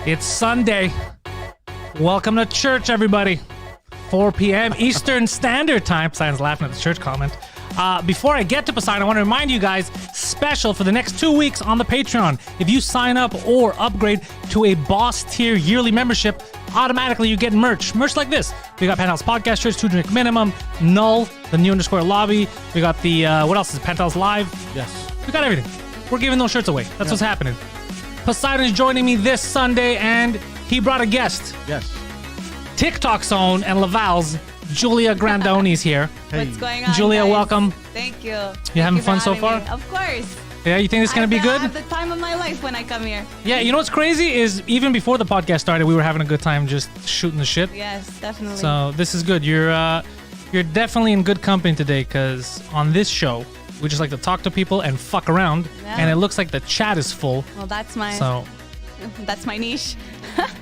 It's Sunday. Welcome to church, everybody. 4 p.m. Eastern Standard Time. Poseidon's laughing at the church comment. Before I get to Poseidon, I want to remind you guys, special for the next 2 weeks on the Patreon. If you sign up or upgrade to a boss tier yearly membership, automatically you get merch. Merch like this. We got Pantelis Podcast Shirts, 2 drink minimum, Null, the new underscore lobby. We got the, what else is it? Pantelis Live? Yes. We got everything. We're giving those shirts away. That's what's happening. Poseidon is joining me this Sunday, and he brought a guest. Yes. TikTok's own and Laval's Julia Grandoni's here. Hey. What's going on, Julia, guys? welcome. Thank you. You having fun so far? Me. Of course. Yeah, you think this is going to be good? I have the time of my life when I come here. Yeah, you know what's crazy is even before the podcast started, we were having a good time just shooting the shit. Yes, definitely. So this is good. You're definitely in good company today, because on this show, we just like to talk to people and fuck around, and it looks like the chat is full. Well, that's my niche.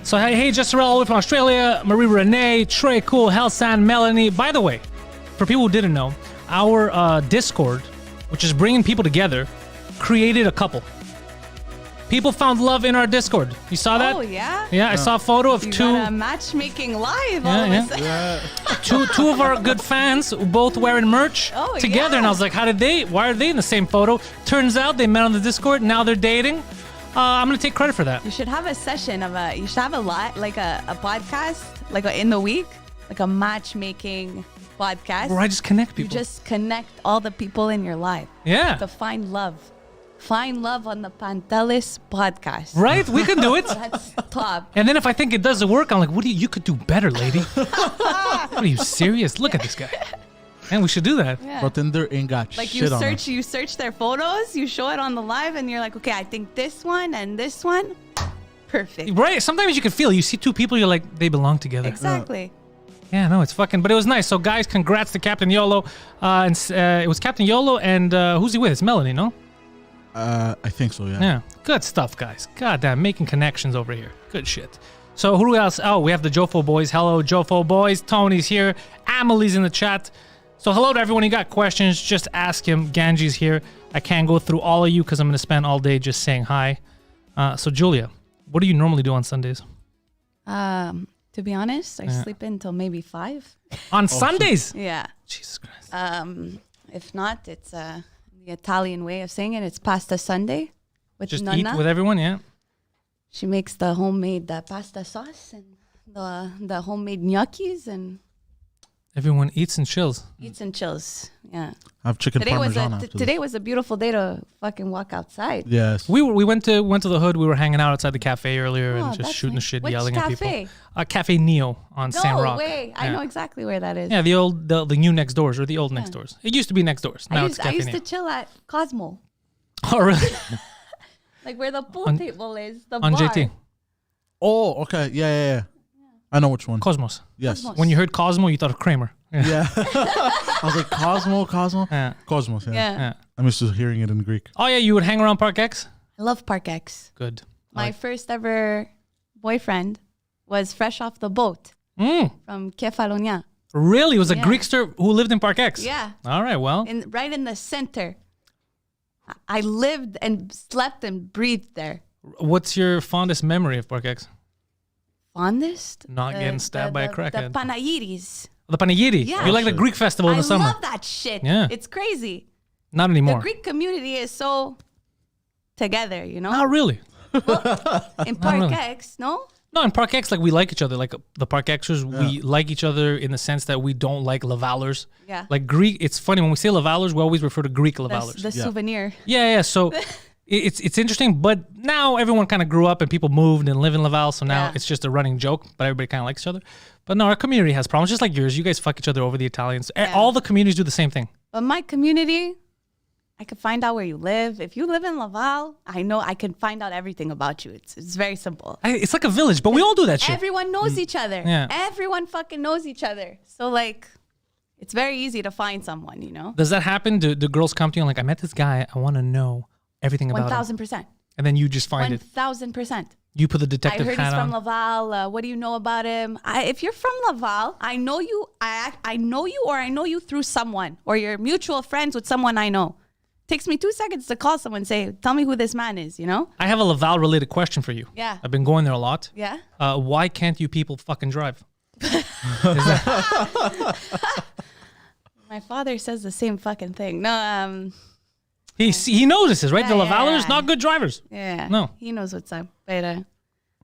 So hey, Jessica all the way from Australia, Marie Renee, Trey Cool, Helsan, Melanie. By the way, for people who didn't know, our Discord, which is bringing people together, created a couple. People found love in our Discord. You saw that? Oh, yeah? Yeah, I saw a photo of you two. Got a matchmaking live all of a sudden. Yeah. two of our good fans, both wearing merch together. And I was like, why are they in the same photo? Turns out they met on the Discord. Now they're dating. I'm going to take credit for that. You should have a session you should have a podcast, like in the week, like a matchmaking podcast. Where I just connect people. You just connect all the people in your life. Yeah. To find love. Find love on the Pantelis podcast. Right? We can do it. That's top. And then if I think it doesn't work, I'm like, you could do better, lady. What are you serious? Look at this guy. Man, we should do that. Yeah. But then there ain't got like shit on us. You search their photos, you show it on the live, and you're like, okay, I think this one and this one, perfect. Right? Sometimes you can feel, you see two people, you're like, they belong together. Exactly. Yeah, no, it's fucking, but it was nice. So guys, congrats to Captain YOLO. It was Captain YOLO and who's he with? It's Melanie, no? I think so, yeah. Yeah. Good stuff, guys. God damn, making connections over here. Good shit. So who else? Oh, we have the Jofo boys. Hello, Jofo boys. Tony's here. Amelie's in the chat. So hello to everyone. You got questions, just ask him. Ganji's here. I can't go through all of you because I'm going to spend all day just saying hi. So Julia, what do you normally do on Sundays? To be honest, I sleep until maybe 5. On Sundays? Yeah. Jesus Christ. If not, it's the Italian way of saying it. It's pasta Sunday with Just Nonna. eat with everyone, yeah? She makes the homemade pasta sauce and the homemade gnocchis and... Everyone eats and chills. Eats and chills, yeah. I have chicken parmesan after Today was a beautiful day to fucking walk outside. Yes. We went to the hood. We were hanging out outside the cafe earlier and just shooting the shit, yelling at people. Cafe Neo on San Rock. No way. I know exactly where that is. Yeah, the new next doors or the old next doors. It used to be next doors. Now it's Cafe I used Neo. to chill at Cosmo. Oh, really? Like where the pool table is, the on bar. JT. Oh, okay. Yeah. I know which one. Cosmos. Yes. Cosmos. When you heard Cosmo, you thought of Kramer. Yeah. I was like, Cosmo? Yeah. Cosmos, yeah. Yeah. I'm used to hearing it in Greek. Oh, yeah, you would hang around Park X? I love Park X. Good. My first ever boyfriend was fresh off the boat from Kefalonia. Really? It was a Greekster who lived in Park X? Yeah. All right, well. Right in the center. I lived and slept and breathed there. What's your fondest memory of Park X? Fondest? Not getting stabbed by a crackhead. The Panagidis. The Panagiri. Yeah. You like the Greek festival in the summer. I love that shit. Yeah. It's crazy. Not anymore. The Greek community is so together, you know? Not really. In Park really. X, no? No, in Park X, like we like each other. Like the Park Xers, we like each other in the sense that we don't like Lavalers. Yeah. Like Greek, it's funny when we say Lavalers, we always refer to Greek Lavalers. The souvenir. Yeah. So it's interesting, but now everyone kind of grew up and people moved and live in Laval, so now it's just a running joke, but everybody kind of likes each other. But no, our community has problems, just like yours. You guys fuck each other over, the Italians. Yeah. All the communities do the same thing. But my community, I could find out where you live. If you live in Laval, I know I can find out everything about you. It's very simple. It's like a village, but we all do that shit. Everyone knows each other. Yeah. Everyone fucking knows each other. So like, it's very easy to find someone, you know? Does that happen? Do girls come to you and like, I met this guy, I want to know everything about him? 1,000%. And then you just find it. 1,000%. You put the I detective heard hat he's from on. Laval. What do you know about him? If you're from Laval, I know you. I know you, or I know you through someone, or you're mutual friends with someone I know. Takes me 2 seconds to call someone and say, tell me who this man is, you know? I have a Laval related question for you. Yeah. I've been going there a lot. Yeah. Why can't you people fucking drive? My father says the same fucking thing. No, He notices, right? Yeah, The Lavalers, yeah. not good drivers. yeah. No. He knows what's up. But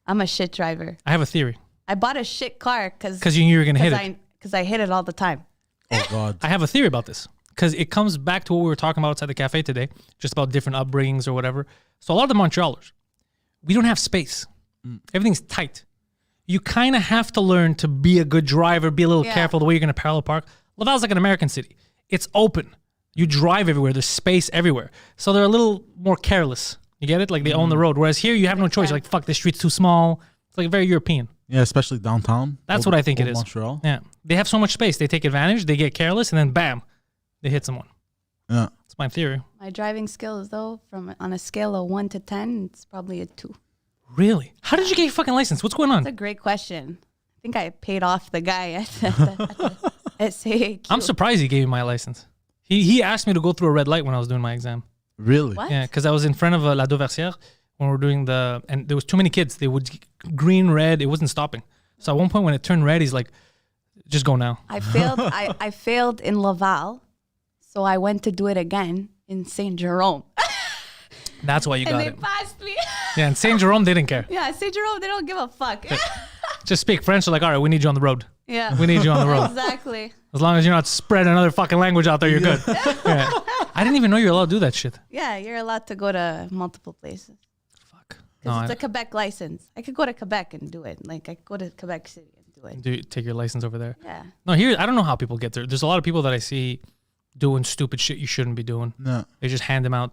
I'm a shit driver. I have a theory. I bought a shit car Because you knew you were going to hit it. Because I hit it all the time. Oh God. I have a theory about this because it comes back to what we were talking about outside the cafe today, just about different upbringings or whatever. So a lot of the Montrealers, we don't have space. Everything's tight. You kind of have to learn to be a good driver, be a little careful the way you're going to parallel park. Laval's like an American city. It's open. You drive everywhere. There's space everywhere. So they're a little more careless. You get it? Like they own the road. Whereas here, you have no choice. You're like, fuck, this street's too small. It's like very European. Yeah, especially downtown. That's what I think it is. Montreal. Yeah. They have so much space. They take advantage. They get careless. And then bam, they hit someone. Yeah. That's my theory. My driving skills, though, on a scale of 1 to 10, it's probably a 2. Really? How did you get your fucking license? What's going on? That's a great question. I think I paid off the guy at the SAQ. I'm surprised he gave me my license. He asked me to go through a red light when I was doing my exam. Really? What? Yeah, because I was in front of La Dauversière when we were doing and there was too many kids. They would green, red. It wasn't stopping. So at one point when it turned red, he's like, just go now. I failed. I failed in Laval, so I went to do it again in Saint Jerome, That's why you and got they it. passed me. Yeah, and Saint Jerome, they didn't care. Yeah, Saint Jerome, they don't give a fuck. Just speak French. They're like, all right, we need you on the road. Yeah, We need you on the road. exactly. As long as you're not spreading another fucking language out there, you're good. Yeah. I didn't even know you're allowed to do that shit. Yeah, you're allowed to go to multiple places Fuck. because No, it's a Quebec license. I could go to Quebec and do it. Like I could go to Quebec City and do it. take your license over there. Yeah. No, here, I don't know how people get there. There's a lot of people that I see doing stupid shit you shouldn't be doing. No. They just hand them out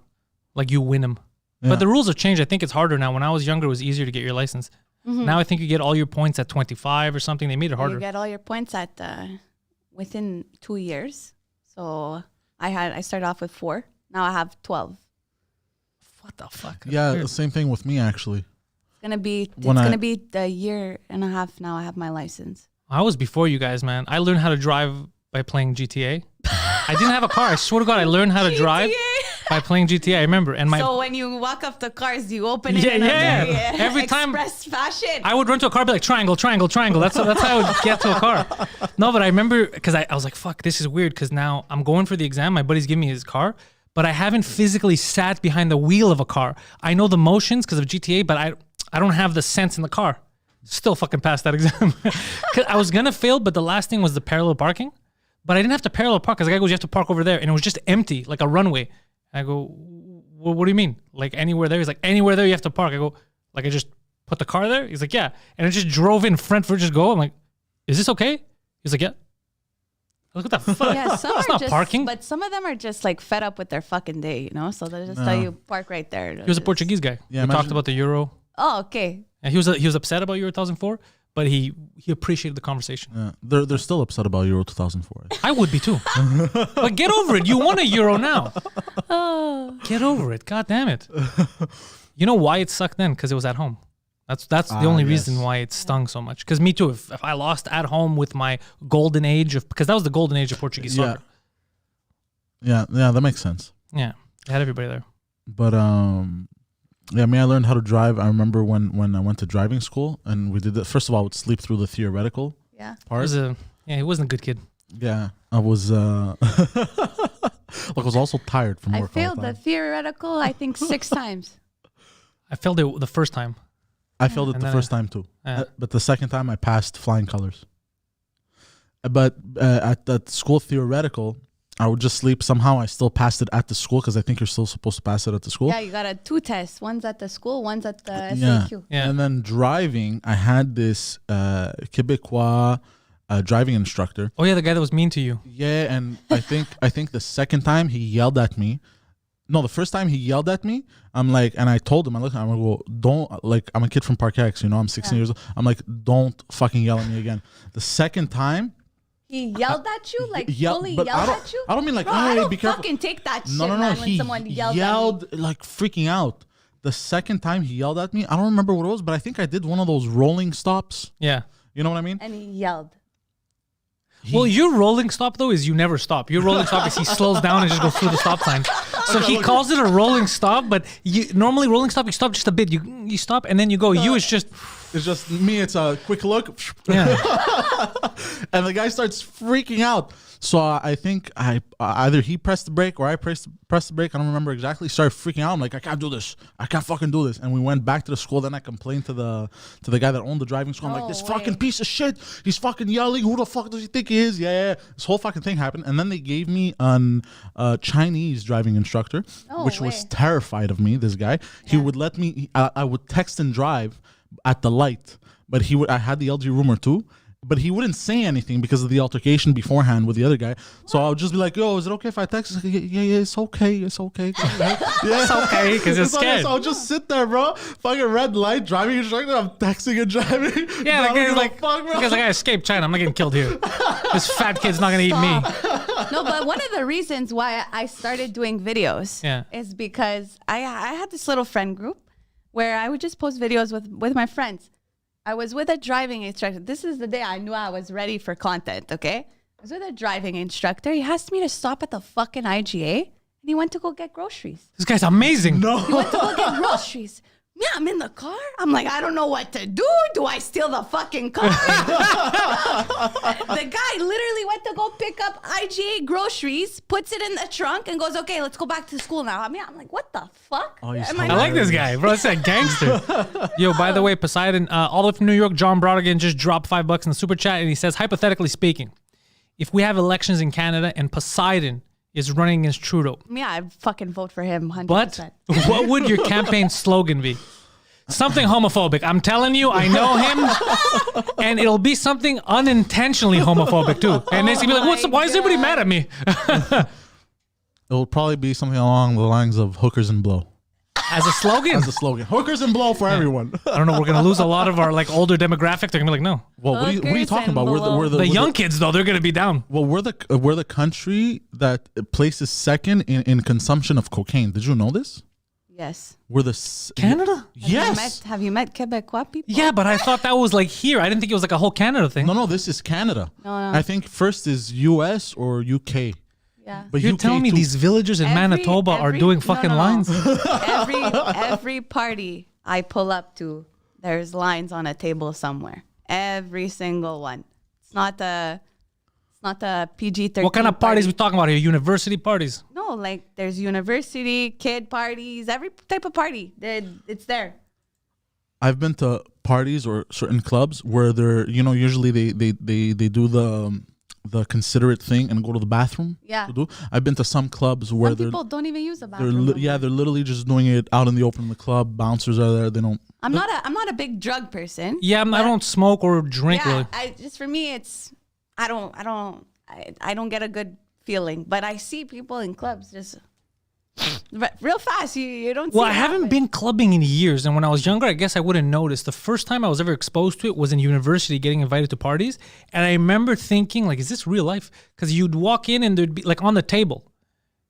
like you win them. Yeah. But the rules have changed. I think it's harder now. When I was younger, it was easier to get your license. Now I think you get all your points at 25 or something. They made it harder. You get all your points at within 2 years. So I started off with 4. Now I have 12. What the fuck? Yeah, Weird. the same thing with me actually. It's When gonna be the year and a half now. I have my license. I was before you guys, man. I learned how to drive by playing GTA. I didn't have a car. I swear to God, I learned how to drive by playing GTA. I remember. And So when you walk up the cars, you open it Yeah, in a yeah. very, Every time- express fashion. I would run to a car, be like, triangle, triangle, triangle. That's how I would get to a car. No, but I remember because I was like, fuck, this is weird because now I'm going for the exam. My buddy's giving me his car, but I haven't physically sat behind the wheel of a car. I know the motions because of GTA, but I don't have the sense in the car. Still fucking passed that exam. 'Cause I was going to fail, but the last thing was the parallel parking. But I didn't have to parallel park because the guy goes, you have to park over there. And it was just empty, like a runway. I go, what do you mean? Like anywhere there? He's like, anywhere there you have to park. I go, like I just put the car there? He's like, yeah. And it just drove in front for just go. I'm like, is this okay? He's like, yeah. Look at that fuck. Yeah, some That's are not just, parking. but some of them are just like fed up with their fucking day, you know. So they just tell you park right there. He was a Portuguese guy. Yeah, we talked imagine- about the Euro. Oh, okay. And he was upset about Euro 2004, but he appreciated the conversation. Yeah. They're still upset about Euro 2004. I would be too. But get over it. You won a Euro now. Oh, Get over it. God damn it. You know why it sucked then? Because it was at home. That's the only reason yes. why it stung so much. Because me too. If I lost at home with my golden age because that was the golden age of Portuguese Yeah. soccer. Yeah, that makes sense. Yeah, they had everybody there. But yeah, I learned how to drive. I remember when I went to driving school and we did that. First of all, I would sleep through the theoretical yeah. part. He wasn't a good kid. Yeah, I was. Look, I was also tired from I work. all failed the the time. theoretical, I think 6 times. I failed it the first time. I failed it And the then first time too, Yeah. but the second time I passed flying colors. But at that school theoretical, I would just sleep. Somehow I still passed it at the school because I think you're still supposed to pass it at the school. Yeah, you got 2 tests. One's at the school, one's at the Yeah. SAQ. Yeah. And then driving, I had this Quebecois driving instructor. Oh yeah, the guy that was mean to you. Yeah, and I think the second time he yelled at me. No, the first time he yelled at me, I'm like, and I told him, I'm gonna go, don't, like, I'm a kid from Park X, you know, I'm 16 years old. I'm like, don't fucking yell at me again. The second time, He yelled at you? Like, fully but yelled at you? I don't mean like, Bro, I hey, don't be careful. fucking take that shit, No, man, when he someone yelled yelled at me. like freaking out. The second time he yelled at me, I don't remember what it was, but I think I did one of those rolling stops. Yeah. You know what I mean? And he yelled. Well, your rolling stop though is you never stop. Your rolling stop is he slows down and just goes through the stop sign. So he calls it a rolling stop, but normally rolling stop, you stop just a bit. You stop and then you go. You is just. It's just me. It's a quick look. Yeah. And the guy starts freaking out. So I think either he pressed the brake or I pressed the brake. I don't remember exactly. Started freaking out. I'm like, I can't do this. I can't fucking do this. And we went back to the school. Then I complained to the guy that owned the driving school. I'm like, this fucking piece of shit. He's fucking yelling. Who the fuck does he think he is? Yeah. This whole fucking thing happened. And then they gave me a Chinese driving instructor, which was terrified of me. This guy. He would let me. I would text and drive at the light, but I had the LG Rumor too. But he wouldn't say anything because of the altercation beforehand with the other guy. So I would just be like, yo, is it okay if I text? He's like, yeah, it's okay. It's okay. Yeah. It's okay because you're scared. So I'll just sit there, bro. Fucking red light, driving instructor. I'm texting and driving. Yeah, the guy's like, I escaped China. I'm not getting killed here. This fat kid's not going to eat me. No, but one of the reasons why I started doing videos is because I had this little friend group where I would just post videos with my friends. I was with a driving instructor. This is the day I knew I was ready for content, okay? I was with a driving instructor. He asked me to stop at the fucking IGA, and he went to go get groceries. This guy's amazing. No. He went to go get groceries. Yeah, I'm in the car. I'm like, I don't know what to do. Do I steal the fucking car? The guy literally went to go pick up IGA groceries, puts it in the trunk, and goes, okay, let's go back to school now. I'm like, what the fuck? Oh, I like this guy, bro. It's a gangster. Yo, by the way, Poseidon, all the way from New York, John Brodigan just dropped $5 in the super chat, and he says, hypothetically speaking, if we have elections in Canada and Poseidon is running against Trudeau. Yeah, I'd fucking vote for him 100%. But what would your campaign slogan be? Something homophobic. I'm telling you, I know him. And it'll be something unintentionally homophobic too. And they're gonna be like, why is everybody mad at me? It will probably be something along the lines of hookers and blow. As a slogan? As a slogan. Hookers and blow for everyone. I don't know. We're going to lose a lot of our like older demographic. They're going to be like, no. Well, what are you talking about? The young kids, though, they're going to be down. Well, we're the country that places second in consumption of cocaine. Did you know this? Yes. We're the... Canada? Yes. Have you met Quebecois people? Yeah, but I thought that was like here. I didn't think it was like a whole Canada thing. No, this is Canada. No. I think first is US or UK. Yeah. But you're UK telling me too. these villagers in Manitoba are doing fucking lines? Every party I pull up to, there's lines on a table somewhere. Every single one. It's not the PG-13. What kind of parties we talking about here? University parties? No, like there's university, kid parties, every type of party. It's there. I've been to parties or certain clubs where they're, usually they do the considerate thing and go to the bathroom. Yeah. To do. I've been to some clubs where people don't even use the bathroom. They're literally just doing it out in the open in the club. Bouncers are there. They don't. I'm not a big drug person. Yeah, I don't smoke or drink really. For me, it's I don't get a good feeling. But I see people in clubs just real fast. You don't see Well, I haven't been clubbing in years. And when I was younger, I guess I wouldn't notice. The first time I was ever exposed to it was in university getting invited to parties. And I remember thinking, like, is this real life? Because you'd walk in and there'd be, like, on the table.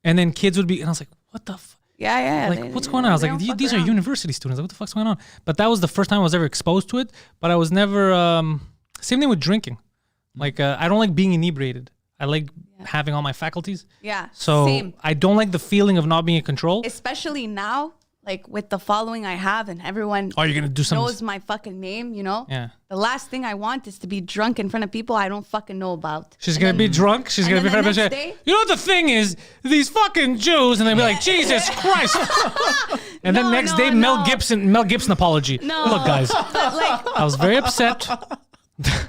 And then kids would be, and I was like, what the fuck? Yeah. Like, what's going on? I was like, these are university students. Like, what the fuck's going on? But that was the first time I was ever exposed to it. But I was never, same thing with drinking. Like, I don't like being inebriated. I like having all my faculties. Yeah. So same. I don't like the feeling of not being in control. Especially now, like with the following I have and everyone you're going to do something. knows my fucking name, Yeah. The last thing I want is to be drunk in front of people I don't fucking know about. She's going to be drunk. She's going to be in front of day, you know what the thing is? These fucking Jews. And they'll be like, Jesus Christ. And then next day, Mel Gibson apology. No. Look, guys, I was very upset.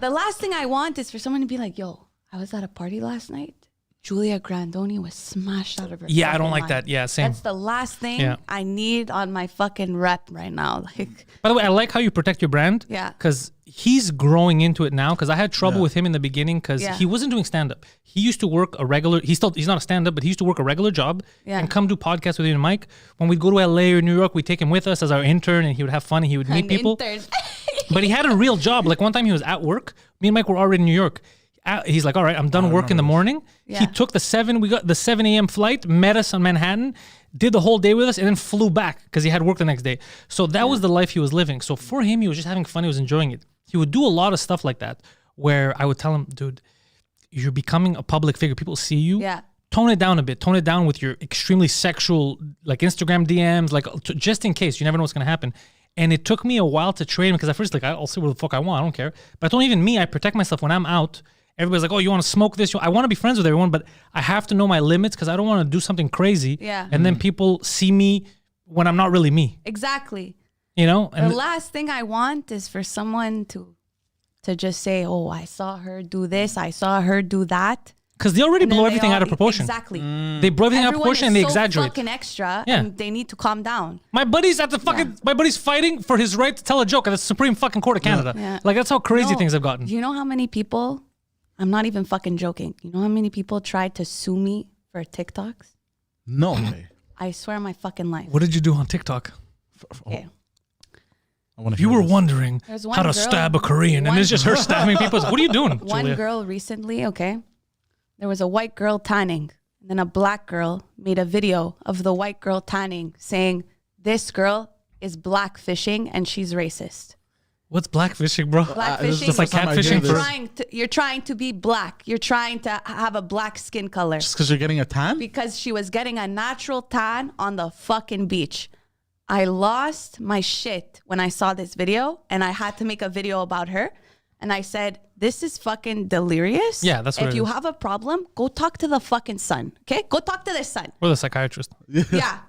The last thing I want is for someone to be like, yo, I was at a party last night. Julia Grandoni was smashed out of her. Yeah, I don't like mind. that. Yeah, same. That's the last thing I need on my fucking rep right now. Like, by the way, I like how you protect your brand. Yeah. Because he's growing into it now. Because I had trouble with him in the beginning because he wasn't doing stand up. He used to work a regular. He's not a stand up, but he used to work a regular job and come do podcasts with you and Mike. When we'd go to LA or New York, we'd take him with us as our intern, and he would have fun and he would meet people. But he had a real job. Like one time he was at work. Me and Mike were already in New York. He's like, all right, I'm done work in the morning. Yeah. He took we got the 7 a.m. flight, met us on Manhattan, did the whole day with us, and then flew back because he had work the next day. So that was the life he was living. So for him, he was just having fun. He was enjoying it. He would do a lot of stuff like that where I would tell him, dude, you're becoming a public figure. People see you. Yeah. tone it down a bit. Tone it down with your extremely sexual, like Instagram DMs, like just in case. You never know what's going to happen. And it took me a while to train because at first, like, I'll say what the fuck I want. I don't care. But I told even me, I protect myself when I'm out. Everybody's like, oh, you want to smoke this? I want to be friends with everyone, but I have to know my limits because I don't want to do something crazy. Yeah. And then people see me when I'm not really me. Exactly. You know? And the last thing I want is for someone to just say, oh, I saw her do this. I saw her do that. Because they already blow everything out of proportion. Exactly. They blow everything out of proportion and they exaggerate. Fucking extra, and they need to calm down. My buddy's at the fucking. My buddy's fighting for his right to tell a joke at the Supreme fucking Court of Canada. Yeah. Like that's how crazy things have gotten. Do you know how many people? I'm not even fucking joking. You know how many people tried to sue me for TikToks? No way. I swear on my fucking life. What did you do on TikTok? Okay. If you were wondering how to stab a Korean, and it's just her stabbing people. What are you doing, One Julia? girl recently, okay, there was a white girl tanning, and then a black girl made a video of the white girl tanning saying, this girl is blackfishing and she's racist. What's blackfishing, bro? Blackfishing Just like catfishing. You're trying to be black. You're trying to have a black skin color. Just because you're getting a tan? Because she was getting a natural tan on the fucking beach. I lost my shit when I saw this video, and I had to make a video about her. And I said, this is fucking delirious. Yeah, that's what If you have a problem, go talk to the fucking sun. Okay? Go talk to the sun. Or the psychiatrist. Yeah.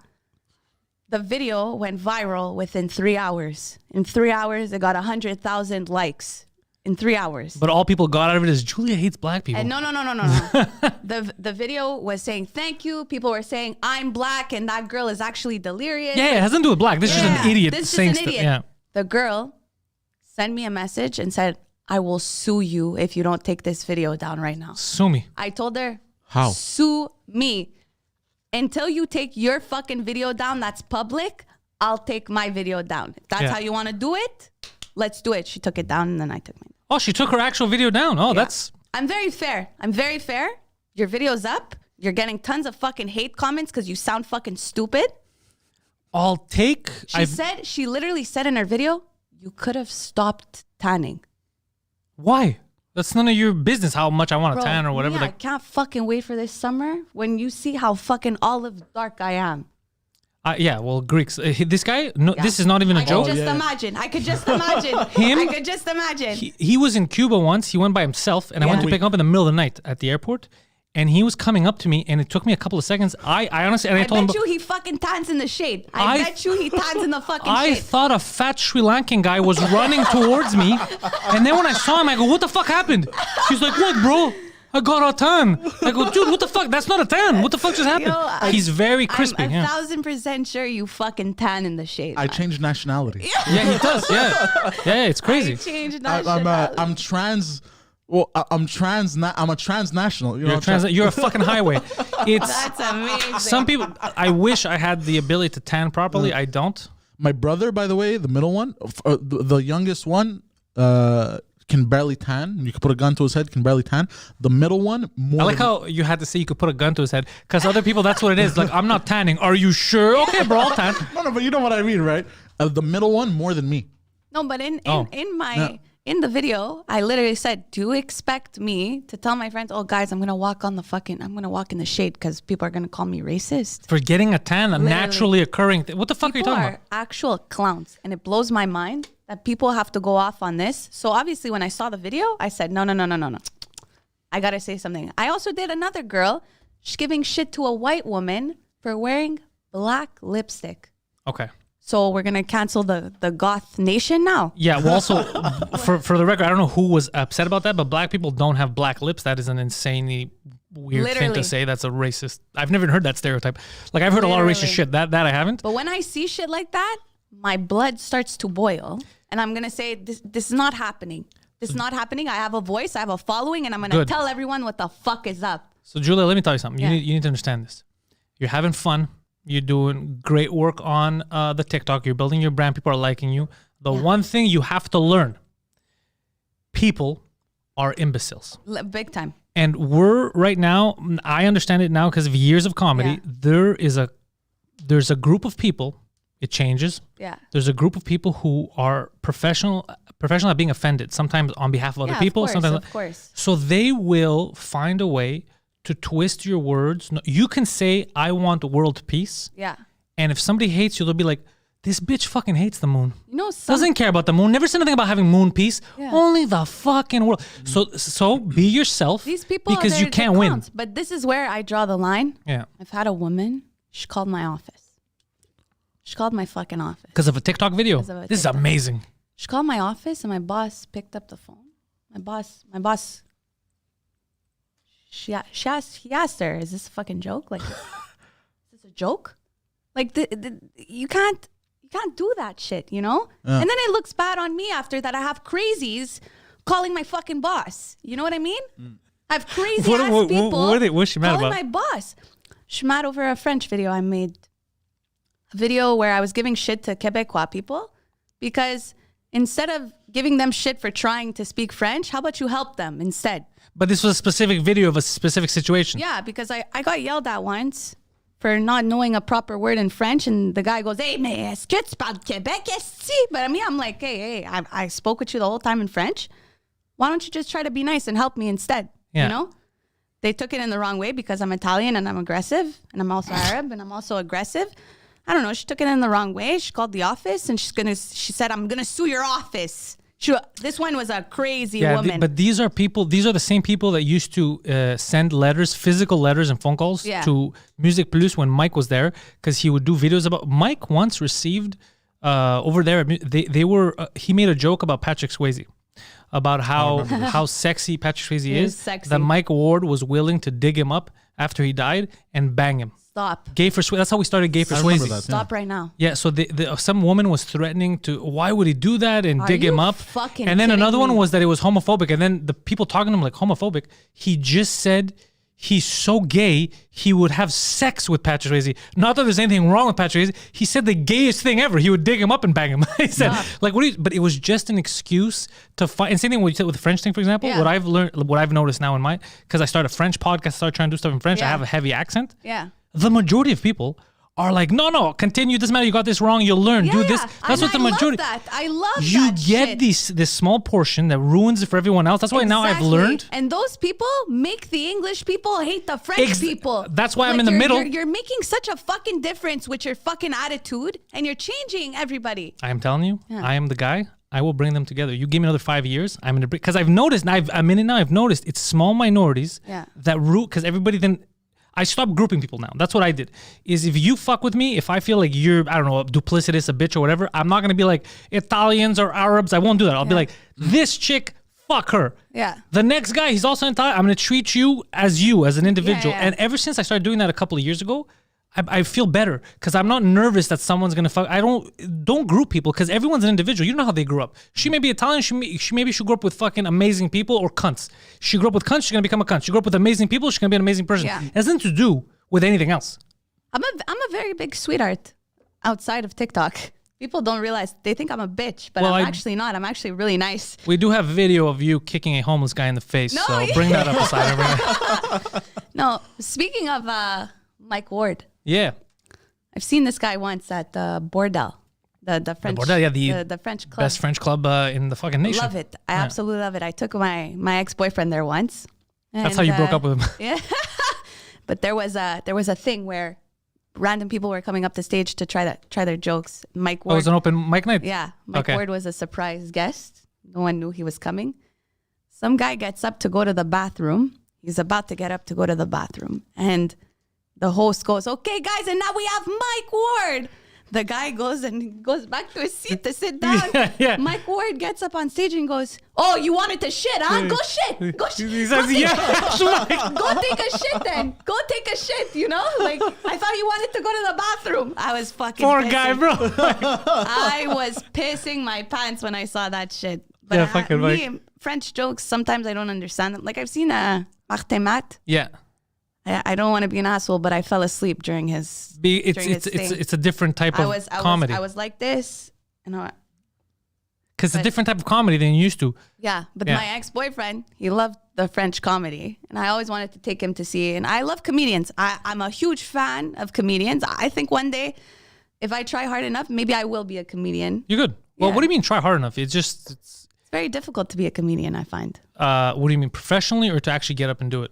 The video went viral within 3 hours. In 3 hours, it got 100,000 likes. In 3 hours. But all people got out of it is Julia hates black people. And no. The video was saying thank you. People were saying I'm black and that girl is actually delirious. Yeah, it has nothing to do with black. This is just an idiot saying stuff. Yeah. The girl sent me a message and said, I will sue you if you don't take this video down right now. Sue me. I told her, how? Sue me. Until you take your fucking video down that's public, I'll take my video down. If that's how you want to do it, let's do it. She took it down and then I took mine. Oh, she took her actual video down. Oh, that's... I'm very fair. Your video's up. You're getting tons of fucking hate comments because you sound fucking stupid. I'll take... She literally said in her video, you could have stopped tanning. Why? That's none of your business how much I want to tan or whatever. I can't fucking wait for this summer when you see how fucking olive dark I am. Yeah, well, Greeks. This guy, this is not even a joke. I could just imagine. Him? I could just imagine. He was in Cuba once. He went by himself, and I went to pick him up in the middle of the night at the airport. And he was coming up to me, and it took me a couple of seconds. I honestly, and I told him, I bet you he fucking tans in the shade. I bet you he tans in the fucking shade. I thought a fat Sri Lankan guy was running towards me, and then when I saw him, I go, "What the fuck happened?" She's like, "What, bro? I got a tan." I go, "Dude, what the fuck? That's not a tan. What the fuck just happened?" He's very crispy. I'm 1000% sure you fucking tan in the shade. I changed nationality. Yeah, he does. Yeah, it's crazy. I changed nationality. I'm trans. Well, I'm a transnational. You're a fucking highway. That's amazing. Some people. I wish I had the ability to tan properly. I don't. My brother, by the way, the middle one, the youngest one, can barely tan. You could put a gun to his head, can barely tan. The middle one, more. I like how you had to say you could put a gun to his head because other people, that's what it is. Like, I'm not tanning. Are you sure? Okay, bro, I'll tan. No, but you know what I mean, right? The middle one more than me. No, but in the video, I literally said, do you expect me to tell my friends, oh, guys, I'm going to walk in the shade because people are going to call me racist? For getting a tan, a naturally occurring thing. What the fuck are you talking about? People are actual clowns. And it blows my mind that people have to go off on this. So obviously, when I saw the video, I said, no. I got to say something. I also did another girl giving shit to a white woman for wearing black lipstick. Okay. So we're going to cancel the goth nation now? Yeah, well, also, for the record, I don't know who was upset about that, but black people don't have black lips. That is an insanely weird thing to say. That's a racist. I've never heard that stereotype. Like, I've heard a lot of racist shit. That I haven't. But when I see shit like that, my blood starts to boil. And I'm going to say, this is not happening. This is not happening. I have a voice. I have a following. And I'm going to tell everyone what the fuck is up. So, Julia, let me tell you something. You need to understand this. You're having fun. You're doing great work on the TikTok. You're building your brand. People are liking you. The one thing you have to learn, people are imbeciles. Big time. And we're right now, I understand it now because of years of comedy. Yeah. There's a group of people, it changes. Yeah. There's a group of people who are professional at being offended, sometimes on behalf of other people. Of course. So they will find a way to twist your words. No, you can say, I want world peace. Yeah. And if somebody hates you, they'll be like, this bitch fucking hates the moon. You know, Doesn't care about the moon. Never said anything about having moon peace. Yeah. Only the fucking world. So be yourself. these people, because you can't win. But this is where I draw the line. Yeah. I've had a woman. She called my office. She called my fucking office. Because of a TikTok video. Because of a This is TikTok. amazing. She called my office, and my boss picked up the phone. My boss. He asked her, "Is this a fucking joke? Like, is this a joke? Like, you can't do that shit, you know?" And then it looks bad on me after that. I have crazies calling my fucking boss. You know what I mean? I have crazy ass people what's she mad calling about? my boss. She's mad over a French video I made. A video where I was giving shit to Quebecois people because instead of giving them shit for trying to speak French, how about you help them instead? But this was a specific video of a specific situation. Yeah, because I got yelled at once for not knowing a proper word in French, and the guy goes, "Hey, mais est-ce que tu parles Québec, esti?" But I mean, I'm like, hey, I spoke with you the whole time in French. Why don't you just try to be nice and help me instead? Yeah. You know? They took it in the wrong way because I'm Italian and I'm aggressive, and I'm also Arab and I'm also aggressive. I don't know. She took it in the wrong way. She called the office and she said, "I'm going to sue your office." This one was a crazy woman. But these are the same people that used to send letters, physical letters and phone calls to Music Plus when Mike was there, because he would do videos about. Mike once received over there. He made a joke about Patrick Swayze, about how sexy Patrick Swayze is. Sexy. That Mike Ward was willing to dig him up after he died and bang him. Stop. Gay for Swayze. That's how we started Gay for Swayze. That, Stop right now. Yeah, so some woman was threatening to, why would he do that and dig him up? Fucking and then another kidding one me? was that it was homophobic. And then the people talking to him like homophobic, he just said he's so gay, he would have sex with Patrick Swayze. Not that there's anything wrong with Patrick Swayze. He said the gayest thing ever. He would dig him up and bang him. He said, like, but it was just an excuse to fight. And same thing what you said with the French thing, for example. Yeah. What I've noticed now because I started a French podcast, started trying to do stuff in French. I Yeah. have a heavy accent. Yeah. The majority of people are like, no, continue. Doesn't matter. You got this wrong. You'll learn. Do this. That's what the majority. I love that. You get shit. this small portion that ruins it for everyone else. That's why now I've Exactly. learned. And those people make the English people hate the French people. That's why I'm in the middle. You're making such a fucking difference with your fucking attitude, and you're changing everybody. I am telling you, I am the guy. I will bring them together. You give me another 5 years, I'm gonna bring. Because I've noticed. I'm in it now. I've noticed it's small minorities that root. Because everybody then. I stopped grouping people now. That's what I did. Is if you fuck with me, if I feel like you're, I don't know, duplicitous, a bitch or whatever, I'm not going to be like Italians or Arabs. I won't do that. I'll be like, this chick, fuck her. Yeah. The next guy, he's also Italian. I'm going to treat you as an individual. Yeah. And ever since I started doing that a couple of years ago, I feel better because I'm not nervous that someone's going to fuck. Don't group people because everyone's an individual. You don't know how they grew up. She may be Italian. She maybe she grew up with fucking amazing people or cunts. She grew up with cunts. She's going to become a cunt. She grew up with amazing people. She's going to be an amazing person. Yeah. It has nothing to do with anything else. I'm a very big sweetheart outside of TikTok. People don't realize. They think I'm a bitch, but I'm actually not. I'm actually really nice. We do have video of you kicking a homeless guy in the face. No, so bring that up aside. No, speaking of Mike Ward. Yeah. I've seen this guy once at the Bordel, the French, the French club. Best French club in the fucking nation. Love it. I absolutely love it. I took my ex-boyfriend there once. That's how you broke up with him. Yeah. But there was a thing where random people were coming up the stage to try their jokes. Mike Ward. Oh, it was an open mic night? Yeah. Mike Ward was a surprise guest. No one knew he was coming. Some guy gets up to go to the bathroom. He's about to get up to go to the bathroom. And the host goes, "Okay, guys, and now we have Mike Ward." The guy goes back to his seat to sit down. Yeah. Mike Ward gets up on stage and goes, "Oh, you wanted to shit, huh? Go shit. Go shit. He says, yeah. Go take a shit then. Go take a shit, you know? Like, I thought you wanted to go to the bathroom." I was fucking Poor pissing. guy, bro. I was pissing my pants when I saw that shit. But Yeah, fucking Mike. French jokes, sometimes I don't understand them. Like, I've seen Martin Matt. Yeah. I don't want to be an asshole, but I fell asleep during his. It's a different type of comedy. I was like this, and because it's a different type of comedy than you used to. Yeah, but my ex-boyfriend, he loved the French comedy, and I always wanted to take him to see. And I love comedians. I'm a huge fan of comedians. I think one day, if I try hard enough, maybe I will be a comedian. You're good. Well, Yeah. what do you mean try hard enough? It's very difficult to be a comedian, I find. what do you mean, professionally or to actually get up and do it?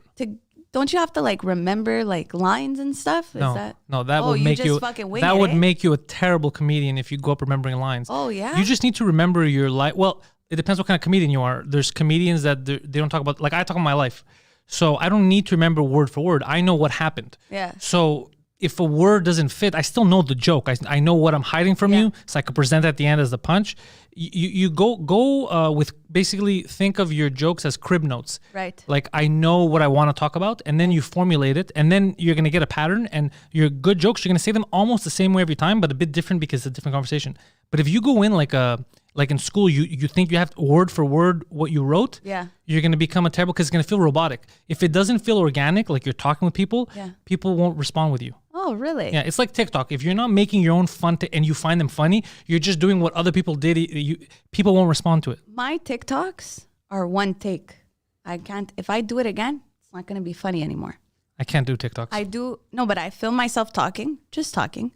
don't you have to like remember like lines and stuff? That would make you fucking wing that it, would eh? make you a terrible comedian if you go up remembering lines. Oh yeah. You just need to remember your life. Well, it depends what kind of comedian you are. There's comedians that they don't talk about, like I talk about my life. So I don't need to remember word for word. I know what happened. Yeah. So if a word doesn't fit, I still know the joke. I know what I'm hiding from you, so I could present at the end as the punch. You go with basically think of your jokes as crib notes. Right. Like I know what I want to talk about, and then you formulate it, and then you're gonna get a pattern. And your good jokes, you're gonna say them almost the same way every time, but a bit different because it's a different conversation. But if you go in like in school, you think you have word for word what you wrote, you're going to become a terrible, because it's going to feel robotic. If it doesn't feel organic, like you're talking with people, people won't respond with you. Oh, really? Yeah, it's like TikTok. If you're not making your own fun and you find them funny, you're just doing what other people did. People won't respond to it. My TikToks are one take. I can't, if I do it again, it's not going to be funny anymore. I can't do TikToks. But I film myself talking, just talking.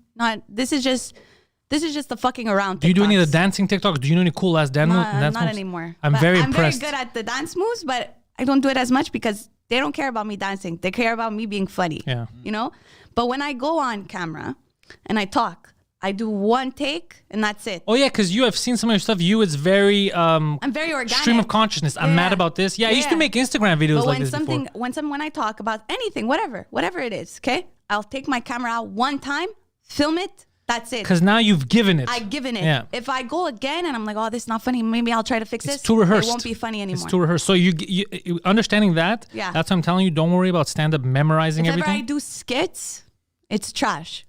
This is just the fucking around TikToks. Do you do any of the dancing TikToks? Do you know any cool ass dance moves? Not anymore. I'm very impressed. I'm very good at the dance moves, but I don't do it as much because they don't care about me dancing. They care about me being funny. Yeah. You know? But when I go on camera and I talk, I do one take and that's it. Oh yeah, because I've seen some of your stuff. It's very I'm very organic. Stream of consciousness. I'm mad about this. Yeah, I used to make Instagram videos like this before. When I talk about anything, whatever it is, okay? I'll take my camera out one time, film it, that's it. Because now you've given it. I've given it. Yeah. If I go again and I'm like, oh, this is not funny, maybe I'll try to fix this. It's too rehearsed. It won't be funny anymore. It's too rehearsed. So you understanding that, that's what I'm telling you. Don't worry about stand-up memorizing everything. If I do skits, it's trash.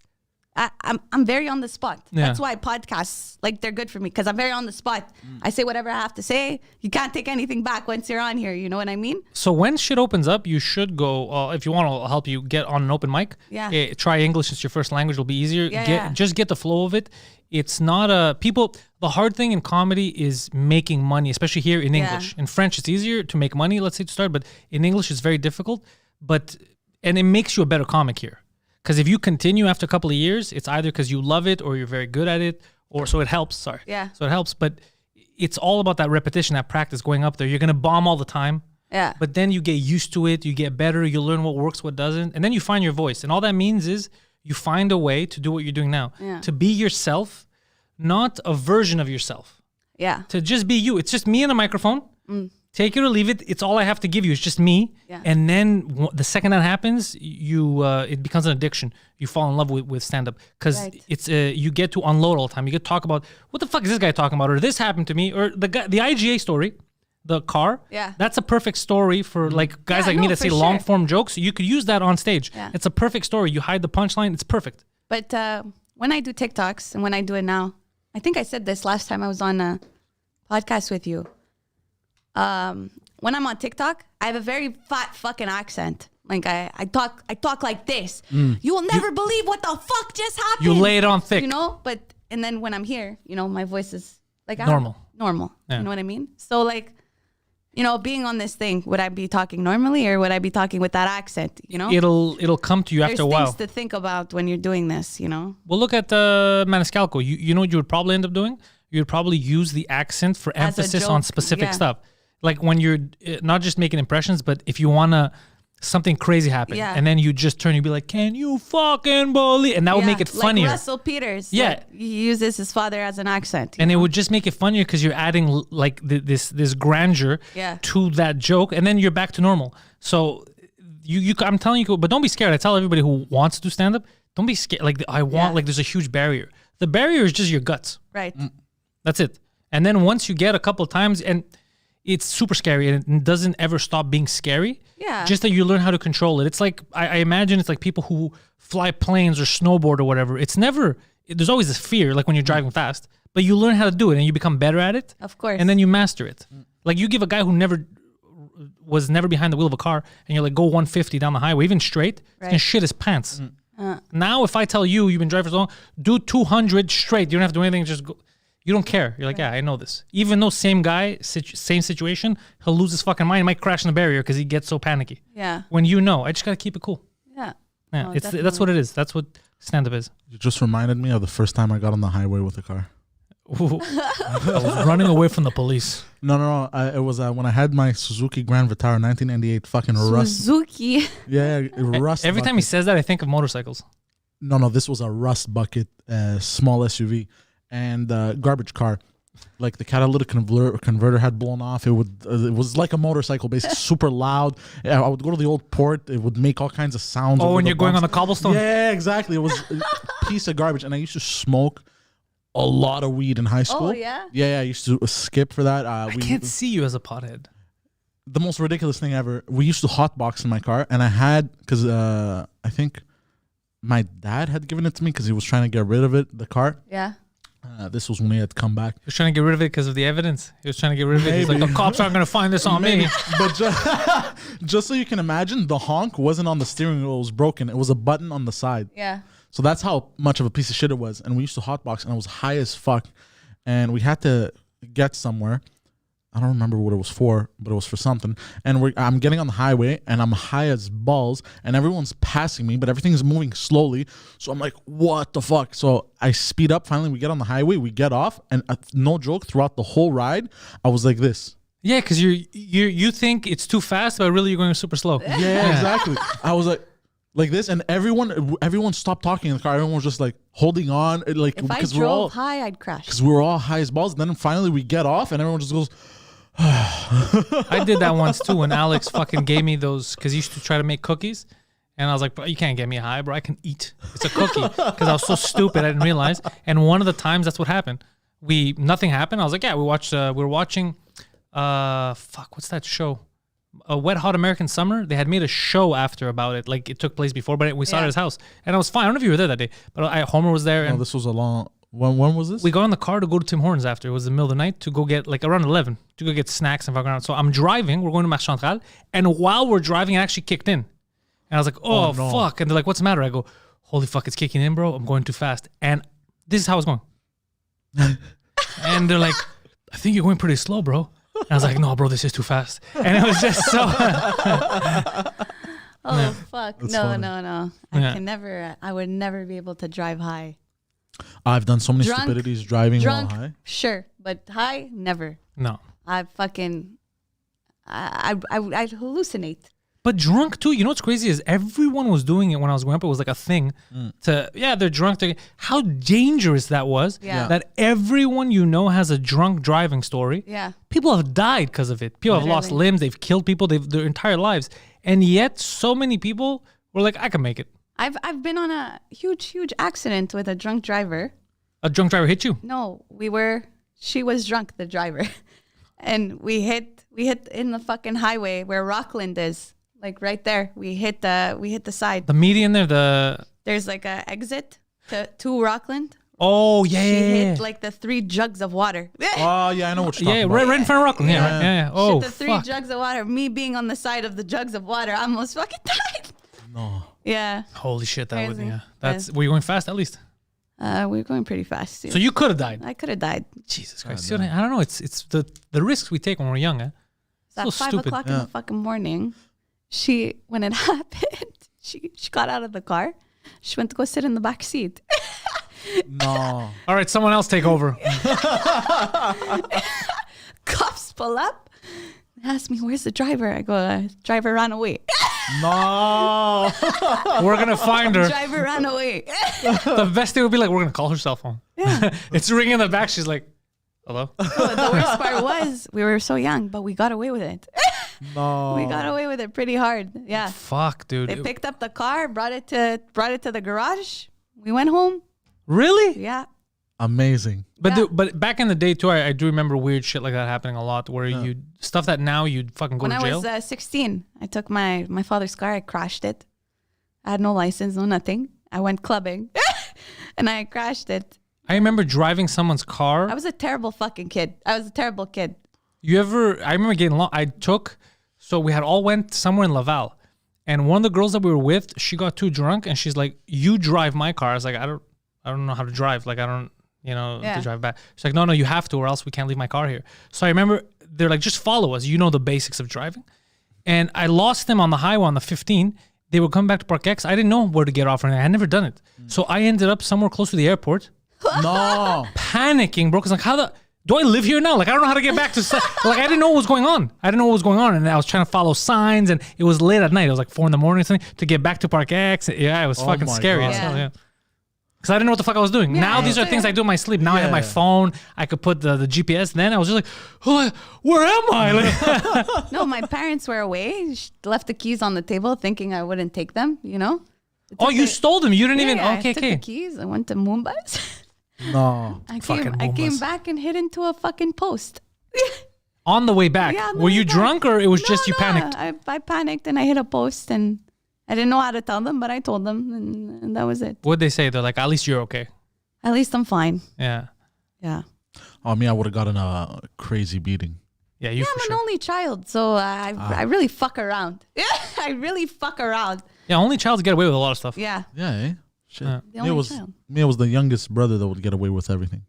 I'm very on the spot. Yeah. That's why podcasts, like, they're good for me because I'm very on the spot. I say whatever I have to say. You can't take anything back once you're on here. You know what I mean? So when shit opens up, you should go, if you want to help you get on an open mic, try English. It's your first language. It'll be easier. Just get the flow of it. It's not the hard thing in comedy is making money, especially here in English. In French, it's easier to make money, let's say, to start, but in English, it's very difficult. And it makes you a better comic here. Because if you continue after a couple of years, it's either because you love it or you're very good at it, or so it helps. Sorry. Yeah. So it helps, but it's all about that repetition, that practice, going up there. You're gonna bomb all the time. Yeah. But then you get used to it. You get better. You learn what works, what doesn't, and then you find your voice. And all that means is you find a way to do what you're doing now. Yeah. To be yourself, not a version of yourself. Yeah. To just be you. It's just me and a microphone. Take it or leave it. It's all I have to give you. It's just me. Yeah. And then the second that happens, it becomes an addiction. You fall in love with stand-up because it's you get to unload all the time. You get to talk about what the fuck is this guy talking about, or this happened to me, or the IGA story, the car. Yeah. That's a perfect story for like guys like me that say long form jokes. You could use that on stage. Yeah. It's a perfect story. You hide the punchline. It's perfect. But when I do TikToks and when I do it now, I think I said this last time I was on a podcast with you. When I'm on TikTok, I have a very fat fucking accent. Like I talk like this. You will never believe what the fuck just happened. You lay it on thick. You know, and then when I'm here, you know, my voice is like normal. Normal. Yeah. You know what I mean? So like, you know, being on this thing, would I be talking normally or would I be talking with that accent? You know, it'll come to you after a while. There's things to think about when you're doing this. You know. Well, look at Maniscalco. You know what you would probably end up doing? You would probably use the accent for emphasis on specific stuff. Like when you're not just making impressions, but if you want to something crazy happen, and then you just turn, you'd be like, "Can you fucking believe?" And that would make it funnier. Like Russell Peters. Yeah, like, he uses his father as an accent, and it would just make it funnier because you're adding like this grandeur to that joke, and then you're back to normal. So I'm telling you, but don't be scared. I tell everybody who wants to do stand up, don't be scared. Like like there's a huge barrier. The barrier is just your guts. Right. That's it. And then once you get a couple of times and it's super scary and it doesn't ever stop being scary. Yeah. Just that you learn how to control it. It's like, I imagine it's like people who fly planes or snowboard or whatever. There's always this fear, like when you're driving fast, but you learn how to do it and you become better at it. Of course. And then you master it. Like you give a guy who was never behind the wheel of a car and you're like, go 150 down the highway, even straight, and shit his pants. Now, if I tell you, you've been driving for so long, do 200 straight, you don't have to do anything, just go. You don't care. You're like, yeah, I know this. Even though same guy, same situation, he'll lose his fucking mind. He might crash in the barrier because he gets so panicky. Yeah. When you know, I just got to keep it cool. Yeah. Yeah. That's what it is. That's what stand-up is. You just reminded me of the first time I got on the highway with a car. Ooh. I was running away from the police. No. It was when I had my Suzuki Grand Vitara 1998 fucking rust. Suzuki. Yeah, rust. Every time he says that, I think of motorcycles. No, this was a rust bucket, small SUV, and garbage car. Like the catalytic converter had blown off. It was like a motorcycle, basically super loud. I would go to the old port. It would make all kinds of sounds. Oh, when you're going on the cobblestone? Yeah, exactly. It was a piece of garbage. And I used to smoke a lot of weed in high school. Oh, yeah? Yeah, I used to skip for that. I can't see you as a pothead. The most ridiculous thing ever. We used to hotbox in my car, and I had, because I think my dad had given it to me because he was trying to get rid of it, the car. Yeah. This was when he had come back. He was trying to get rid of it because of the evidence. He was trying to get rid of it. He's like, the cops aren't going to find this on me. But just so you can imagine, the honk wasn't on the steering wheel. It was broken. It was a button on the side. Yeah. So that's how much of a piece of shit it was. And we used to hotbox, and I was high as fuck. And we had to get somewhere. I don't remember what it was for, but it was for something. And I'm getting on the highway, and I'm high as balls, and everyone's passing me, but everything's moving slowly. So I'm like, what the fuck? So I speed up. Finally, we get on the highway. We get off, and no joke, throughout the whole ride, I was like this. Yeah, because you think it's too fast, but really you're going super slow. Yeah, exactly. I was like this, and everyone stopped talking in the car. Everyone was just like holding on, like If I because drove high, I'd crash. because we were all high as balls. And then finally we get off, and everyone just goes. I did that once too when Alex fucking gave me those, because he used to try to make cookies. And I was like, bro, you can't get me high, bro. I can eat. It's a cookie. Because I was so stupid, I didn't realize. And one of the times that's what happened. Nothing happened. I was like, yeah, we were watching, what's that show? A Wet Hot American Summer. They had made a show after about it. Like it took place before, but we saw it at his house. And I was fine. I don't know if you were there that day, but Homer was there. And this was a long... When was this? We got in the car to go to Tim Hortons after. It was the middle of the night to go get, like around 11, to go get snacks and fuck around. So I'm driving. We're going to Marché Central. And while we're driving, it actually kicked in. And I was like, oh no. Fuck. And they're like, what's the matter? I go, holy fuck, it's kicking in, bro. I'm going too fast. And this is how it's going. And they're like, I think you're going pretty slow, bro. And I was like, no, bro, this is too fast. And it was just so... Oh, fuck. That's No. funny. I would never be able to drive high. I've done so many stupidities driving while high. Sure, but high, never. No. I'd hallucinate. But drunk too. You know what's crazy is everyone was doing it when I was growing up. It was like a thing they're drunk. How dangerous that was. Yeah. That everyone you know has a drunk driving story. Yeah. People have died because of it. People have lost limbs. They've killed people their entire lives. And yet so many people were like, I can make it. I've been on a huge accident with a drunk driver. A drunk driver hit you? No, she was drunk, the driver. And we hit in the fucking highway where Rockland is. Like right there. We hit the side. The median there, there's like a exit to Rockland. Oh yeah. She hit like the 3 jugs of water. Oh yeah, I know what you're talking about. Right in front of Rockland. Yeah. Oh, the 3 jugs of water. Me being on the side of the jugs of water, I almost fucking died. No. Yeah. Holy shit, that Crazy. were you going fast at least? We were going pretty fast. Too. So you could have died. I could have died. Jesus Christ. See, I don't know. It's the risks we take when we're young, eh? It's at so 5 stupid. o'clock in the fucking morning. When it happened, she got out of the car. She went to go sit in the back seat. No. All right, someone else take over. Cops pull up. Ask me, where's the driver? I go, driver ran away. No. We're going to find her. Driver ran away. The best thing would be like, we're going to call her cell phone. Yeah. It's ringing in the back. She's like, hello? The worst part was we were so young, but we got away with it. No. We got away with it pretty hard. Yeah. Fuck, dude. They picked up the car, brought it to the garage. We went home. Really? Yeah. Amazing. But Yeah. but back in the day too, I do remember weird shit like that happening a lot, where stuff that now you'd fucking go When to I jail. was 16, I took my father's car. I crashed it. I had no license, no nothing. I went clubbing, and I crashed it. I remember driving someone's car. I was a terrible fucking kid. I was a terrible kid. I remember getting so we had all went somewhere in Laval, and one of the girls that we were with, she got too drunk, and she's like, "You drive my car." I was like, I don't know how to drive. Like, I don't, to drive back. She's like, no, you have to, or else we can't leave my car here. So I remember they're like, just follow us. You know the basics of driving. And I lost them on the highway on the 15. They were coming back to Park X. I didn't know where to get off, and I had never done it. So I ended up somewhere close to the airport. No. Panicking, bro. Because like, do I live here now? Like, I don't know how to get back to like, I didn't know what was going on. And I was trying to follow signs, and it was late at night. It was like 4 a.m. or something to get back to Park X. Yeah, it was fucking scary. God. Because I didn't know what the fuck I was doing. Yeah, now these are things I do in my sleep. Now I have my phone. I could put the GPS. Then I was just like, oh, where am I? Like, No, my parents were away. Left the keys on the table, thinking I wouldn't take them. You know. oh, you stole them. You didn't even. I Okay, took okay. the keys. I went to Moomba's. No. I Fucking came Moombas. back and hit into a fucking post. On the way back, Yeah, on the were way you back. drunk or it was just you No, panicked? I panicked and I hit a post, and I didn't know how to tell them, but I told them, and that was it. What'd they say? They're like, at least you're okay. At least I'm fine. Yeah. Yeah. Oh, me, I would have gotten a crazy beating. Yeah, you Yeah, for I'm sure. an only child, so I really fuck around. Yeah, I really fuck around. Yeah, only childs get away with a lot of stuff. Yeah. Yeah, eh? Shit. Yeah. The only Me, child. it was the youngest brother that would get away with everything.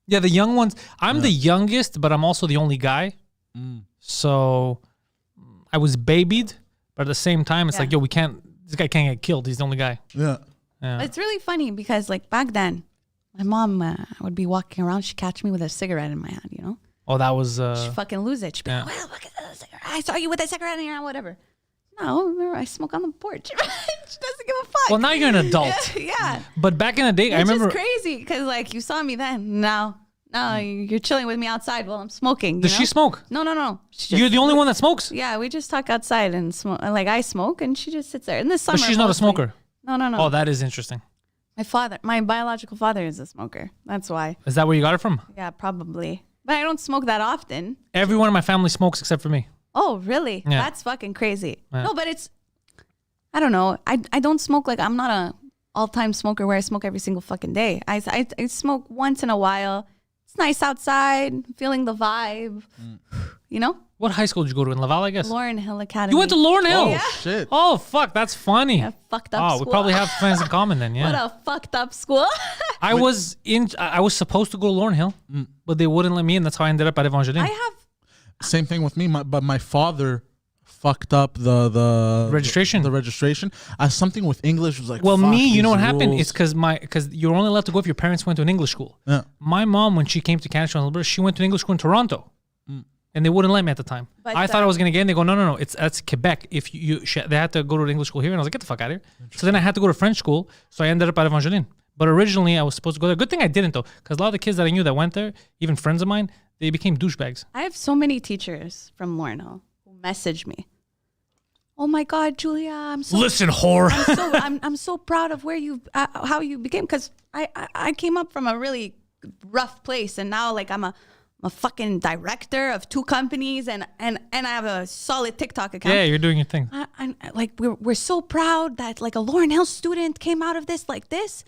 Yeah, the young ones. I'm the youngest, but I'm also the only guy. So I was babied, but at the same time, it's like, yo, this guy can't get killed. He's the only guy. Yeah. Yeah. It's really funny because, like, back then, my mom would be walking around. She'd catch me with a cigarette in my hand, you know? Oh, that was. She'd fucking lose it. She'd be like, well, look at that cigarette. I saw you with a cigarette in your hand, whatever. No, remember, I smoke on the porch. She doesn't give a fuck. Well, now you're an adult. Yeah. But back in the day, I It's remember. just crazy because, like, you saw me then. Now you're chilling with me outside while I'm smoking. You Does know? she smoke? No. She You're just- the only one that smokes? Yeah, we just talk outside and smoke. Like, I smoke and she just sits there. In the summer. But she's not a mostly. smoker. No. Oh, that is interesting. My biological father is a smoker. That's why. Is that where you got it from? Yeah, probably. But I don't smoke that often. Everyone in my family smokes except for me. Oh, really? Yeah. That's fucking crazy. Yeah. No, but I don't know. I don't smoke, like, I'm not a all-time smoker where I smoke every single fucking day. I smoke once in a while. It's nice outside, feeling the vibe. You know? What high school did you go to? In Laval, I guess? Lauren Hill Academy. You went to Lauren Hill? Yeah. Shit. Oh, fuck. That's funny. A fucked up Oh, school. we probably have friends in common then, What yeah. a fucked up school. I was supposed to go to Lauren Hill, but they wouldn't let me in. That's how I ended up at Evangeline. I have Same thing with me, but my father fucked up the Registration. The registration. Something with English was like. Well, fuck me, you these know what happened? rules. It's because you're only allowed to go if your parents went to an English school. Yeah. My mom, when she came to Canada, she went to an English school in Toronto, and they wouldn't let me at the time. But, I thought I was gonna get in. They go, no, that's Quebec. If they had to go to an English school here, and I was like, get the fuck out of here. So then I had to go to French school. So I ended up at Evangeline. But originally I was supposed to go there. Good thing I didn't though, because a lot of the kids that I knew that went there, even friends of mine, they became douchebags. I have so many teachers from Lauren Hill who message me. Oh my God, Julia, I'm so Listen, whore. I'm so proud of where you how you became, because I came up from a really rough place, and now, like, I'm a fucking director of 2 companies, and I have a solid TikTok account. Yeah, you're doing your thing. I like, we're so proud that, like, a Lauren Hill student came out of this like this.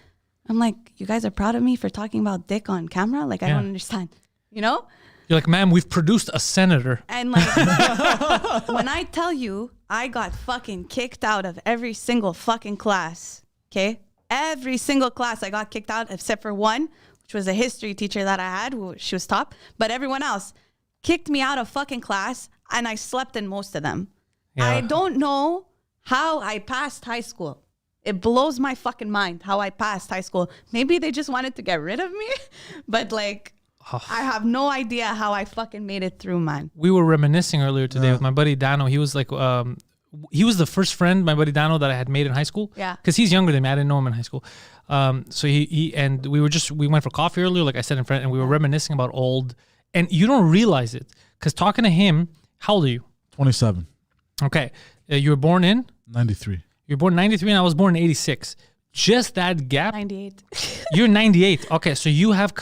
I'm like, you guys are proud of me for talking about dick on camera? Like, I Yeah. don't understand. You know? You're like, ma'am, we've produced a senator. And, like, when I tell you, I got fucking kicked out of every single fucking class. Okay? Every single class I got kicked out except for one, which was a history teacher that I had, she was top. But everyone else kicked me out of fucking class, and I slept in most of them. Yeah. I don't know how I passed high school. It blows my fucking mind how I passed high school. Maybe they just wanted to get rid of me, but, like, I have no idea how I fucking made it through, man. We were reminiscing earlier today with my buddy Dano. He was like, he was the first friend, my buddy Dano, that I had made in high school. Yeah. Because he's younger than me. I didn't know him in high school. So he and we went for coffee earlier, like I said in front, and we were reminiscing about old, and you don't realize it. Because talking to him, how old are you? 27, Okay. You were born in? 93. You were born in 93 and I was born in 86. Just that gap. 98. You're 98. Okay, so you have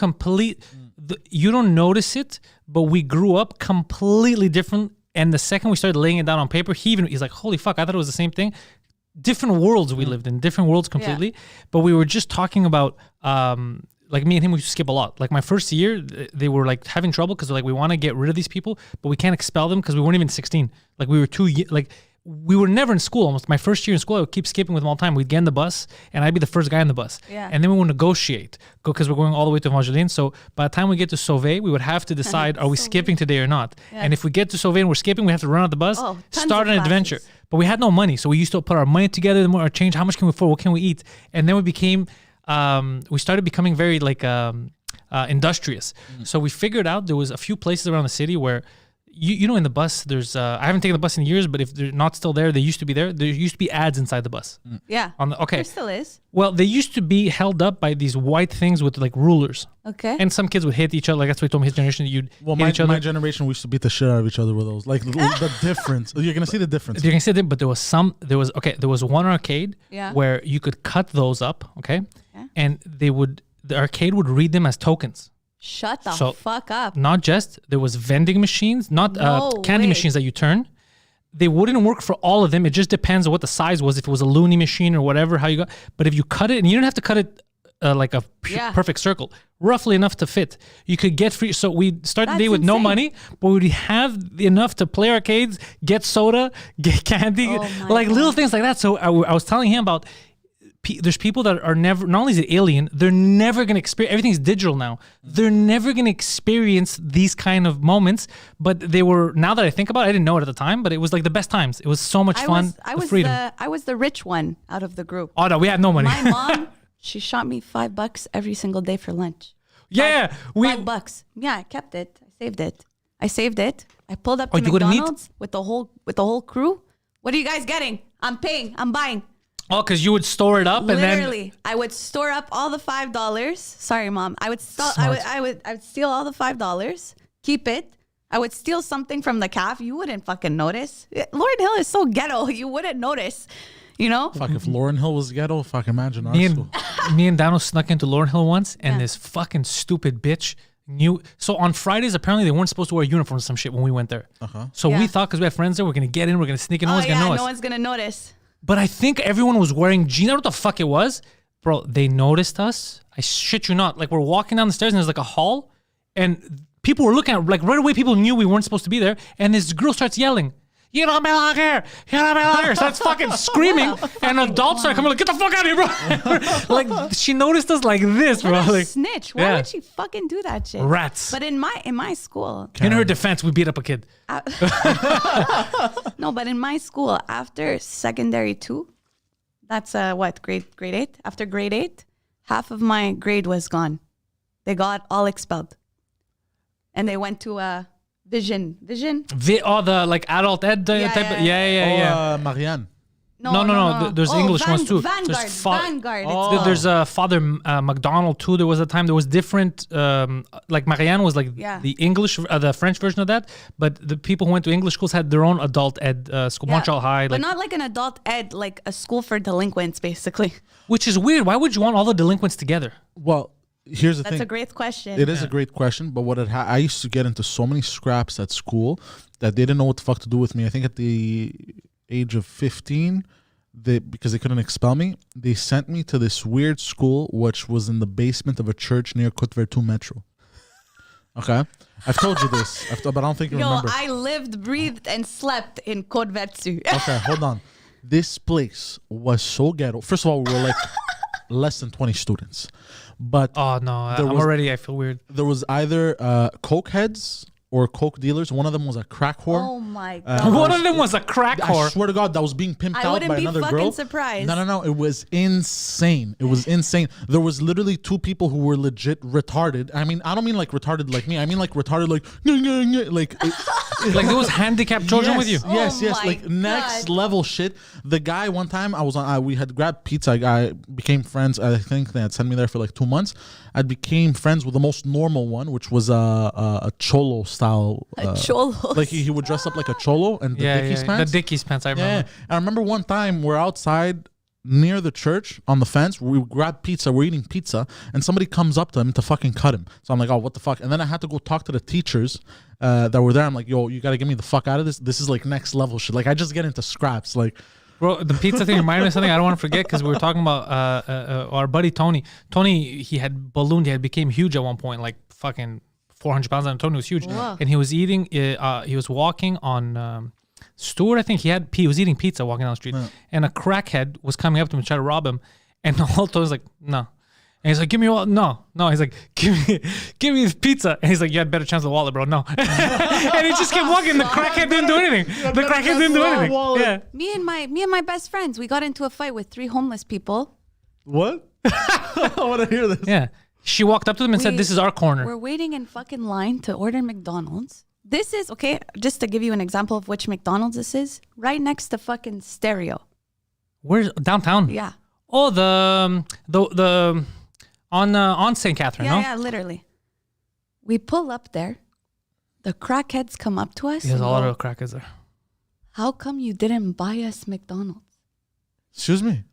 you don't notice it, but we grew up completely different. And the second we started laying it down on paper, he's like, holy fuck, I thought it was the same thing. Different worlds we lived in, different worlds completely. But we were just talking about, like, me and him, we used to skip a lot. Like, my first year, they were, like, having trouble because, like, we want to get rid of these people, but we can't expel them because we weren't even 16. Like, we were we were never in school almost. My first year in school, I would keep skipping with them all the time. We'd get in the bus, and I'd be the first guy in the bus. Yeah. And then we would negotiate, because we're going all the way to Evangeline. So by the time we get to Sauvé, we would have to decide, are we skipping today or not? Yeah. And if we get to Sauvé and we're skipping, we have to run out the bus, Oh, tons start of an adventure. classes. But we had no money, so we used to put our money together, our change, how much can we afford, what can we eat? And then we became we started becoming very like industrious. So we figured out there was a few places around the city where you know, in the bus, there's I haven't taken the bus in years, but if they're not still there, they used to be there. There used to be ads inside the bus. Yeah. Okay. There still is. Well, they used to be held up by these white things with like rulers. Okay. And some kids would hit each other. Like that's what he told me, his generation, you'd hit each other. My generation, we used to beat the shit out of each other with those. Like the difference. You're gonna see the difference. You can see it, but there was one arcade where you could cut those up, okay? And the arcade would read them as tokens. Shut the fuck up. Not just, there was vending machines, not candy machines that you turn. They wouldn't work for all of them. It just depends on what the size was. If it was a loony machine or whatever, how you got. But if you cut it, and you didn't have to cut it like a perfect circle, roughly enough to fit, you could get free. So we started the day with no money, but we'd have enough to play arcades, get soda, get candy, like little things like that. So I was telling him about, there's people that are never, not only is it alien, they're never going to experience, everything's digital now. They're never going to experience these kind of moments, but they were, now that I think about it, I didn't know it at the time, but it was like the best times. It was so much fun. I was the rich one out of the group. Oh no, we had no money. My mom, she shot me $5 every single day for lunch. Yeah. $5. Yeah, I kept it. I saved it. I pulled up to McDonald's with the whole crew. What are you guys getting? I'm paying. I'm buying. Oh, because you would store it up and then literally, I would store up all the $5. Sorry, Mom. I would steal all the $5, keep it. I would steal something from the calf. You wouldn't fucking notice. Lauren Hill is so ghetto. You wouldn't notice. You know? Fuck, if Lauren Hill was ghetto, fuck, imagine our school. Me and Dano snuck into Lauren Hill once, and this fucking stupid bitch knew. So on Fridays, apparently they weren't supposed to wear uniforms or some shit when we went there. So we thought, because we have friends there, we're going to get in, we're going to sneak in, no one's going to know us. No one's going to notice. But I think everyone was wearing jeans. I don't know what the fuck it was. Bro, they noticed us. I shit you not. Like, we're walking down the stairs and there's like a hall. And people were looking at, like, right away people knew we weren't supposed to be there. And this girl starts yelling, "You don't belong here. You don't belong here." Starts fucking screaming. And adults start coming like, "Get the fuck out of here, bro." Like, she noticed us like this, bro. What a like, snitch. Why would she fucking do that shit? Rats. But in my school. In her defense, we beat up a kid. No, but in my school, after secondary 2, that's grade 8? After grade 8, half of my grade was gone. They got all expelled. And they went to Vision. The like adult ed type. Yeah. Marianne. No. There's English ones too. Vanguard. There's Father McDonald too. There was a time there was different. Like Marianne was like the English, the French version of that. But the people who went to English schools had their own adult ed school. Montreal High, but not like an adult ed, like a school for delinquents, basically. Which is weird. Why would you want all the delinquents together? Well, here's the thing. That's a great question. It is a great question, but I used to get into so many scraps at school that they didn't know what the fuck to do with me. I think at the age of 15, because they couldn't expel me, they sent me to this weird school which was in the basement of a church near Côte-Vertu Metro. Okay? I've told you this, but I don't think you remember. I lived, breathed, and slept in Côte-Vertu. Okay, hold on. This place was so ghetto. First of all, we were like less than 20 students. But oh no, I feel weird. There was either coke heads or coke dealers. One of them was a crack whore. Oh my god! One of them was a crack whore. I swear to God, that was being pimped out by another girl. I wouldn't be fucking surprised. No. It was insane. There was literally 2 people who were legit retarded. I mean, I don't mean like retarded like me. I mean like retarded like like there was handicapped children with you. Yes, like next level shit. The guy one time we had grabbed pizza. I became friends. I think they had sent me there for like 2 months. I became friends with the most normal one, which was a cholo style. A cholo. Like he would dress up like a cholo and the Dickies pants. The Dickies pants, I remember. Yeah. I remember one time we're outside near the church on the fence. We grabbed pizza. We're eating pizza. And somebody comes up to him to fucking cut him. So I'm like, oh, what the fuck? And then I had to go talk to the teachers that were there. I'm like, yo, you got to get me the fuck out of this. This is like next level shit. Like I just get into scraps. Like, bro, the pizza thing reminded me of something I don't want to forget because we were talking about our buddy Tony. Tony, he had ballooned. He had became huge at one point, like fucking 400 pounds. And Tony was huge. Whoa. And he was eating, he was walking on Stewart, I think he was eating pizza walking down the street. Yeah. And a crackhead was coming up to him and try to rob him. And Tony's like, no. And he's like, give me your wallet. No. He's like, give me this pizza. And he's like, you had better chance of the wallet, bro. No. And he just kept walking. The crackhead didn't do anything. Yeah. Me and my best friends, we got into a fight with 3 homeless people. What? I want to hear this. Yeah. She walked up to them and said, "This is our corner." We're waiting in fucking line to order McDonald's. This is, okay, just to give you an example of which McDonald's this is, right next to fucking Stereo. Where's downtown? Yeah. Oh, the on St. Catherine, no? Yeah, literally. We pull up there. The crackheads come up to us. There's and a lot go, of crackers there. "How come you didn't buy us McDonald's?" Excuse me.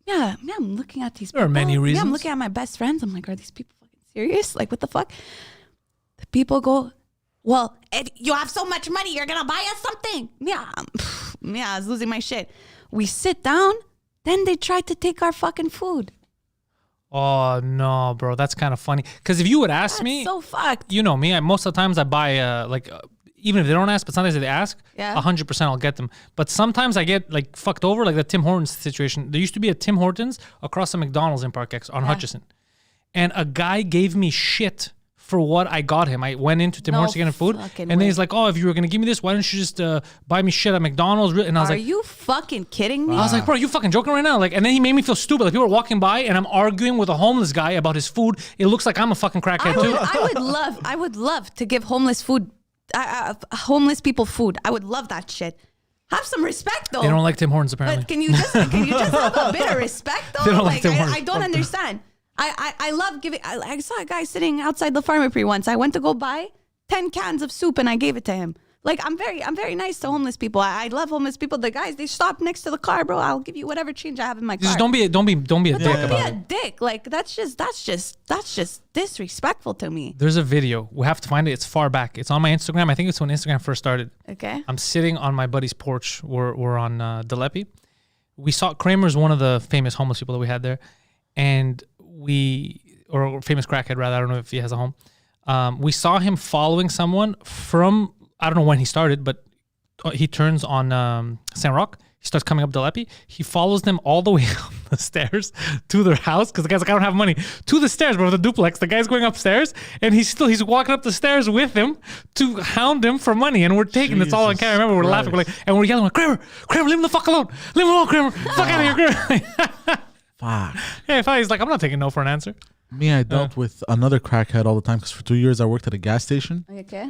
Yeah, I'm looking at these people. There are many reasons. Yeah, I'm looking at my best friends. I'm like, are these people fucking serious? Like, what the fuck? The people go, "Well, Ed, you have so much money, you're going to buy us something." Yeah, I was losing my shit. We sit down, then they try to take our fucking food. Oh, no, bro. That's kind of funny. Because if you would ask me, so fucked. you know me, most of the times I buy, even if they don't ask, but sometimes if they ask, Yeah. 100% I'll get them. But sometimes I get like fucked over, like the Tim Hortons situation. There used to be a Tim Hortons across the McDonald's in Park X on Hutchison. And a guy gave me shit for what I got him. I went into Tim Hortons to get him food. And then he's like, "Oh, if you were going to give me this, why don't you just buy me shit at McDonald's?" And I was Are like, you fucking kidding me? I was like, "Bro, are you fucking joking right now?" Like, and then he made me feel stupid. Like, people are walking by and I'm arguing with a homeless guy about his food. It looks like I'm a fucking crackhead too. I would love to give homeless people food. I would love that shit. Have some respect though. They don't like Tim Hortons apparently. But can you just have a bit of respect though? They don't like Tim Hortons. I don't understand. I love giving. I saw a guy sitting outside the pharmacy once. I went to go buy 10 cans of soup and I gave it to him. Like, I'm very nice to homeless people. I love homeless people. The guys, they stop next to the car, bro. I'll give you whatever change I have in my car. Just don't be a dick about Don't be it. a dick. Like, that's just disrespectful to me. There's a video. We have to find it. It's far back. It's on my Instagram. I think it's when Instagram first started. Okay. I'm sitting on my buddy's porch. We're on Delepi. We saw Kramer's one of the famous homeless people that we had there, and or famous crackhead rather. I don't know if he has a home. We saw him following someone from, I don't know when he started, but he turns on San Roque. He starts coming up Delepi. He follows them all the way up the stairs to their house because the guy's like, "I don't have money." To the stairs, bro, the duplex. The guy's going upstairs and he's walking up the stairs with him to hound him for money. And we're taking this all on camera. Remember, we're laughing, and we're yelling, like, Kramer, leave him the fuck alone. Leave him alone, Kramer. Fuck out of here, Kramer. Fuck. Yeah, he's like, "I'm not taking no for an answer." Me, I dealt with another crackhead all the time because for 2 years I worked at a gas station. Okay.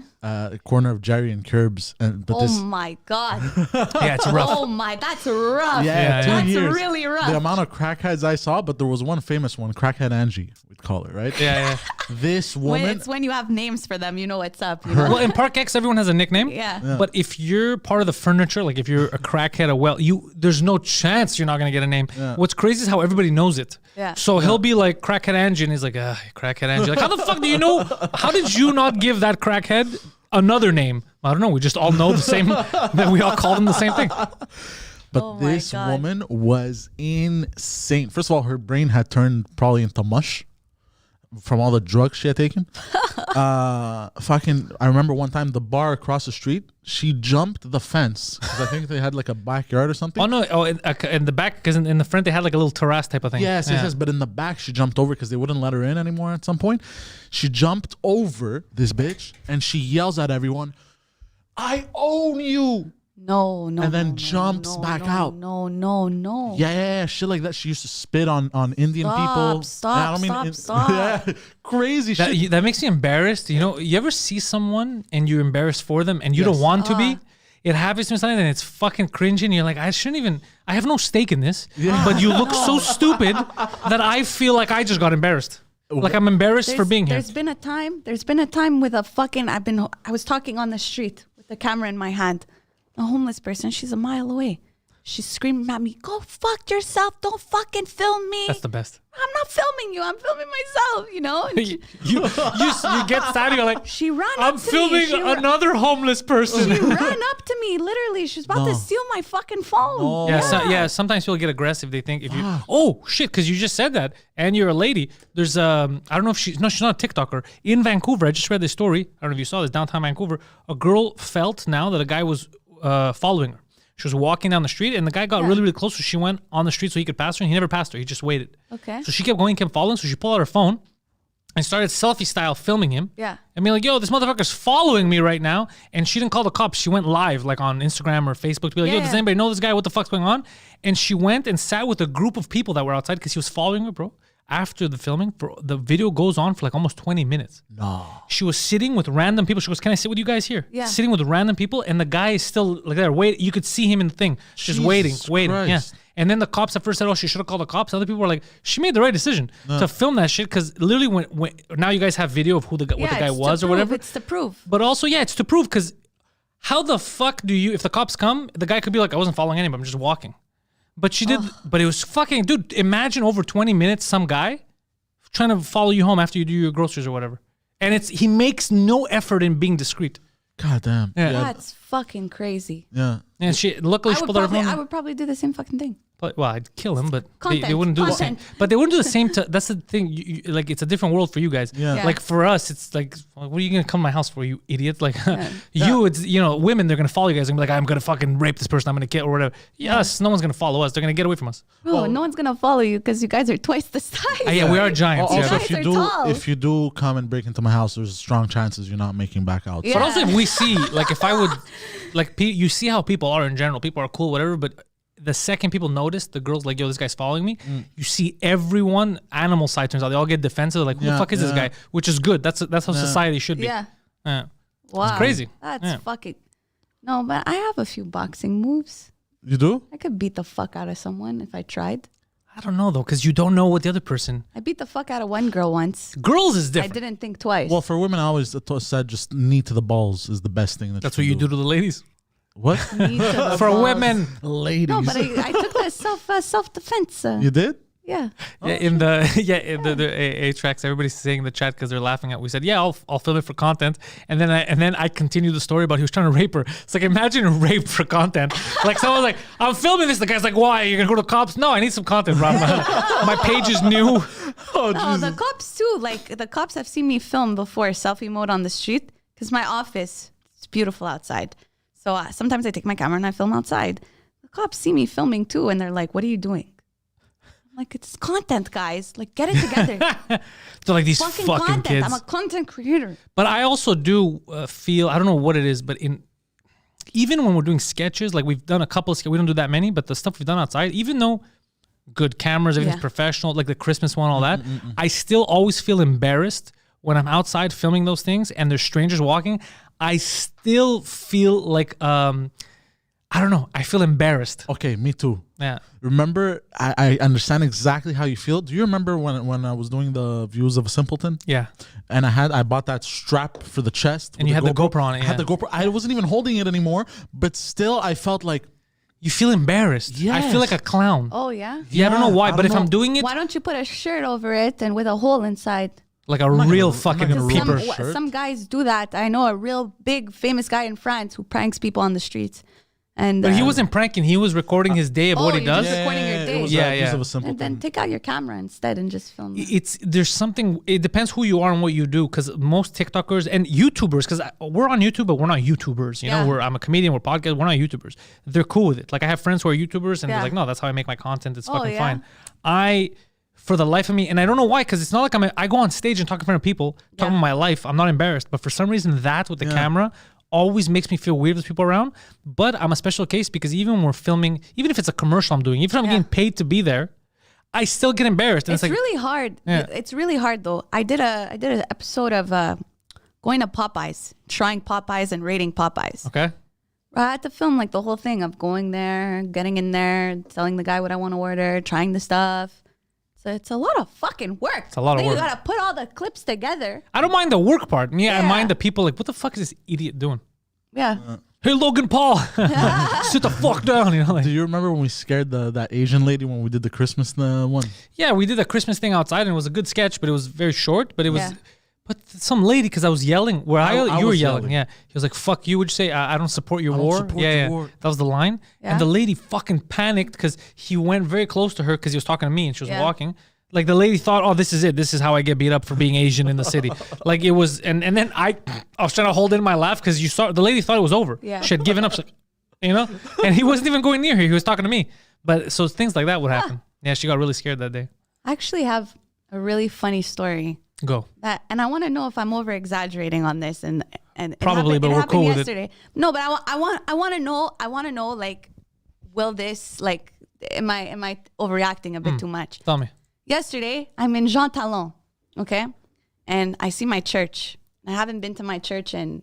Corner of Jerry and Curbs. My God. Yeah, it's rough. That's rough. Yeah, 2 That's years. really rough. The amount of crackheads I saw, but there was one famous one, Crackhead Angie, we'd call her, right? Yeah. This woman. It's when you have names for them, you know what's up. You know? Well, in Park X, everyone has a nickname. Yeah. But if you're part of the furniture, like if you're a crackhead, there's no chance you're not gonna get a name. Yeah. What's crazy is how everybody knows it. Yeah. So he'll be like Crackhead Angie, and he's like, Crackhead Angie. Like, how the fuck do you know? How did you not give that crackhead another name? I don't know. We just all know the same. That we all call them the same thing. But this woman was insane. First of all, her brain had turned probably into mush from all the drugs she had taken. I remember one time the bar across the street, she jumped the fence because I think they had like a backyard or something. Oh no! In the back, because in the front they had like a little terrace type of thing. Yes. But in the back, she jumped over because they wouldn't let her in anymore. At some point, she jumped over this bitch and she yells at everyone, "I own you!" No. And then jumps back out. No. Yeah, shit like that. She used to spit on Indian people. Stop. Yeah, crazy shit. That makes me embarrassed. You know, you ever see someone and you're embarrassed for them and you don't want to be? It happens to me sometimes and it's fucking cringy and you're like, I have no stake in this. Yeah. But you look so stupid that I feel like I just got embarrassed. Like I'm embarrassed for being here. There's been a time with I was talking on the street with the camera in my hand. A homeless person, she's a mile away. She's screaming at me, "Go fuck yourself. Don't fucking film me." That's the best. I'm not filming you. I'm filming myself, you know? And you get sad. You're like, she ran I'm up to filming me. another homeless person. She ran up to me, literally. She was about to steal my fucking phone. Yeah, sometimes people get aggressive. They think if you, oh shit, because you just said that and you're a lady. There's I don't know if she's not a TikToker. In Vancouver, I just read this story. I don't know if you saw this, downtown Vancouver. A girl felt now that a guy was following her. She was walking down the street and the guy got really, really close. So she went on the street so he could pass her and he never passed her. He just waited. Okay. So she kept going, kept following. So she pulled out her phone and started selfie style filming him. Yeah. And being like, yo, this motherfucker's following me right now. And she didn't call the cops. She went live, like on Instagram or Facebook to be like, yo, does anybody know this guy? What the fuck's going on? And she went and sat with a group of people that were outside because he was following her, bro. After the filming, the video goes on for like almost 20 minutes. No. She was sitting with random people. She goes, can I sit with you guys here? Yeah. Sitting with random people. And the guy is still like there. Wait, you could see him in the thing. Just waiting. Christ. Yeah. And then the cops at first said, oh, she should have called the cops. Other people were like, she made the right decision to film that shit. Because literally when now you guys have video of what the guy was or whatever. It's to prove. But also, it's to prove because how the fuck do you, if the cops come, the guy could be like, I wasn't following anybody. I'm just walking. But she did, but it was fucking, dude, imagine over 20 minutes, some guy trying to follow you home after you do your groceries or whatever. And he makes no effort in being discreet. God damn. Yeah. That's fucking crazy. Yeah. And luckily she pulled out her phone. I would probably do the same fucking thing. Well, I'd kill him, but they Content, wouldn't do the same. content. But they wouldn't do the same. That's the thing. Like, it's a different world for you guys. Yeah. Yeah. Like for us, it's like, what are you gonna come to my house for, you idiot? Like, it's women. They're gonna follow you guys and be like, I'm gonna fucking rape this person. I'm gonna kill or whatever. Yes, no one's gonna follow us. They're gonna get away from us. Bro, no one's gonna follow you because you guys are twice the size. Yeah, we are giants. Also, Yeah. guys are if tall. you do come and break into my house, there's strong chances you're not making back out. Yeah. But also, if we see, like, if I would, like, you see how people are in general. People are cool, whatever. But the second people notice, the girl's like, yo, this guy's following me. You see everyone, animal side turns out. They all get defensive. They're like, who the fuck is this guy? Which is good. That's how society should be. Yeah. Yeah. Wow. It's crazy. That's fucking. No, but I have a few boxing moves. You do? I could beat the fuck out of someone if I tried. I don't know, though, because you don't know what the other person. I beat the fuck out of one girl once. Girls is I different. didn't think twice. Well, for women, I always said just knee to the balls is the best thing. That's what you do to the ladies. What? Knee to the For balls. women. Ladies. No, but I took the self defense. You did? Yeah. Yeah, in the AA tracks, everybody's saying in the chat because they're laughing at. We said, yeah, I'll film it for content, and then I continued the story about he was trying to rape her. It's like, imagine rape for content. Like someone's like, I'm filming this. The guy's like, why? You're gonna go to the cops? No, I need some content, bro. My page is new. Oh, No, the cops too. Like the cops have seen me film before selfie mode on the street because my office is beautiful outside. So sometimes I take my camera and I film outside. The cops see me filming too, and they're like, "What are you doing?" I'm like, "It's content, guys. Like, get it together." They're like these fucking content. kids. I'm a content creator. But I also do feel, I don't know what it is, but even when we're doing sketches, like we've done a couple of sketches, we don't do that many, but the stuff we've done outside, even though good cameras, everything's professional, like the Christmas one, all that, I still always feel embarrassed when I'm outside filming those things and there's strangers walking. I still feel like, I don't know, I feel embarrassed. Okay, me too. Yeah. Remember, I understand exactly how you feel. Do you remember when I was doing the Views of a Simpleton? Yeah. And I bought that strap for the chest. And you had the GoPro on it. I had the GoPro. I wasn't even holding it anymore, but still I felt like, You feel embarrassed. I feel like a clown. Oh yeah. Yeah, I don't know why, but if know. I'm doing it Why don't you put a shirt over it and with a hole inside? like a real fucking gonna peeper. ruin shirt. Some guys do that. I know a real big famous guy in France who pranks people on the streets. And But he wasn't pranking. He was recording his day of what he you're does. just recording your day. It was Yeah, Views yeah. of a Simpleton. And then take out your camera instead and just film it. There's something. It depends who you are and what you do. Because most TikTokers and YouTubers, because we're on YouTube, but we're not YouTubers. You Yeah. know, I'm a comedian. We're podcast. We're not YouTubers. They're cool with it. Like I have friends who are YouTubers, and Yeah. they're like, no, that's how I make my content. It's fucking yeah. fine. For the life of me, and I don't know why, because it's not like I go on stage and talk in front of people, talking about my life. I'm not embarrassed, but for some reason, that with the camera always makes me feel weird with people around. But I'm a special case because even when we're filming, even if it's a commercial I'm doing, even if I'm getting paid to be there, I still get embarrassed. And It's really hard. Yeah. It's really hard though. I did an episode of going to Popeyes, trying Popeyes and rating Popeyes. okay. I had to film like the whole thing of going there, getting in there, telling the guy what I want to order, trying the stuff. So it's a lot of fucking work. It's a lot of work. You gotta put all the clips together. I don't mind the work part. Yeah, I Yeah. mind the people like, what the fuck is this idiot doing? Yeah. Hey, Logan Paul, sit the fuck down. You know, like, Do you remember when we scared that Asian lady when we did the Christmas one? yeah, we did a Christmas thing outside and it was a good sketch, but it was very short. But it was, Yeah. but some lady, because I was yelling, where I you were was yelling. yelling. Yeah, he was like, "Fuck you," would you say? I don't support your I don't war. support yeah, your yeah, war. that was the line. Yeah. And the lady fucking panicked because he went very close to her because he was talking to me and she was Yeah. walking. Like the lady thought, oh, this is it. This is how I get beat up for being Asian in the city. Like it was, and then I was trying to hold in my laugh because you saw the lady thought it was over. Yeah. She had given up. She's like, you know, and he wasn't even going near her. He was talking to me. But so things like that would happen. Yeah, she got really scared that day. I actually have a really funny story Go. And I want to know if I'm over exaggerating on this, and probably, but we're cool with yesterday. No, but I want to know like, will this like, am I overreacting a bit too much? Tell me. Yesterday, I'm in Jean Talon, okay, and I see my church. I haven't been to my church in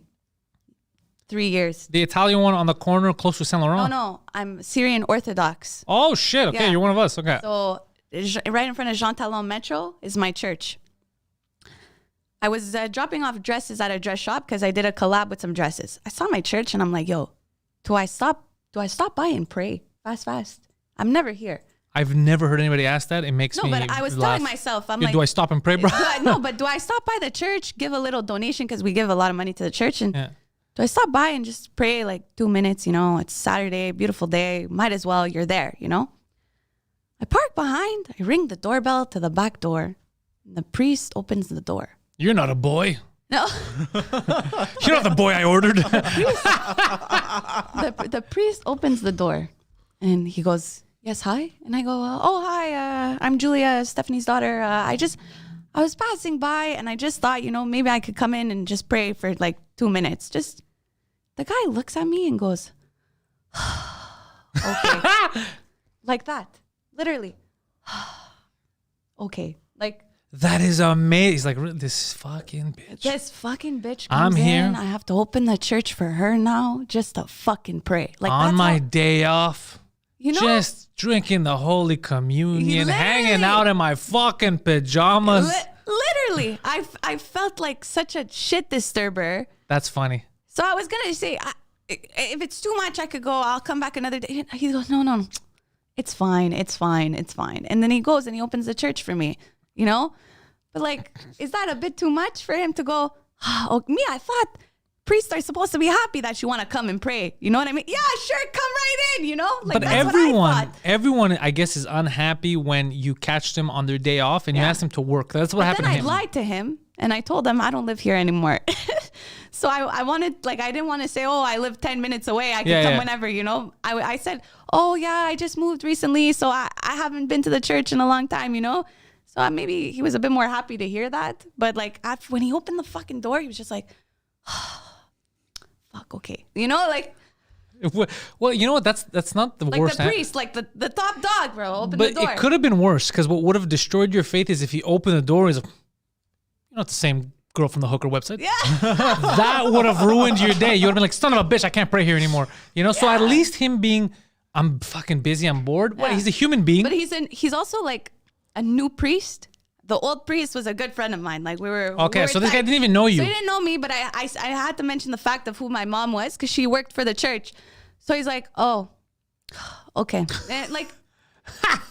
3 years. The Italian one on the corner close to Saint Laurent. No, I'm Syrian Orthodox. Oh shit! Okay, Yeah. you're one of us. Okay. So right in front of Jean Talon Metro is my church. I was dropping off dresses at a dress shop because I did a collab with some dresses. I saw my church and I'm like, yo, do I stop by and pray fast? I'm never here. I've never heard anybody ask that. It makes me No, but I was laugh. telling myself, I'm Yeah, like, do I stop and pray, bro? but do I stop by the church, give a little donation because we give a lot of money to the church, and Yeah. do I stop by and just pray like 2 minutes? You know, it's Saturday, beautiful day, might as well. You're there, you know. I park behind. I ring the doorbell to the back door. And the priest opens the door. You're not a boy. No. You're not the boy I ordered. The priest opens the door and he goes, yes, hi. And I go, oh, hi. I'm Julia, Stephanie's daughter. I was passing by and I just thought, you know, maybe I could come in and just pray for like 2 minutes. The guy looks at me and goes, okay. Like that. Literally. Okay. Like, that is amazing. He's like, this fucking bitch. this fucking bitch I'm comes here. in. I have to open the church for her now just to fucking pray. Like, On that's my how- day off. you know, Just drinking the Holy Communion, Literally. hanging out in my fucking pajamas. literally, I felt like such a shit disturber. That's funny. So I was gonna say, if it's too much, I could go. I'll come back another day. He goes, no, it's fine. And then he goes and he opens the church for me. You know, but like, is that a bit too much for him to go? Oh, me, I thought priests are supposed to be happy that you want to come and pray. You know what I mean? Yeah, sure, come right in. You know, like, But that's what I thought. everyone, I guess, is unhappy when you catch them on their day off and you Yeah. ask them to work. That's what But happened then to I him. lied to him and I told him I don't live here anymore. So I wanted, like, I didn't want to say, oh, I live 10 minutes away. I can come whenever, you know. I said, oh, yeah, I just moved recently. So I haven't been to the church in a long time, you know. So maybe he was a bit more happy to hear that. But like when he opened the fucking door, he was just like, fuck, okay. You know, like. Well, you know what? That's not the Like worst. the priest, like the top dog, bro, open But the door. it could have been worse because what would have destroyed your faith is if he opened the door. He's like, you're not the same girl from the hooker website. Yeah. That would have ruined your day. You would have been like, son of a bitch, I can't pray here anymore. You know. So at least him being, I'm fucking busy, I'm bored. What? Yeah. He's a human being. But he's also like a new priest. The old priest was a good friend of mine. Like we were. Okay, we were so this guy tight. didn't even know you. So he didn't know me, but I had to mention the fact of who my mom was because she worked for the church. So he's like, oh, okay. And like,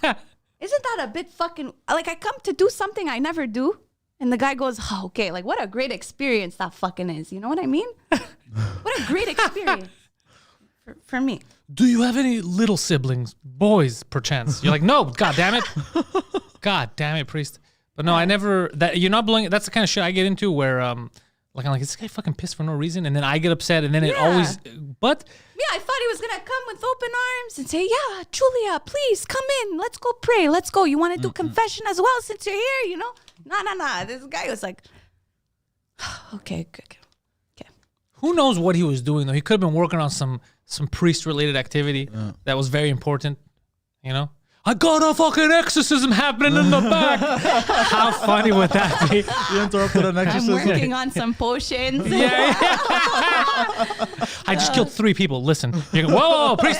isn't that a bit fucking, like I come to do something I never do. And the guy goes, oh, okay, like what a great experience that fucking is. You know what I mean? What a great experience for me. Do you have any little siblings, boys, perchance? You're like, no, god damn it. God damn it, priest. But no, I never, that you're not blowing, that's the kind of shit I get into where, like, I'm like, is this guy fucking pissed for no reason? And then I get upset and then it always, but. Yeah, I thought he was going to come with open arms and say, yeah, Julia, please come in. Let's go pray. Let's go. You want to do confession as well since you're here, you know? No. This guy was like, okay. Who knows what he was doing though? He could have been working on some priest-related activity that was very important, you know? I got a fucking exorcism happening in the back. How funny would that be? You interrupted an I'm exorcism. working on some potions. Yeah. I just killed 3 people. Listen. You go, whoa, priest.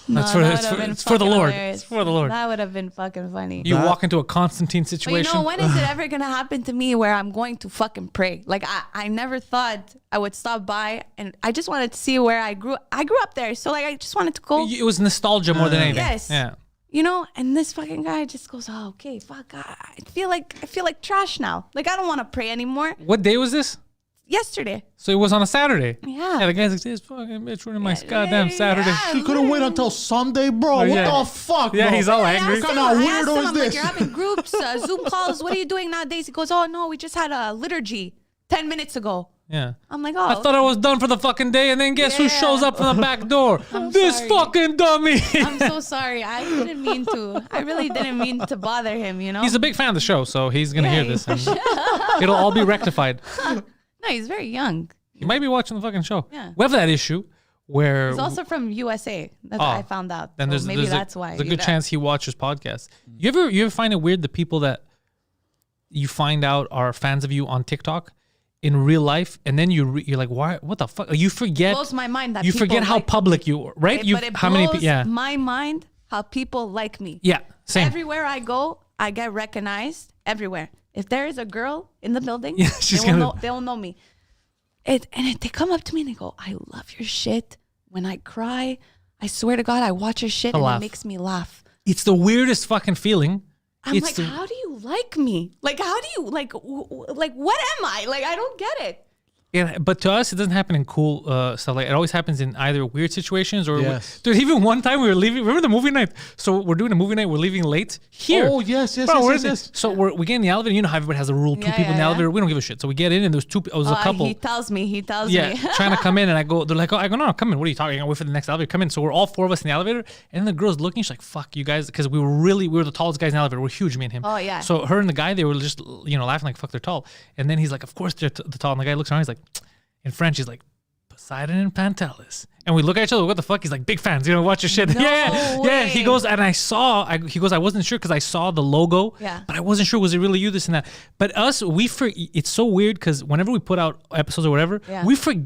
It's for the Lord. It's for the Lord. That would have been fucking funny. You walk into a Constantine But situation. you know, when is it ever going to happen to me where I'm going to fucking pray? Like, I never thought I would stop by and I just wanted to see where I grew. I grew up there. So, like, I just wanted to go. It was nostalgia more than anything. Yes. Yeah. You know, and this fucking guy just goes, oh, okay, fuck. I feel like trash now. Like, I don't want to pray anymore. What day was this? Yesterday. So it was on a Saturday. Yeah. Yeah, the guy's like, this fucking bitch ruining my goddamn Saturday. yeah. You couldn't wait until Sunday, bro. yeah. What the fuck, Yeah, bro? he's all I angry. asked What him, kind of I asked weirdo him, is I'm like, this? you're having groups, Zoom calls. What are you doing nowadays? He goes, oh, no, we just had a liturgy 10 minutes ago. Yeah. I'm like, oh. I thought I was done for the fucking day, and then guess who shows up from the back door? This fucking dummy. I'm so sorry. I didn't mean to. I really didn't mean to bother him, you know? He's a big fan of the show, so he's going to hear this. And it'll all be rectified. No, he's very young. He might be watching the fucking show. Yeah. We have that issue where... He's also from USA. That's what I found out. Then so maybe that's why. There's a good chance he watches podcasts. You ever find it weird the people that you find out are fans of you on TikTok in real life, and then you're like, why? What the fuck? You forget. It blows my mind that you people forget how like public you are, right? but it blows my mind how people like me. Yeah, same. Everywhere I go, I get recognized everywhere. If there is a girl in the building, they'll know me. They come up to me and they go, I love your shit. When I cry, I swear to God, I watch your shit and it makes me laugh. It's the weirdest fucking feeling. I'm like, how do you like me? Like, how do you like what am I? Like, I don't get it. Yeah, but to us, it doesn't happen in cool stuff. Like, it always happens in either weird situations or... Yes. Dude, even one time we were leaving... Remember the movie night? So we're doing a movie night. We're leaving late. Here. Oh, yes. So we get in the elevator. You know how everybody has a rule. Two people in the elevator. We don't give a shit. So we get in and there's two... It was a couple. He tells me. Yeah, trying to come in. And I go... They're like, oh, I go, no, come in. What are you talking? I gotta wait for the next elevator. Come in. So we're all four of us in the elevator. And then the girl's looking. She's like, fuck you guys. Because we were the tallest guys in the elevator. We're huge, me and him. Oh, yeah. So her and the guy, they were just, laughing like, fuck, they're tall. And then he's like, of course they're the tall. And the guy looks around. He's like... In French, he's like, Poseidon and Pantelis. And we look at each other, what the fuck? He's like, big fans, watch your shit. No yeah. He goes, and he goes, I wasn't sure because I saw the logo, but I wasn't sure, was it really you, this and that. But us, it's so weird because whenever we put out episodes or whatever, we forget.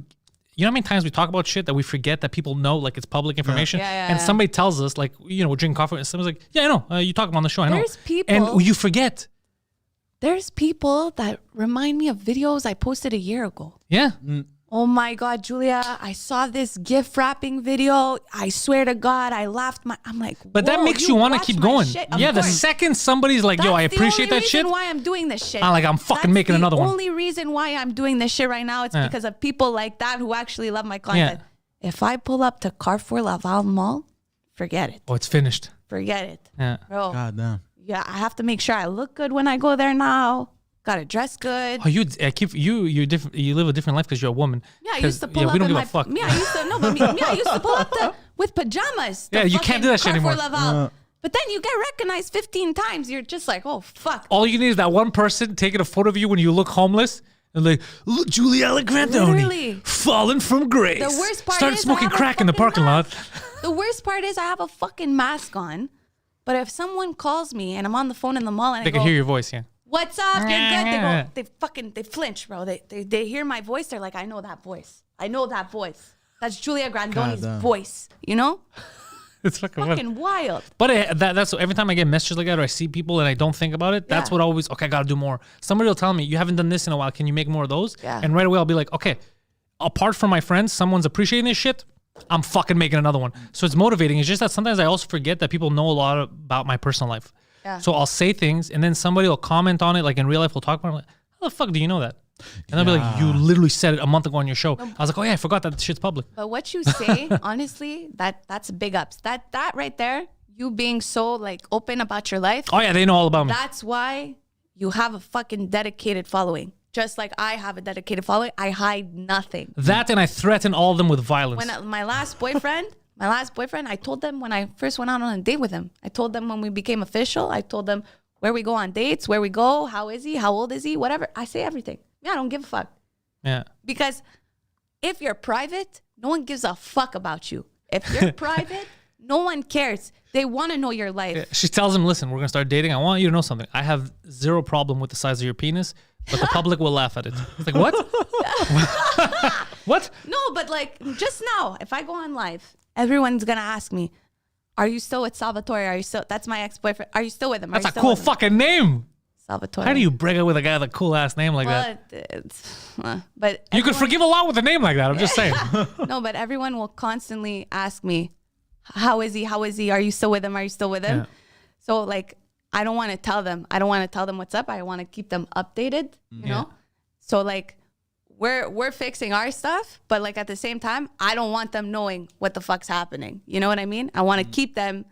You know how many times we talk about shit that we forget that people know, like it's public information? And somebody tells us, like, we're drinking coffee, and someone's like, yeah, I know, you talk about on the show, I know. There's people. And you forget. There's people that remind me of videos I posted a year ago. Yeah. Oh my God, Julia, I saw this gift wrapping video. I swear to God, I laughed. I'm like, but that makes you want to keep going. Yeah, the second somebody's like, yo, I appreciate that shit. That's the only reason why I'm doing this shit. I'm fucking making another one. The only reason why I'm doing this shit right now, it's because of people like that who actually love my content. Yeah. If I pull up to Carrefour Laval Mall, forget it. Oh, it's finished. Forget it. Yeah. Bro. God damn. Yeah, I have to make sure I look good when I go there now. Gotta dress good. Oh, you different. You live a different life because you're a woman. Yeah, I used to pull up. We don't give a fuck. Me, I used to pull up with pajamas. Yeah, you can't do that shit anymore. But then you get recognized 15 times. You're just like, oh fuck. All you need is that one person taking a photo of you when you look homeless. And like, look, Julie Alexandroni, fallen from grace. The worst part started is smoking crack in the parking lot. The worst part is I have a fucking mask on, but if someone calls me and I'm on the phone in the mall and they can hear your voice, yeah. What's up? You're good. They flinch, bro. They hear my voice. They're like, I know that voice. That's Julia Grandoni's voice. You know? It's fucking wild. But that's every time I get messages like that or I see people and I don't think about it, that's what always, okay, I got to do more. Somebody will tell me, you haven't done this in a while. Can you make more of those? Yeah. And right away I'll be like, okay, apart from my friends, someone's appreciating this shit. I'm fucking making another one. So it's motivating. It's just that sometimes I also forget that people know a lot about my personal life. Yeah. So I'll say things and then somebody will comment on it. Like in real life, we'll talk about it. I'm like, how the fuck do you know that? And they'll be like, you literally said it a month ago on your show. I was like, oh yeah, I forgot that shit's public. But what you say, honestly, that's big ups. That right there, you being so like open about your life. Oh yeah, they know all about me. That's why you have a fucking dedicated following. Just like I have a dedicated following, I hide nothing. That and I threaten all of them with violence. When my last boyfriend, I told them when I first went out on a date with him. I told them when we became official. I told them where we go on dates, where we go, how is he, how old is he, whatever. I say everything. Yeah, I don't give a fuck. Yeah. Because if you're private, no one gives a fuck about you. If you're private, no one cares. They want to know your life. Yeah. She tells him, listen, we're going to start dating. I want you to know something. I have zero problem with the size of your penis, but the public will laugh at it. It's like, what? What? No, but like just now, if I go on live, everyone's going to ask me, are you still with Salvatore? That's my ex-boyfriend. Are you still with him? That's a cool fucking name. Salvatore. How do you break up with a guy with a cool ass name like that? But you could forgive a lot with a name like that. I'm just saying. No, but everyone will constantly ask me, how is he? How is he? Are you still with him? Are you still with him? Yeah. So like, I don't want to tell them. I don't want to tell them what's up. I want to keep them updated, you know? So like, we're fixing our stuff, but like at the same time, I don't want them knowing what the fuck's happening. You know what I mean? I want to keep them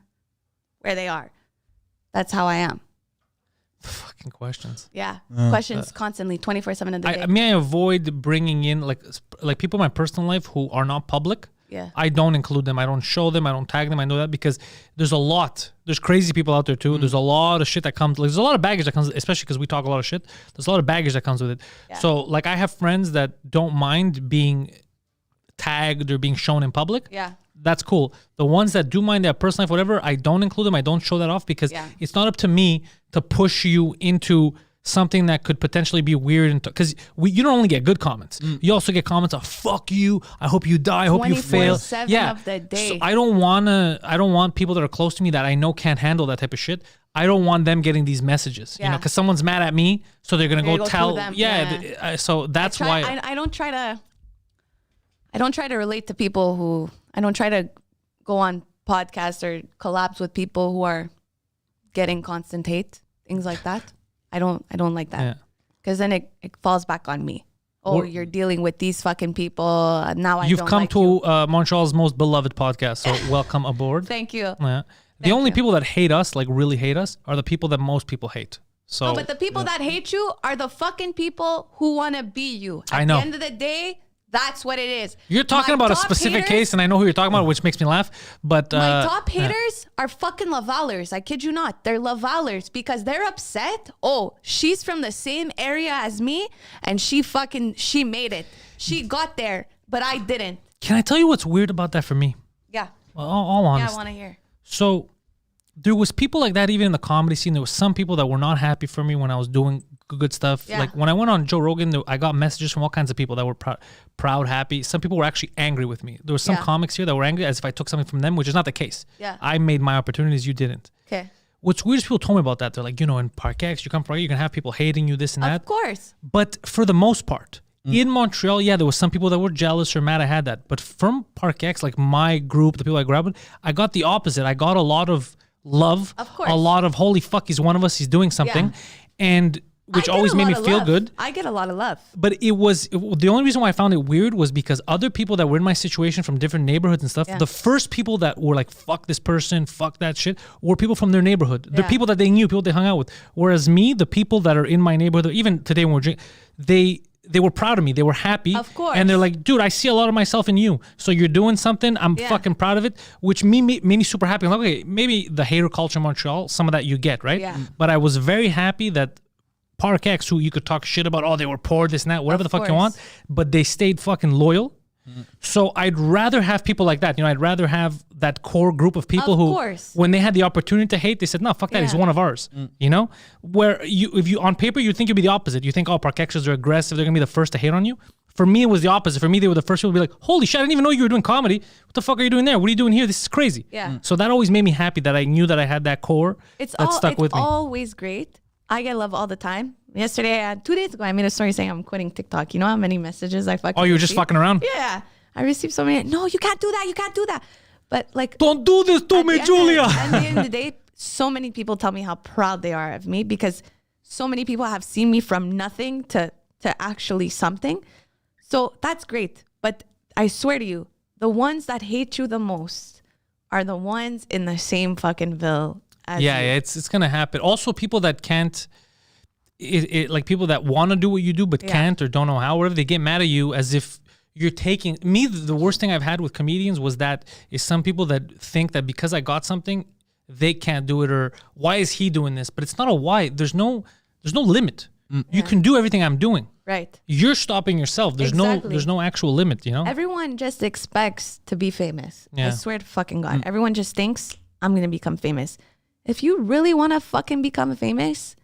where they are. That's how I am. Fucking questions. Yeah. Questions constantly, 24/7 of the day. I avoid bringing in like people in my personal life who are not public. Yeah. I don't include them. I don't show them. I don't tag them. I know that because there's a lot. There's crazy people out there too. There's a lot of shit that comes. Like, there's a lot of baggage that comes, especially because we talk a lot of shit. There's a lot of baggage that comes with it. Yeah. So like I have friends that don't mind being tagged or being shown in public. Yeah. That's cool. The ones that do mind their personal life, whatever, I don't include them. I don't show that off because it's not up to me to push you into something that could potentially be weird. And because you don't only get good comments, you also get comments of "fuck you," "I hope you die," "I hope you fail." Of the day. So I don't want people that are close to me that I know can't handle that type of shit. I don't want them getting these messages, you know, because someone's mad at me, so they're gonna go tell them. So that's why I don't try to relate to people who I don't try to go on podcasts or collabs with people who are getting constant hate, things like that. I don't like that because then it falls back on me. Oh, you're dealing with these fucking people now. You've come to Montreal's most beloved podcast, so welcome aboard. Thank you. Yeah. The only people that hate us, like really hate us, are the people that most people hate. So, but the people that hate you are the fucking people who want to be you. I know. At the end of the day, that's what it is. You're talking about a specific case, and I know who you're talking about, which makes me laugh. But my top haters are fucking Lavalers. I kid you not. They're Lavalers because they're upset. Oh, she's from the same area as me, and she made it. She got there, but I didn't. Can I tell you what's weird about that for me? Yeah. Well, all honest. Yeah, I want to hear. So there was people like that even in the comedy scene. There was some people that were not happy for me when I was doing good stuff. Yeah. Like when I went on Joe Rogan, I got messages from all kinds of people that were proud, happy. Some people were actually angry with me. There were some comics here that were angry as if I took something from them, which is not the case. Yeah. I made my opportunities. You didn't. Okay. What's weird is people told me about that. They're like, in Park X, you come from Park X, you're going to have people hating you, this and that. Of course. But for the most part, in Montreal, there was some people that were jealous or mad I had that. But from Park X, like my group, the people I grew up with, I got the opposite. I got a lot of love. Of course. A lot of, holy fuck, he's one of us, he's doing something. And which always made me feel good. I get a lot of love. But the only reason why I found it weird was because other people that were in my situation from different neighborhoods and stuff, the first people that were like, fuck this person, fuck that shit, were people from their neighborhood. They're people that they knew, people they hung out with. Whereas me, the people that are in my neighborhood, even today when we're drinking, they were proud of me. They were happy. Of course. And they're like, dude, I see a lot of myself in you. So you're doing something. I'm fucking proud of it, which made me super happy. I'm like, okay, maybe the hater culture in Montreal, some of that you get, right? Yeah. But I was very happy that Park X, who you could talk shit about, they were poor, this and that, whatever the fuck you want, but they stayed fucking loyal. So I'd rather have people like that. I'd rather have that core group of people who, when they had the opportunity to hate, they said, no, fuck that, he's one of ours. Where if you on paper, you think you'd be the opposite. You think, Park Xers are aggressive, they're gonna be the first to hate on you. For me, it was the opposite. For me, they were the first people to be like, holy shit, I didn't even know you were doing comedy. What the fuck are you doing there? What are you doing here? This is crazy. Yeah. So that always made me happy that I knew that I had that core that stuck with me. It's always great. I get love all the time. Yesterday, 2 days ago, I made a story saying I'm quitting TikTok. You know how many messages I fucking you were just fucking around? Yeah. I received so many. No, you can't do that. You can't do that. But like, don't do this to me, Julia. At the end of the day, so many people tell me how proud they are of me because so many people have seen me from nothing to actually something. So that's great. But I swear to you, the ones that hate you the most are the ones in the same fucking ville as you. It's gonna happen. Also, people that can't, like people that want to do what you do but can't or don't know how, whatever, they get mad at you as if you're taking me. The worst thing I've had with comedians was that is some people that think that because I got something, they can't do it, or why is he doing this? But it's not a why. There's no limit. You can do everything I'm doing. Right. You're stopping yourself. There's no actual limit, Everyone just expects to be famous. Yeah. I swear to fucking God. Everyone just thinks I'm going to become famous. If you really want to fucking become famous,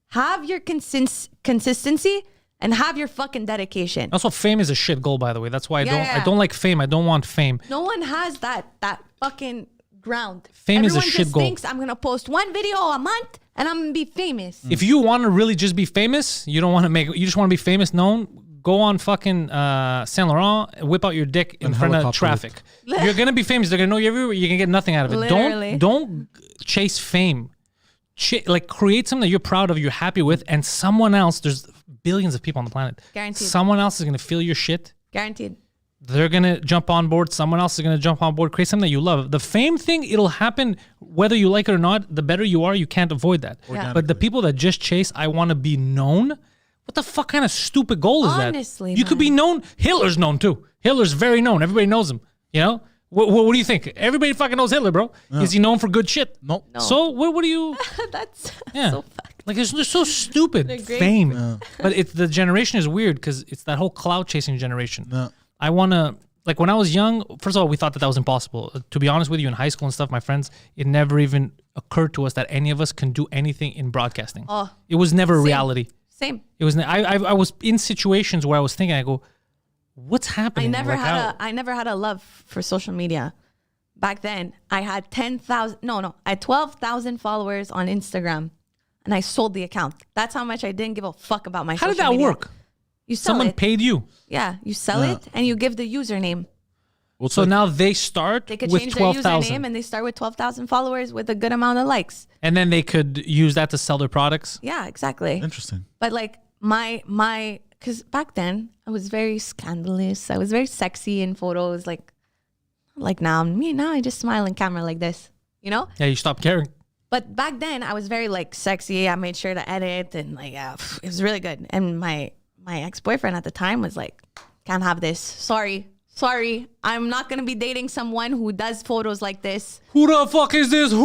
have your consistency and have your fucking dedication. Also, fame is a shit goal, by the way. That's why I don't like fame. I don't want fame. No one has that fucking ground. Fame Everyone is a shit just goal. thinks I'm going to post one video a month and I'm going to be famous. If you want to really just be famous, you just want to be famous, known, go on fucking Saint Laurent, whip out your dick in front of traffic. You're going to be famous. They're going to know you everywhere. You're going to get nothing out of it. Literally. Don't chase fame. Like create something that you're proud of, you're happy with, and someone else, there's billions of people on the planet. Guaranteed. Someone else is going to feel your shit. Guaranteed. they're going to jump on board. Someone else is going to jump on board, create something that you love. The fame thing, it'll happen whether you like it or not. The better you are, you can't avoid that. Yeah. But the people that just chase, I want to be known. What the fuck kind of stupid goal is that? Honestly, you could be known. Hitler's known too. Hitler's very known. Everybody knows him. You know? What do you think? Everybody fucking knows Hitler, bro. Yeah. Is he known for good shit? Nope. No. So what do you... That's Yeah. so fucked. Like, they're so stupid. great. Fame. Yeah. But it's the generation is weird because it's that whole cloud chasing generation. Yeah. I want to, like, when I was young, first of all, we thought that was impossible. To be honest with you, in high school and stuff, my friends, it never even occurred to us that any of us can do anything in broadcasting. Oh, it was never a same. reality. Same. It was. I was in situations where I was thinking, I go, what's happening? I never had a love for social media. Back then, I had I had 12,000 followers on Instagram, and I sold the account. That's how much I didn't give a fuck about my How social did that media. work? You sell Someone it. paid you. Yeah, you sell it, and you give the username. So now they start They could with change their 12,000. username, and they start with 12,000 followers with a good amount of likes. And then they could use that to sell their products. Yeah, exactly. Interesting. But like because back then I was very scandalous. I was very sexy in photos. Like now, now I just smile in camera like this, you know? Yeah, you stopped caring. But back then I was very like sexy. I made sure to edit and like, it was really good. And my ex-boyfriend at the time was like, can't have this. Sorry. I'm not going to be dating someone who does photos like this. Who the fuck is this? Who?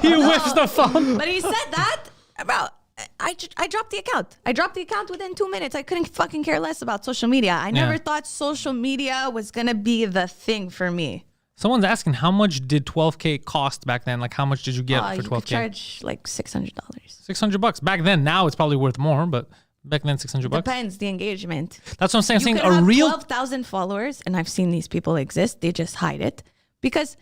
He whips the phone. But he said that about, I dropped the account. I dropped the account within 2 minutes. I couldn't fucking care less about social media. I never thought social media was going to be the thing for me. Someone's asking, how much did 12K cost back then? Like, how much did you get for 12K? You could charge like $600. $600 back then. Now it's probably worth more, but back then $600. Depends the engagement. That's what I'm saying. You could have 12,000 followers, and I've seen these people exist. They just hide it because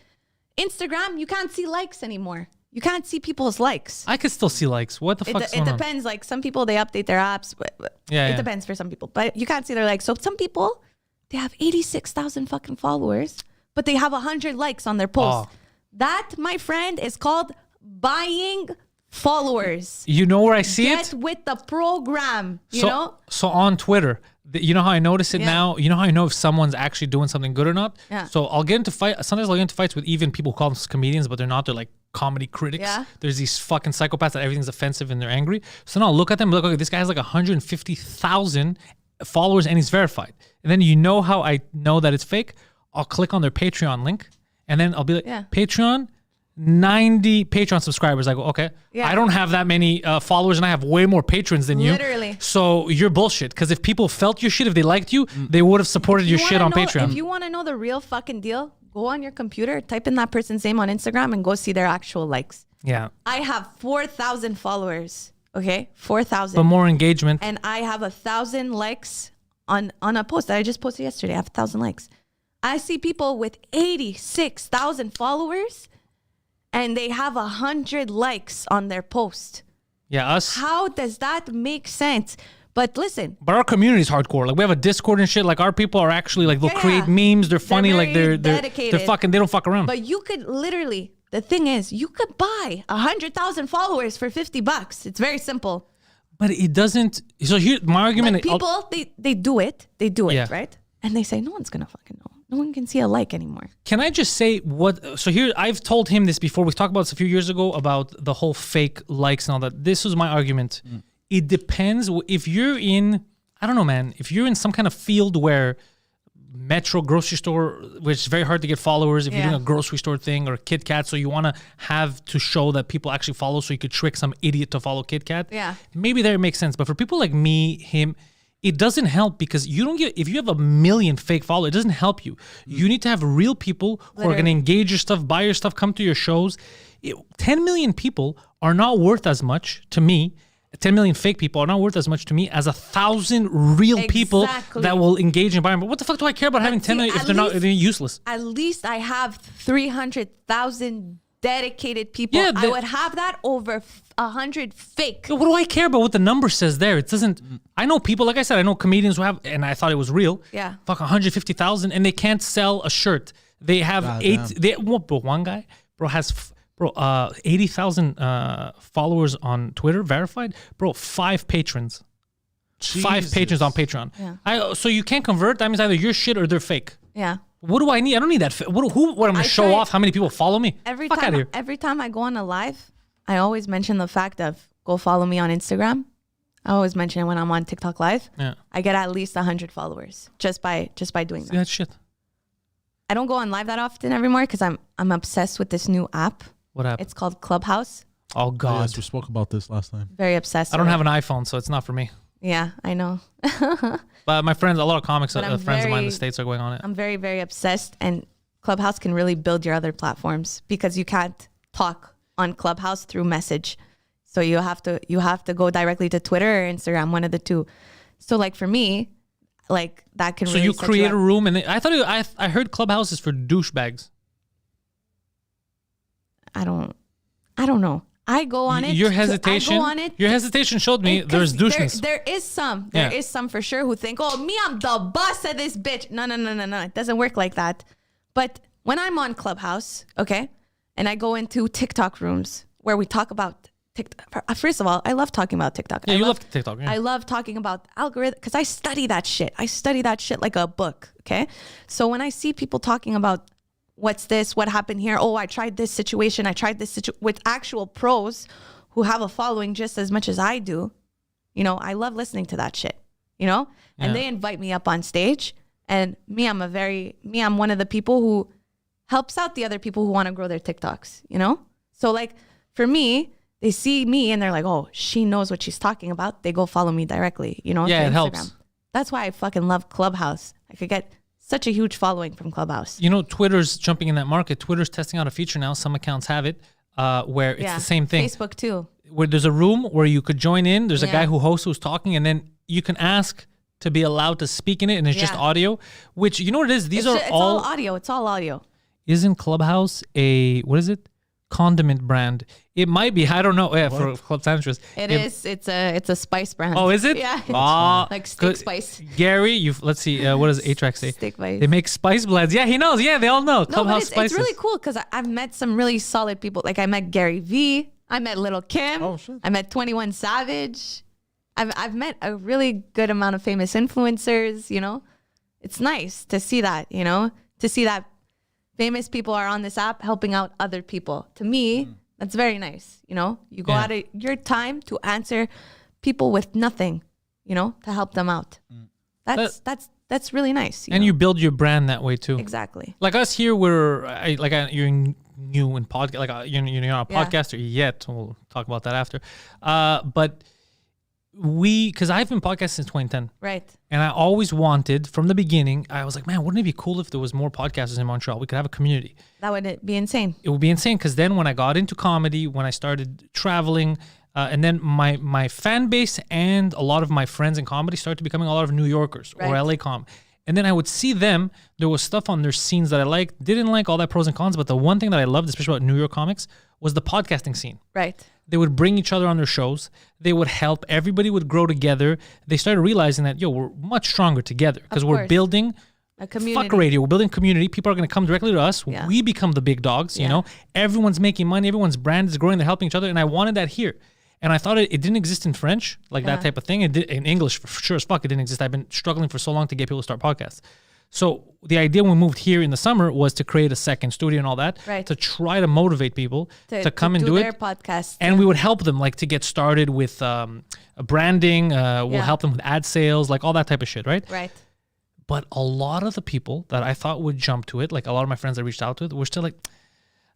Instagram, you can't see likes anymore. You can't see people's likes. I could still see likes. What the fuck? It depends. Like some people, they update their apps. But it depends for some people. But you can't see their likes. So some people, they have 86,000 fucking followers, but they have 100 likes on their post. Oh. That, my friend, is called buying followers. You know where I see Get it? with the program. You know. So on Twitter, you know how I notice it now? You know how I know if someone's actually doing something good or not? Yeah. So I'll get into sometimes I'll get into fights with even people who call themselves comedians, but they're not. They're like comedy critics. Yeah. There's these fucking psychopaths that everything's offensive and they're angry. So now I'll look at them and look, okay, this guy has like 150,000 followers and he's verified. And then you know how I know that it's fake? I'll click on their Patreon link and then I'll be like, Patreon, 90 Patreon subscribers. I go, okay, I don't have that many followers and I have way more patrons than you. Literally. So you're bullshit. Because if people felt your shit, if they liked you, they would have supported your shit on Patreon. If you want to know the real fucking deal, go on your computer, type in that person's name on Instagram and go see their actual likes. Yeah. I have 4,000 followers. Okay, 4,000. But more engagement. And I have 1,000 likes on a post that I just posted yesterday. I have 1,000 likes. I see people with 86,000 followers and they have 100 likes on their post. Yeah, us. How does that make sense? But listen. But our community is hardcore. Like we have a Discord and shit. Like our people are actually like they'll create memes. They're funny. They're like they're fucking. They don't fuck around. But you could literally. The thing is, you could buy 100,000 followers for $50. It's very simple. But it doesn't. So here, my argument. Like people, they do it. They do it, Yeah. right? And they say no one's gonna fucking know. No one can see a like anymore. Can I just say what? So here, I've told him this before. We talked about this a few years ago about the whole fake likes and all that. This was my argument. It depends. If you're in, I don't know, man. If you're in some kind of field where Metro grocery store, which is very hard to get followers. If you're doing a grocery store thing or a Kit Kat, so you want to have to show that people actually follow, so you could trick some idiot to follow Kit Kat. Yeah. Maybe there it makes sense. But for people like me, him, it doesn't help because you don't get, if you have 1 million fake followers, it doesn't help you. You need to have real people who are going to engage your stuff, buy your stuff, come to your shows. 10 million people are not worth as much to me. 10 million fake people are not worth as much to me as 1,000 real people that will engage and buy them. But what the fuck do I care about having 10 million if they're useless? At least I have 300,000 dedicated people. Yeah, I would have that over 100 fake. What do I care about what the number says there? It doesn't. I know people, like I said, I know comedians who have, and I thought it was real. Yeah. Fuck 150,000, and they can't sell a shirt. They have one guy, bro, has 80,000 followers on Twitter, verified. Bro, 5 patrons. 5 patrons on Patreon. Yeah. So you can't convert. That means either you're shit or they're fake. Yeah. What do I need? I don't need that. What I'm going to show off how many people follow me? Fuck out of here. Every time I go on a live, I always mention the fact of go follow me on Instagram. I always mention it when I'm on TikTok live. Yeah. I get at least 100 followers just by doing that. That shit. I don't go on live that often anymore because I'm obsessed with this new app. What app? It's called Clubhouse. Oh God. Yes, we spoke about this last time. Very obsessed. I don't have an iPhone, so it's not for me. Yeah, I know. But my friends, a lot of comics, friends of mine in the States are going on it. I'm very, very obsessed, and Clubhouse can really build your other platforms because you can't talk on Clubhouse through message. So you have to go directly to Twitter or Instagram, one of the two. So like for me, like that can. So really you create a room, and I heard Clubhouse is for douchebags. I don't know. I go on it. Your hesitation. I go on it. Your hesitation showed me there's doucheness. There is some. There is some for sure who think, oh, me, I'm the boss of this bitch. No. It doesn't work like that. But when I'm on Clubhouse, okay, and I go into TikTok rooms where we talk about TikTok. First of all, I love talking about TikTok. Yeah, you love TikTok. Yeah. I love talking about algorithm because I study that shit. I study that shit like a book. Okay, so when I see people talking about what's this? What happened here? Oh, I tried this situation. With actual pros who have a following just as much as I do. You know, I love listening to that shit, you know? And they invite me up on stage. And I'm one of the people who helps out the other people who want to grow their TikToks, you know? So like for me, they see me and they're like, oh, she knows what she's talking about. They go follow me directly, you know? Yeah, it helps. That's why I fucking love Clubhouse. I could get such a huge following from Clubhouse. You know, Twitter's jumping in that market. Twitter's testing out a feature now. Some accounts have it where it's the same thing. Facebook too. Where there's a room where you could join in. There's a guy who hosts who's talking, and then you can ask to be allowed to speak in it, and it's just audio. Which, you know what it is? It's all audio. It's all audio. Isn't Clubhouse what is it? Condiment brand. It might be. I don't know. Yeah, for Club Sandwiches. It is. It's a spice brand. Oh, is it? Yeah. Like steak spice. Gary, let's see. What does A-Track say? Steak spice. They make spice blends. Yeah, he knows. Yeah, they all know. Clubhouse spices. It's really cool because I've met some really solid people. Like I met Gary V. I met Little Kim. Oh shit. I met 21 Savage. I've met a really good amount of famous influencers. You know, it's nice to see that. You know, to see that famous people are on this app helping out other people. To me, that's very nice. You know, you go out of your time to answer people with nothing, you know, to help them out. That's really nice. You build your brand that way too. Exactly. Like us here, you're new in podcast. Like you're not a podcaster yet. We'll talk about that after. But because I've been podcasting since 2010. Right. And I always wanted, from the beginning, I was like, man, wouldn't it be cool if there was more podcasters in Montreal? We could have a community. That would be insane. It would be insane because then when I got into comedy, when I started traveling, and then my fan base and a lot of my friends in comedy started becoming a lot of New Yorkers or LA com. And then I would see them. There was stuff on their scenes that I liked, didn't like, all that pros and cons. But the one thing that I loved, especially about New York comics, was the podcasting scene. Right. They would bring each other on their shows. They would help. Everybody would grow together. They started realizing that, we're much stronger together because we're building a community. Fuck radio. We're building community. People are going to come directly to us. Yeah. We become the big dogs, you know. Everyone's making money. Everyone's brand is growing. They're helping each other. And I wanted that here. And I thought it didn't exist in French, like that type of thing. It did in English, for sure as fuck, it didn't exist. I've been struggling for so long to get people to start podcasts. So the idea when we moved here in the summer was to create a second studio and all that, to try to motivate people to come and do their it. Podcast, and we would help them like to get started with branding. We'll help them with ad sales, like all that type of shit, right? Right. But a lot of the people that I thought would jump to it, like a lot of my friends I reached out to, were still like,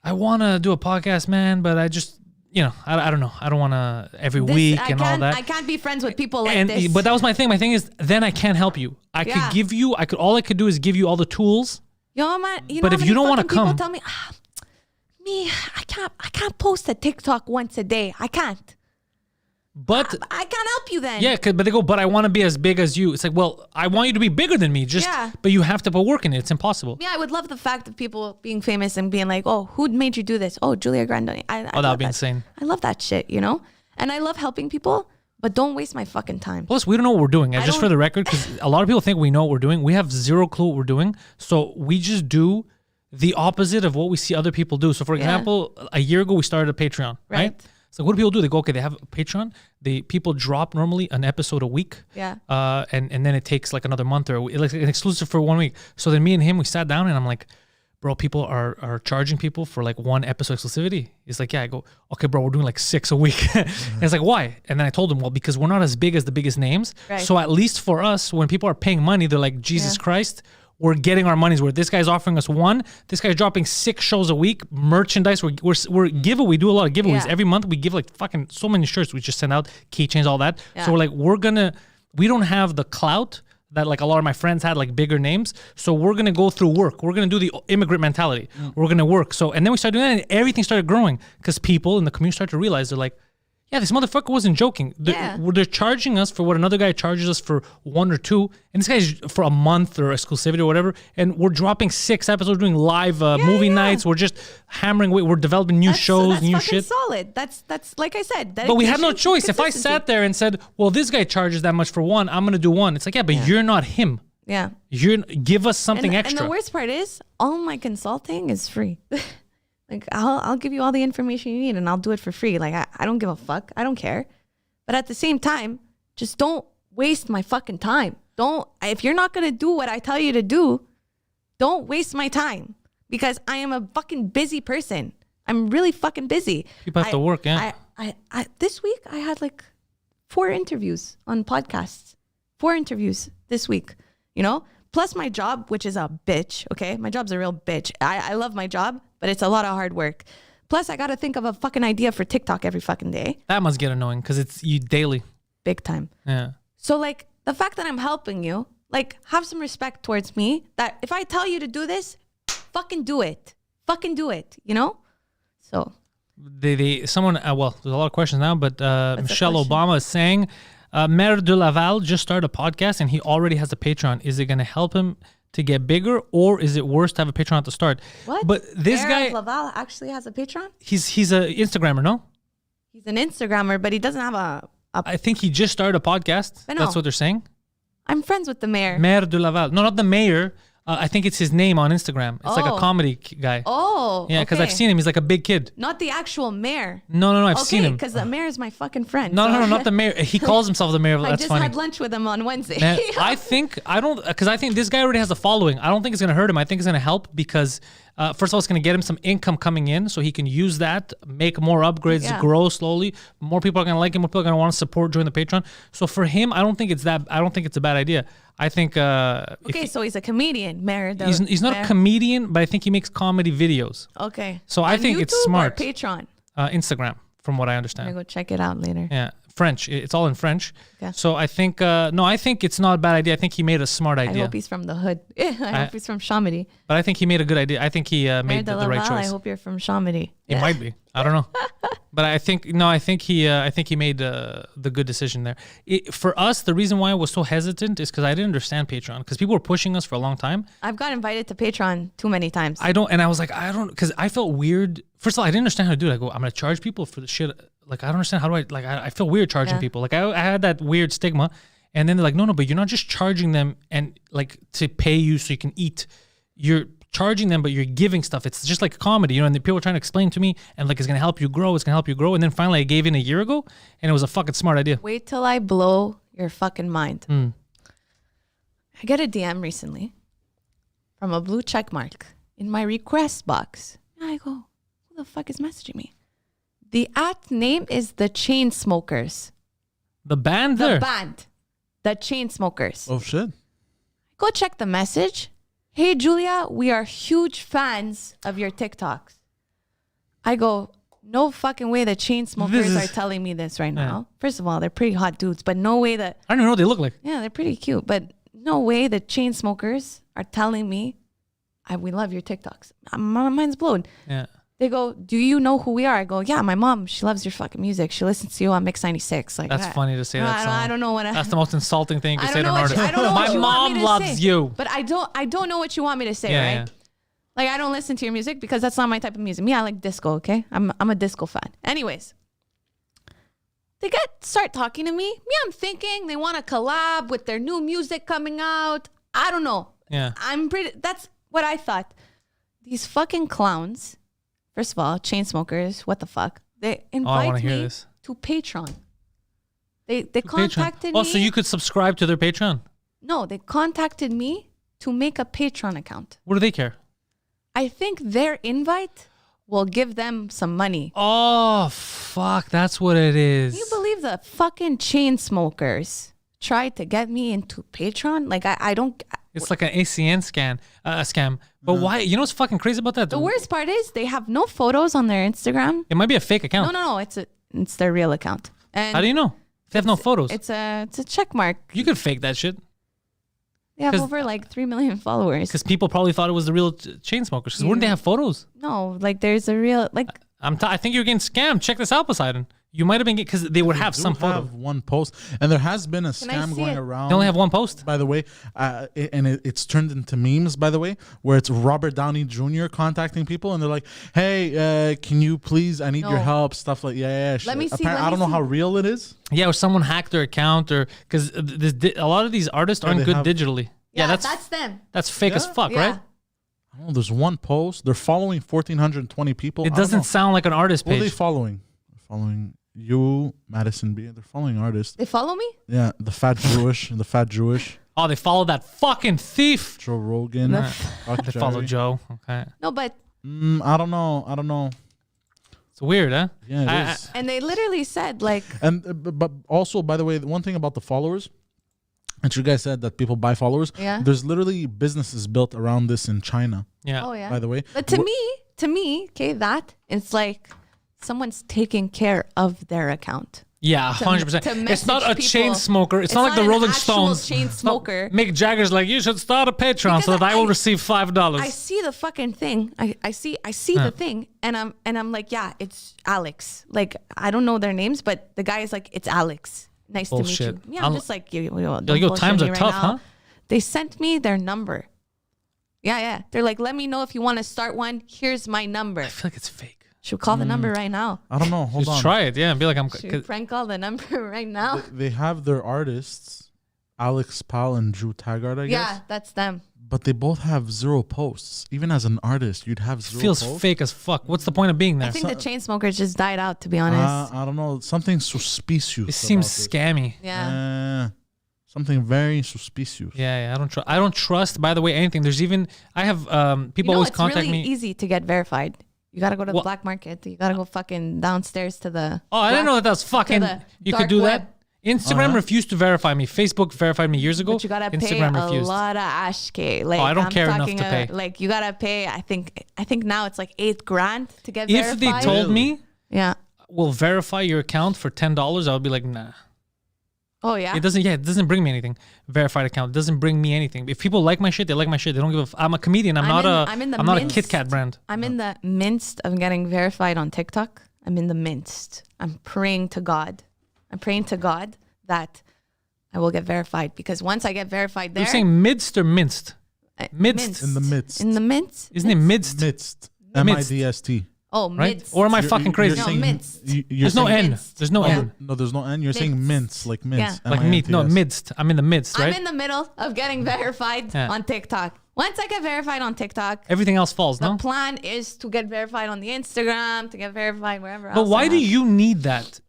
I want to do a podcast, man, but I just... I don't know. I don't want to every week and all that. I can't be friends with people like this. But that was my thing. My thing is, then I can't help you. All I could do is give you all the tools. But if you don't want to come, people tell me, I can't post a TikTok once a day. I can't. But I can't help you then. Yeah, but they go, but I want to be as big as you. It's like, well, I want you to be bigger than me. But you have to put work in it. It's impossible. Yeah, I would love the fact of people being famous and being like, oh, who made you do this? Oh, Julia Grandoni. That would be insane. I love that shit, you know? And I love helping people, but don't waste my fucking time. Plus, we don't know what we're doing. Just for the record, because a lot of people think we know what we're doing. We have zero clue what we're doing. So we just do the opposite of what we see other people do. So for example, a year ago, we started a Patreon, right? So what do people do? They go, okay, they have a Patreon. People drop normally an episode a week. Yeah. And then it takes like another month or like an exclusive for 1 week. So then me and him, we sat down and I'm like, bro, people are charging people for like 1 episode exclusivity. He's like, yeah. I go, okay, bro, we're doing like 6 a week. And it's like, why? And then I told him, well, because we're not as big as the biggest names. Right. So at least for us, when people are paying money, they're like, Jesus Christ, we're getting our money's worth. This guy's offering us 1. This guy's dropping 6 shows a week. Merchandise. We're giveaway. We do a lot of giveaways every month. We give like fucking so many shirts. We just send out keychains, all that. Yeah. So we're like, we don't have the clout that like a lot of my friends had, like bigger names. So we're going to go through work. We're going to do the immigrant mentality. We're going to work. So, and then we started doing that and everything started growing because people in the community started to realize they're like, yeah, this motherfucker wasn't joking. They're charging us for what another guy charges us for 1 or 2. And this guy's for a month or exclusivity or whatever. And we're dropping 6 episodes, doing live movie nights. We're just hammering away. We're developing new shows, new shit. Solid. That's like I said. But we have no choice. If I sat there and said, well, this guy charges that much for 1, I'm going to do 1. It's like, yeah, but you're not him. Yeah. Give us something extra. And the worst part is all my consulting is free. Like I'll give you all the information you need and I'll do it for free. Like I don't give a fuck. I don't care. But at the same time, just don't waste my fucking time. If you're not going to do what I tell you to do, don't waste my time because I am a fucking busy person. I'm really fucking busy. People have to work, yeah. I this week I had like 4 interviews on podcasts. 4 interviews this week, plus my job, which is a bitch. Okay. My job's a real bitch. I love my job, but it's a lot of hard work. Plus I got to think of a fucking idea for TikTok every fucking day. That must get annoying because it's you daily. Big time. Yeah. So like the fact that I'm helping you, like have some respect towards me that if I tell you to do this, fucking do it. Fucking do it, So. Someone, well, there's a lot of questions now, but Michelle Obama is saying, Maire de Laval just started a podcast and he already has a Patreon. Is it going to help him to get bigger or is it worse to have a Patreon at the start? What? But this Maire guy, of Laval actually has a Patreon? He's a Instagrammer, no? He's an Instagrammer, but he doesn't have a I think he just started a podcast. But no. That's what they're saying. I'm friends with the mayor. Maire de Laval. No, not the mayor. I think it's his name on Instagram. It's like a comedy guy. Oh, yeah, because I've seen him. He's like a big kid. Not the actual mayor. No, I've seen him. Because the mayor is my fucking friend. No, not the mayor. He calls himself the mayor. That's funny. I just had lunch with him on Wednesday. Man, I think this guy already has a following. I don't think it's going to hurt him. I think it's going to help because, first of all, it's going to get him some income coming in so he can use that, make more upgrades, grow slowly. More people are going to like him. More people are going to want to support, join the Patreon. So for him, I don't think it's a bad idea. I think. So he's a comedian, Mayor. He's not a comedian, but I think he makes comedy videos. Okay. So I think YouTube it's smart. Or Patreon. Instagram, from what I I'm understand. gonna go check it out later. Yeah, French. It's all in French. Okay. So I think I think it's not a bad idea. I think he made a smart idea. I hope he's from the hood. I hope he's from Chamonix. But I think he made a good idea. I think he made the right choice. I hope you're from Chamonix. It might be. I don't know. But I think he made the good decision there. For us, the reason why I was so hesitant is because I didn't understand Patreon. Because people were pushing us for a long time. I've got invited to Patreon too many times. I was like, because I felt weird. First of all, I didn't understand how to do it. I go, I'm gonna charge people for the shit. Like I don't understand how do I feel weird charging people. Like I had that weird stigma. And then they're like, no, but you're not just charging them and like to pay you so you can eat. You're charging them, but you're giving stuff. It's just like comedy, and the people were trying to explain to me and like, it's going to help you grow. It's going to help you grow. And then finally I gave in a year ago and it was a fucking smart idea. Wait till I blow your fucking mind. I get a DM recently from a blue check mark in my request box. And I go, who the fuck is messaging me? The @ name is the Chainsmokers. The band there? The band. The Chainsmokers. Oh, shit. Go check the message. Hey, Julia, we are huge fans of your TikToks. I go, no fucking way the Chainsmokers are telling me this right now. First of all, they're pretty hot dudes, but no way that... I don't even know what they look like. Yeah, they're pretty cute, but no way the Chainsmokers are telling me, we love your TikToks. My mind's blown. Yeah. They go, do you know who we are? I go, yeah, my mom, she loves your fucking music. She listens to you on Mix 96. Like, that's funny to say that song. I don't know what that's the most insulting thing you can say to an artist. I don't know my mom loves you. But I don't know what you want me to say, right? Yeah. Like, I don't listen to your music because that's not my type of music. Me, I like disco, okay? I'm a disco fan. Anyways, they start talking to me. I'm thinking they want to collab with their new music coming out. I don't know. Yeah. That's what I thought. These fucking clowns. First of all, Chainsmokers, what the fuck? They I invite want to hear me this. to Patreon. They Patreon. contacted me. Oh, so you could subscribe to their Patreon. No, they contacted me to make a Patreon account. What do they care? I think their invite will give them some money. Oh, fuck. That's what it is. Can you believe the fucking chain smokers tried to get me into Patreon? Like, I don't... It's like an ACN scam. But why? You know what's fucking crazy about that? The worst part is they have no photos on their Instagram. It might be a fake account. No. It's their real account. And How do you know? They have no photos. It's a check mark. You could fake that shit. They have 'Cause- over like 3 million followers. Because people probably thought it was the real chain smokers. Because wouldn't they have photos? No, like there's a real like. I think you're getting scammed. Check this out, Poseidon. You might have been because they would have They some do photo. have one post, and there has been a I scam see going it? around. They only have one post. By the way, it's turned into memes. By the way, where it's Robert Downey Jr. contacting people, and they're like, "Hey, can you please? I need your No. help." Stuff like, yeah. Let me see, I don't know how real it is. Yeah, or someone hacked their account, or because a lot of these artists aren't they good have- digitally. Yeah, that's that's them. fake as Yeah? fuck, Yeah. right? I don't know. There's one post. They're following 1,420 people. It doesn't sound like an artist Who are they page. following? They're following you, Madison B. They're following artists. They follow me. Yeah, the fat Jewish, Oh, they follow that fucking thief. Joe Rogan. Fuck They follow Jerry. Joe. Okay, No, but I don't know. it's weird, huh? Yeah, it is. and they literally said like, And but also, by the way, the one thing about the followers, and you guys said that people buy followers. Yeah. There's literally businesses built around this in China. Yeah. oh yeah. By the way, But to me, okay, that it's like someone's taking care of their account. Yeah, 100%. to It's not a message chain people. smoker. It's not like the an Rolling actual Stones. chain smoker. Mick Jagger's like, you should start a Patreon so Because that I will I- receive $5. I see the fucking thing. I see the thing, and I'm like, yeah, it's Alex. Like I don't know their names, but the guy is like, it's Alex. Nice to Bullshit. meet you. Yeah, I'm just like, yo, times are tough, huh? They sent me their number. Yeah. They're like, let me know if you want to start one. Here's my number. I feel like it's fake. Should we call the number right now? I don't know. Hold Just on. try it, yeah, and be like, I'm. Should we prank call the number right now? They have their artists, Alex Powell and Drew Taggart, I guess. Yeah, that's them. But they both have 0 posts. Even as an artist, you'd have 0 Feels posts. fake as fuck. What's the point of being there? I think the chain smokers just died out, to be honest. I don't know. Something suspicious. It seems about scammy. Yeah. something very suspicious. Yeah, I don't trust. By the way, anything. There's even I have people always it's contact really me. easy to get verified. You gotta go to the What? black market. You gotta go fucking downstairs to the. Oh, I didn't know that was fucking. the You dark could do web. that. Instagram refused to verify me. Facebook verified me years ago. But you gotta pay Instagram a refused. lot of ashke. Like I don't I'm care enough talking to pay. Like you gotta pay. I think now it's like $8,000 to get If verified. they told me yeah. we'll verify your account for $10, I would be like, nah. Oh yeah. It doesn't bring me anything. Verified account. It doesn't bring me anything. If people like my shit, they like my shit. They don't give a I'm a comedian. I'm not a Kit Kat brand. I'm in the midst of getting verified on TikTok. I'm in the midst. I'm praying to God. That I will get verified, because once I get verified there, You're saying midst or minced? midst. In the midst. In the midst. Isn't it midst? Midst. Midst. MIDST. Oh, Right? midst. Or am I fucking crazy? No, saying- minced. you're There's no saying- N. minced. There's no Yeah. N. No, there's no N. You're saying Mince. mince, like mince. Yeah. Like meat. No, MINTS. midst. I'm in the midst, right? I'm in the middle of getting verified Yeah. on TikTok. Once I get verified on TikTok, Everything else falls, the no? plan is to get verified on the Instagram, to get verified wherever else. But why I do have. you need that?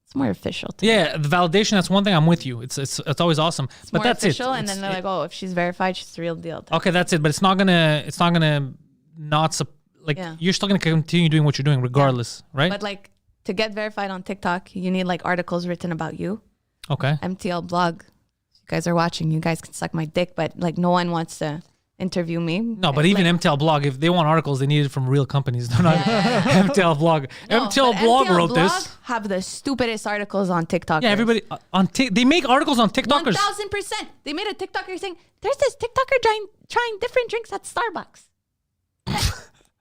It's more official. To me. Yeah, the validation, that's one thing. I'm with you. It's always awesome. It's But more that's official, it. and then they're like, "Oh, if she's verified, she's the real deal." Okay, that's it. But it's not gonna not Yeah. you're still gonna continue doing what you're doing regardless, right? But like to get verified on TikTok, you need like articles written about you. Okay. MTL blog. You guys are watching. You guys can suck my dick, but like no one wants to interview me. No, but even MTL blog, if they want articles, they need it from real companies. They're not MTL blog. No, MTL but blog MTL wrote blog this. have the stupidest articles on TikTok. Yeah, everybody they make articles on TikTokers. 1000%. They made a TikToker saying there's this TikToker trying different drinks at Starbucks.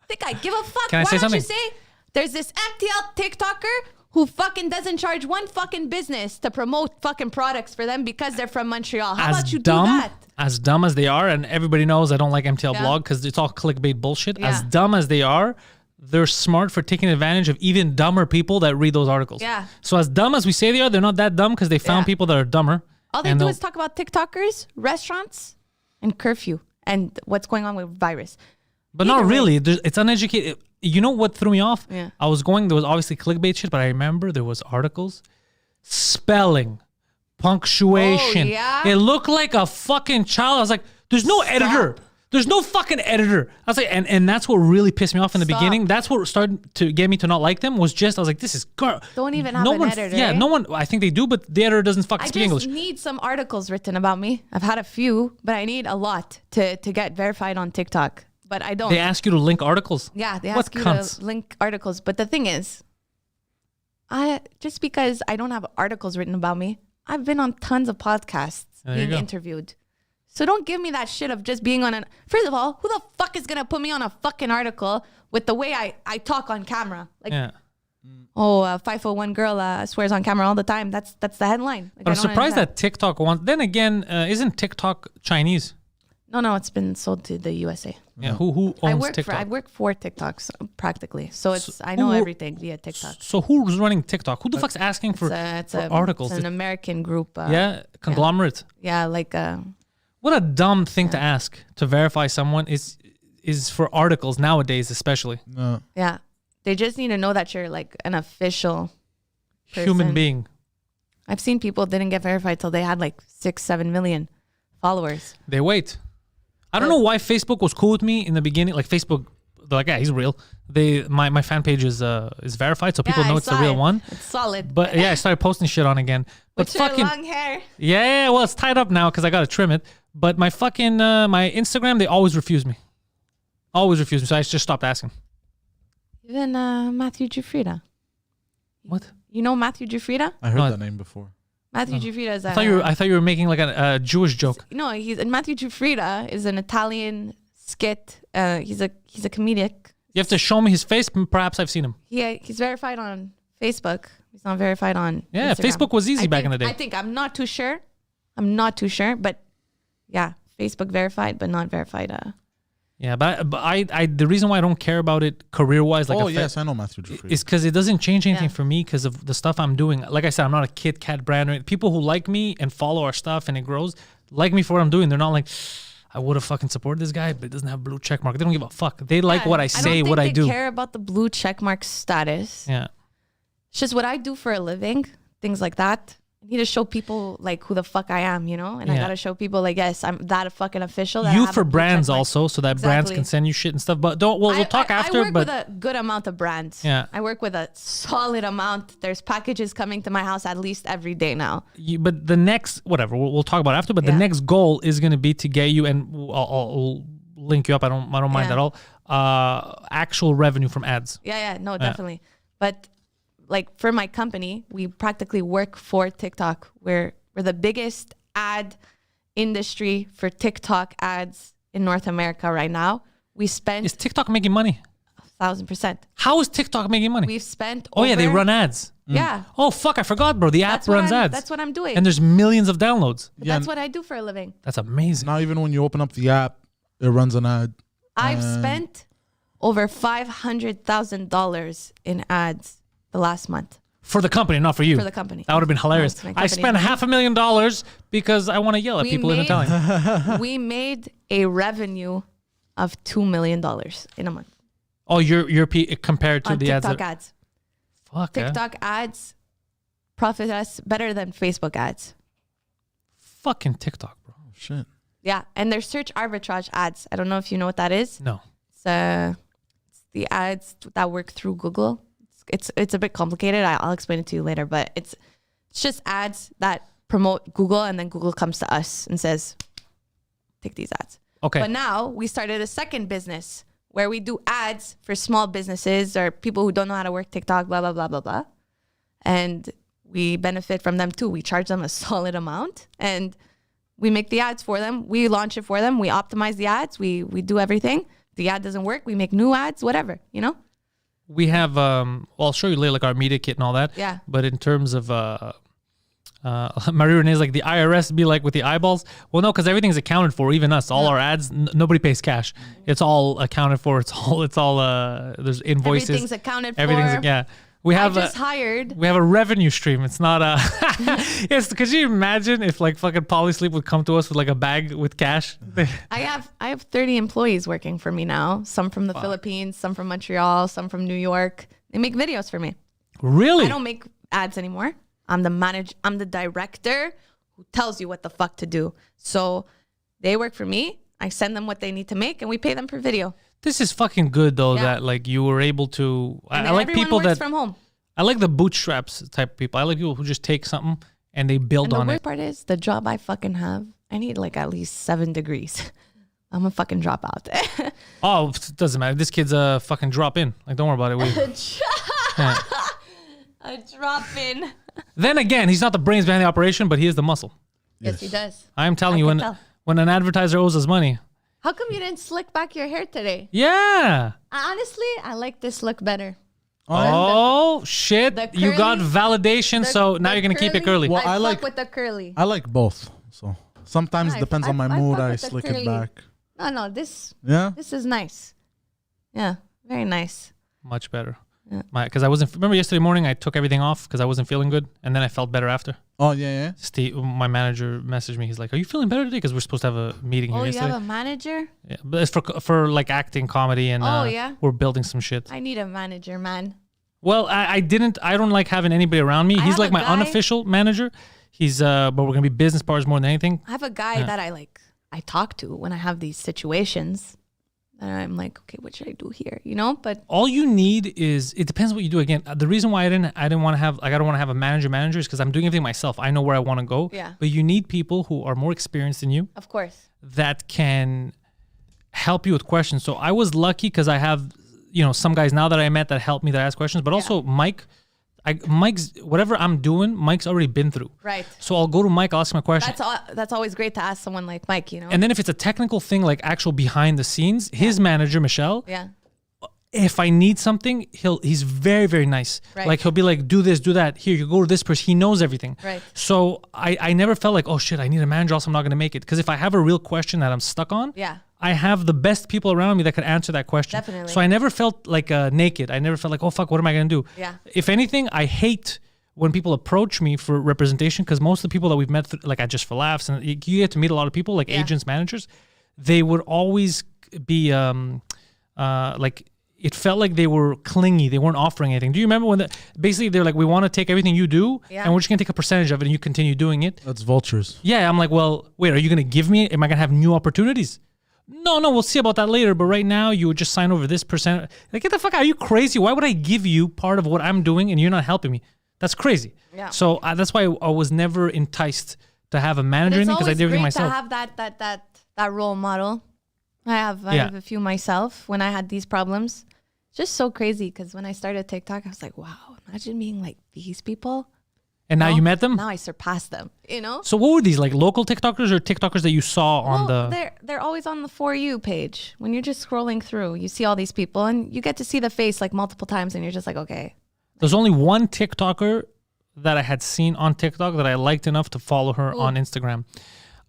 Think I give a fuck? Can I Why say don't you something? say there's this MTL TikToker who fucking doesn't charge one fucking business to promote fucking products for them because they're from Montreal? How about you do that? As dumb as they are, and everybody knows I don't like MTL Yeah. blog because it's all clickbait bullshit. As Yeah. dumb as they are, they're smart for taking advantage of even dumber people that read those articles. Yeah. So as dumb as we say they are, they're not that dumb because they found Yeah. people that are dumber. All they and do they'll- is talk about TikTokers, restaurants, and curfew and what's going on with virus. But Either not way. really. It's uneducated. you know what threw me off? Yeah. There was obviously clickbait shit, but I remember there was articles, spelling, punctuation. Oh, yeah? It looked like a fucking child. I was like, there's no editor. There's no fucking editor. I was like, and that's what really pissed me off in the beginning. That's what started to get me to not like them. Was just I was like, this is don't even have an editor. Yeah, no one. I think they do, but the editor doesn't fucking speak English. I just need some articles written about me. I've had a few, but I need a lot to get verified on TikTok. But I don't. They ask you to link articles. Yeah, they ask you to link articles. But the thing is, just because I don't have articles written about me, I've been on tons of podcasts being interviewed. So don't give me that shit of just being on First of all, who the fuck is gonna put me on a fucking article with the way I talk on camera? Like, oh, a 501 girl swears on camera all the time. That's the headline. Like, but I'm surprised that TikTok wants. Then again, isn't TikTok Chinese? No, it's been sold to the USA. Yeah, who owns TikTok? I work for TikToks practically, so I know everything via TikTok. So who's running TikTok? Who the fuck's asking for articles? It's an American group. Conglomerate. Yeah, like. What a dumb thing to ask to verify someone is for articles nowadays, especially. No. Yeah, they just need to know that you're like an official human being. I've seen people didn't get verified till they had like 6-7 million followers. They wait. I don't know why Facebook was cool with me in the beginning. Like Facebook, they're like, yeah, he's real. My fan page is verified, so people know it's the real one. It's solid. But yeah, I started posting shit on again. But with your long hair. Yeah, well, it's tied up now because I got to trim it. But my fucking my Instagram, they always refuse me. Always refuse me. So I just stopped asking. Even Matthew Giuffrida. What? You know Matthew Giuffrida? I heard that name before. Matthew Giuffrida is. I thought you were making like a Jewish joke. No, Matthew Giuffrida is an Italian skit. He's a comedic. You have to show me his face. Perhaps I've seen him. He's verified on Facebook. He's not verified on. Yeah, Instagram. Facebook was easy back in the day. I'm not too sure. But yeah, Facebook verified, but not verified. Yeah, but I the reason why I don't care about it career wise, like yes, I know Matthew Giuffrida. is because it doesn't change anything for me because of the stuff I'm doing. Like I said, I'm not a Kit Kat brand. People who like me and follow our stuff and it grows, like me for what I'm doing. They're not like, I would have fucking supported this guy, but it doesn't have blue check mark. They don't give a fuck. They like what I say, what I do. I don't care about the blue check mark status. Yeah, it's just what I do for a living. Things like that. I need to show people like who the fuck I am, and I gotta show people like, yes, I'm that fucking official. That you for brands also, so that brands can send you shit and stuff. But we'll talk after. I work with a good amount of brands. Yeah, I work with a solid amount. There's packages coming to my house at least every day now. But the next we'll talk about after. But the next goal is gonna be to get you, and I'll link you up. I don't mind at all. Actual revenue from ads. Yeah, no, definitely. But like for my company, we practically work for TikTok. We're the biggest ad industry for TikTok ads in North America right now. We spent. Is TikTok making money? 1,000%. How is TikTok making money? We've spent. They run ads. Yeah. Oh fuck, I forgot, bro. The app runs ads. That's what I'm doing. And there's millions of downloads. That's what I do for a living. That's amazing. Now even when you open up the app, it runs an ad. I've spent over $500,000 in ads the last month. For the company, not for you. For the company. That would have been hilarious. I spent $500,000 because I want to yell at people in Italian. We made a revenue of $2 million in a month. Oh, you're compared to on the TikTok ads. ads. Fuck. TikTok ads profit us better than Facebook ads. Fucking TikTok, bro. Oh, shit. Yeah, and there's search arbitrage ads. I don't know if you know what that is. No. It's the ads that work through Google. It's a bit complicated. I'll explain it to you later, but it's just ads that promote Google, and then Google comes to us and says, take these ads. Okay. But now we started a second business where we do ads for small businesses or people who don't know how to work TikTok, blah, blah, blah, blah, blah. And we benefit from them too. We charge them a solid amount and we make the ads for them. We launch it for them. We optimize the ads. We do everything. The ad doesn't work. We make new ads, whatever, We have, I'll show you later, like our media kit and all that. Yeah. But in terms of, Marie Renee's like the IRS be like with the eyeballs. Well, no, because everything's accounted for, even us. All our ads, nobody pays cash. It's all accounted for. It's all. There's invoices. Everything's accounted for. Everything's, yeah. We have I just hired. We have a revenue stream. It's not a. Yes, could you imagine if like fucking Polysleep would come to us with like a bag with cash? I have 30 employees working for me now. Some from the Philippines, some from Montreal, some from New York. They make videos for me. Really? I don't make ads anymore. I'm the director who tells you what the fuck to do. So they work for me. I send them what they need to make, and we pay them per video. This is fucking good though. Yeah. That like you were able to. And I like everyone people works that from home. I like the bootstraps type of people. I like people who just take something and they build And the on worst it. part is the job I fucking have. I need like at least 7 degrees. I'm a fucking dropout. Oh, it doesn't matter. This kid's a fucking drop in. Like, don't worry about it. A drop in. Then again, he's not the brains behind the operation, but he is the muscle. Yes, he does. I am telling I you, can when tell. when an advertiser owes us money. How come you didn't slick back your hair today? Yeah. Honestly, I like this look better. Oh, shit. the You got curly- validation, so now you're going to keep it curly. Well, I I fuck like- with the curly. I like both. So sometimes I- depends I- on my I mood. fuck I with the slick it curly. back. No, this Yeah. is nice. Yeah, very nice. Much better. Yeah. Because I wasn't, remember yesterday morning, I took everything off because I wasn't feeling good. And then I felt better after. Oh yeah. Steve, my manager messaged me. He's like, "Are you feeling better today?" Because we're supposed to have a meeting here Oh, you yesterday. have a manager? Yeah, but it's for like acting, comedy, and Oh, yeah? we're building some shit. I need a manager, man. Well, I don't like having anybody around me. He's have like a my guy- unofficial manager. He's but we're gonna be business partners more than anything. I have a guy that I talk to when I have these situations. And I'm like, okay, what should I do here? You know, but All you need is, it depends what you do. Again, the reason why I don't want to have I don't want to have a manager is because I'm doing everything myself. I know where I want to go. Yeah. But you need people who are more experienced than you of course. that can help you with questions. So I was lucky because I have, some guys now that I met that help me, that ask questions, but also Mike's, whatever I'm doing, Mike's already been through. Right. So I'll go to Mike, I'll ask him a question. That's always great to ask someone like Mike, you know? And then if it's a technical thing, like actual behind the scenes, his manager, Michelle, yeah. if I need something, he's very, very nice. Right. Like he'll be like, do this, do that. Here, you go to this person. He knows everything. Right. So I never felt like, oh shit, I need a manager, else I'm not going to make it. Because if I have a real question that I'm stuck on, Yeah. I have the best people around me that could answer that question. Definitely. So I never felt like naked. I never felt like, oh fuck, what am I going to do? Yeah. If anything, I hate when people approach me for representation, because most of the people that we've met, like at Just for Laughs, and you get to meet a lot of people, like agents, managers, they would always be like, it felt like they were clingy. They weren't offering anything. Do you remember when basically they're like, we want to take everything you do, and we're just gonna take a percentage of it, and you continue doing it. That's vultures. Yeah, I'm like, well, wait, are you gonna give me? Am I gonna have new opportunities? No, we'll see about that later. But right now, you would just sign over this percent. Like, get the fuck out! Are you crazy? Why would I give you part of what I'm doing and you're not helping me? That's crazy. Yeah. So that's why I was never enticed to have a manager It's because I always did everything great myself. to have that role model. I have a few myself when I had these problems. Just so crazy because when I started TikTok, I was like, wow, imagine being like these people. And now you met them? Now I surpassed them, you know? So what were these, like local TikTokers or TikTokers that you saw on Well, the... they're always on the For You page. When you're just scrolling through, you see all these people and you get to see the face like multiple times and you're just like, okay. There's only one TikToker that I had seen on TikTok that I liked enough to follow her on Instagram.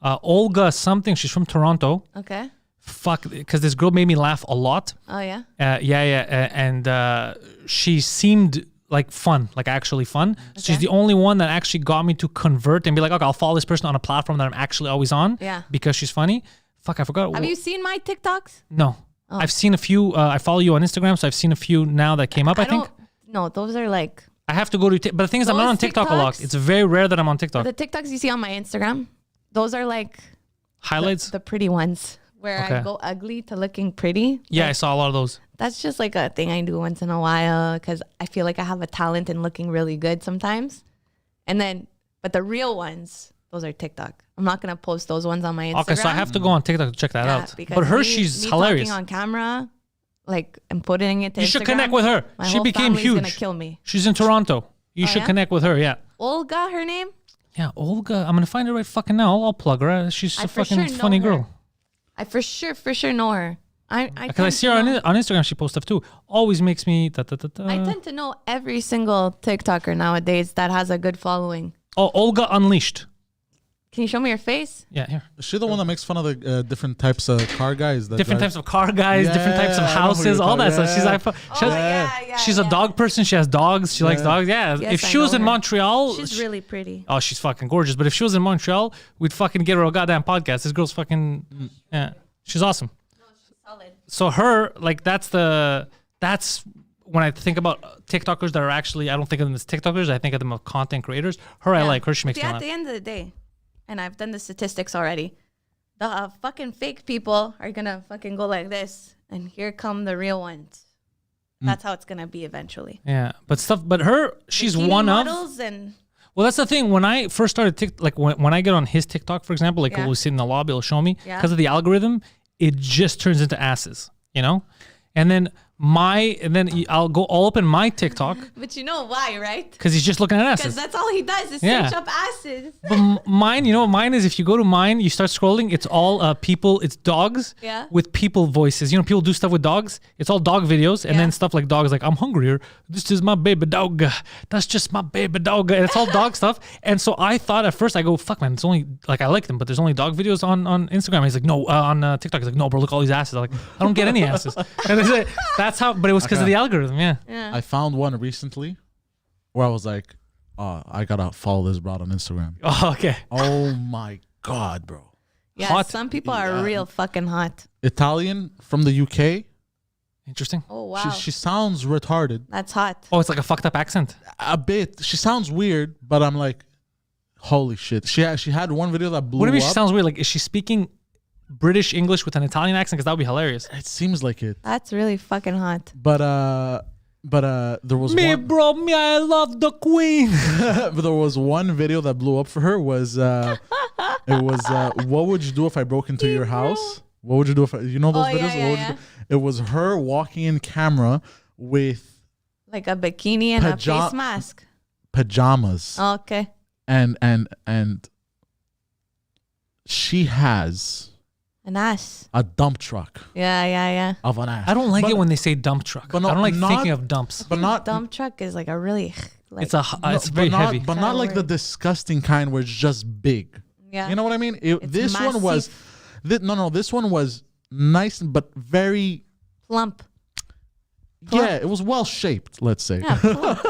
Olga something, she's from Toronto. Okay. Fuck, because this girl made me laugh a lot. Oh, yeah? And she seemed like fun, like actually fun. Okay. She's the only one that actually got me to convert and be like, okay, I'll follow this person on a platform that I'm actually always on. Yeah. Because she's funny. Fuck, I forgot. Have you seen my TikToks? No. Oh. I've seen a few. I follow you on Instagram, so I've seen a few now that came up, I think. No, those are like... I have to go to... but the thing is, I'm not on TikTok a lot. It's very rare that I'm on TikTok. The TikToks you see on my Instagram, those are like... highlights? The pretty ones. Where I go ugly to looking pretty. Yeah, like, I saw a lot of those. That's just like a thing I do once in a while because I feel like I have a talent in looking really good sometimes. And then, but the real ones, those are TikTok. I'm not going to post those ones on my Instagram. Okay, so I have to go on TikTok to check that out. But her, she's hilarious. Talking on camera, like, and putting it to You Instagram, should connect with her. My She whole became family's huge. Gonna kill me. She's in Toronto. You should connect with her, yeah. Olga, her name? Yeah, Olga. I'm going to find her right fucking now. I'll plug her. She's a fucking funny girl. I for sure know her. Because I see her on Instagram. She posts stuff too. Always makes me... I tend to know every single TikToker nowadays that has a good following. Oh, Olga Unleashed. Can you show me your face? Yeah, here. Is she the one that makes fun of the different types of car guys? Different types of car guys, different types of houses, all that stuff. She's like, she's a dog person. She has dogs. She likes dogs. Yeah. Yes, if I she was know in her. Montreal, She's really pretty. oh, she's fucking gorgeous. But if she was in Montreal, we'd fucking get her a goddamn podcast. This girl's fucking, yeah, she's awesome. Solid. So her, like, that's when I think about TikTokers that are actually, I don't think of them as TikTokers. I think of them as content creators. Her, I like her. She makes See, me at laugh. the end of the day, and I've done the statistics already, the fucking fake people are gonna fucking go like this, and here come the real ones. That's how it's gonna be eventually. Yeah, but her, she's Bikini one of. models and Well, that's the thing. When I first started like when I get on his TikTok, for example, like Yeah. we'll sit in the lobby, it'll show me Yeah. because of the algorithm, it just turns into asses, you know. And then I'll open my TikTok but you know why, right? because he's just looking at Because asses. that's all he does is Yeah. search up asses. But mine, you know what mine is? If you go to mine, you start scrolling, it's all people, it's dogs Yeah. with people voices. You know, people do stuff with dogs. It's all dog videos and Yeah. then stuff like dogs like, I'm hungrier. This is my baby dog. That's just my baby dog. And it's all dog stuff. And so I thought at first, I go, fuck, man, it's only, like, I like them, but there's only dog videos on Instagram. He's like, no, on TikTok. He's like, no, bro, look, all these asses. I'm like, I don't get any asses. And that's how, but it was because of the algorithm, yeah. I found one recently where I was like, I gotta follow this broad on Instagram. Oh, okay. Oh my God, bro. Yeah, Hot. some people are real fucking hot. Italian from the UK. Interesting. Oh wow, She sounds retarded that's hot. Oh, it's like a fucked up accent. a bit. She sounds weird, but I'm like, holy shit. She had one video that blew What do you mean up. she sounds weird? Like, is she speaking British English with an Italian accent? Because that would be hilarious. It seems like it. That's really fucking hot. But there was one. Bro, me, I love the queen. But there was one video that blew up for her. Was it was what would you do if I broke into your house? What would you do if you know those Oh, yeah, videos? yeah, What would you yeah. do? It was her walking in camera with Like a bikini and a face mask. pajamas, Oh, okay. and she has An ass. a dump truck Yeah. of an ass. I don't like But- it when they say dump truck. but I don't like not- thinking of dumps. but not Dump truck is like a really like It's it's very but not, heavy. but not like the disgusting kind where it's just big. yeah. You know what I mean? This one massive. was, this one was nice but very. plump. Yeah, it was well shaped, let's say. Yeah, plump.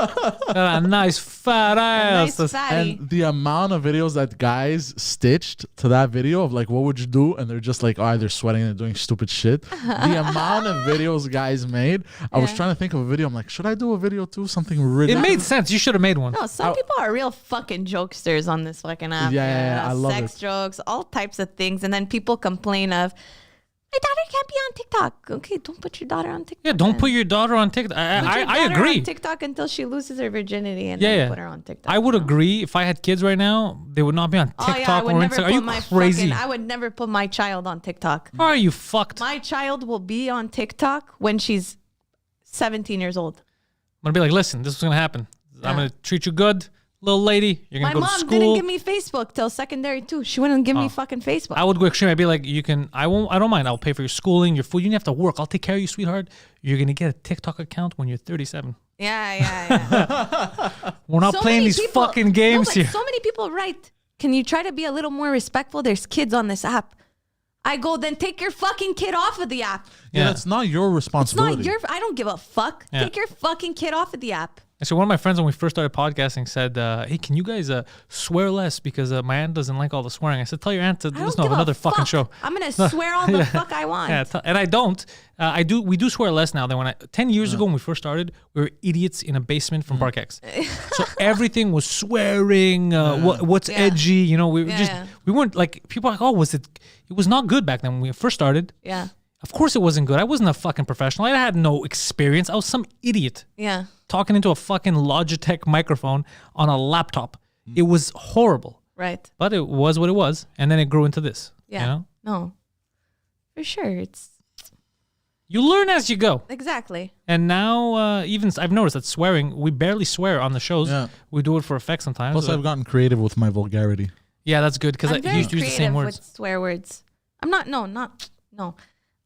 Got a nice fat ass. nice fatty. And the amount of videos that guys stitched to that video of like, what would you do? And they're just like, they're sweating and they're doing stupid shit. The amount of videos guys made, I was Yeah. trying to think of a video. I'm like, should I do a video too? Something It ridiculous. made sense. You should have made one. No, some people are real fucking jokesters on this fucking app. Yeah, I love sex it. jokes, all types of things, and then people complain of, my daughter can't be on TikTok. Okay, don't put your daughter on TikTok. Yeah, don't then. put your daughter on TikTok. Put your I daughter agree. on TikTok until she loses her virginity, and Yeah, then yeah. put her on TikTok. I would you know? agree. If I had kids right now, they would not be on Oh yeah, I TikTok would or never Instagram. Are put you my crazy? I would never put my child on TikTok. Are you fucked? My child will be on TikTok when she's 17 years old. I'm gonna be like, listen, this is gonna happen. I'm gonna treat you good, little lady. You're My gonna go to mom school. didn't give me Facebook till secondary too. She wouldn't give me fucking Facebook. I would go extreme. I'd be like, you can. I won't. I don't mind. I'll pay for your schooling, your food. You don't have to work. I'll take care of you, sweetheart. You're gonna get a TikTok account when you're 37. Yeah. We're not So playing many these people- fucking games but here. So many people write, can you try to be a little more respectful? There's kids on this app. I go, then take your fucking kid off of the app. Yeah, Yeah. that's not your It's responsibility. not your, I don't give a fuck. Yeah. Take your fucking kid off of the app. So one of my friends, when we first started podcasting, said, "Hey, can you guys swear less because my aunt doesn't like all the swearing." I said, "Tell your aunt to I don't listen to give a another fucking fuck. show." I'm gonna swear all the fuck I want. Yeah, and I don't. I do. We do swear less now than when 10 years ago when we first started. We were idiots in a basement from Park X. So everything was swearing. What's Yeah. edgy? You know, we were Yeah. we weren't like people are like, oh, was it? It was not good back then when we first started. Yeah. Of course, it wasn't good. I wasn't a fucking professional. I had no experience. I was some idiot Yeah. talking into a fucking Logitech microphone on a laptop. It was horrible, Right. but it was what it was, and then it grew into this. Yeah. You know? No. For sure. You learn as you go. Exactly. And now, even I've noticed that swearing, we barely swear on the shows. Yeah. We do it for effect sometimes. Plus, I've gotten creative with my vulgarity. Yeah, that's good because I'm I very used to use the same creative words. with swear words. I'm not. No.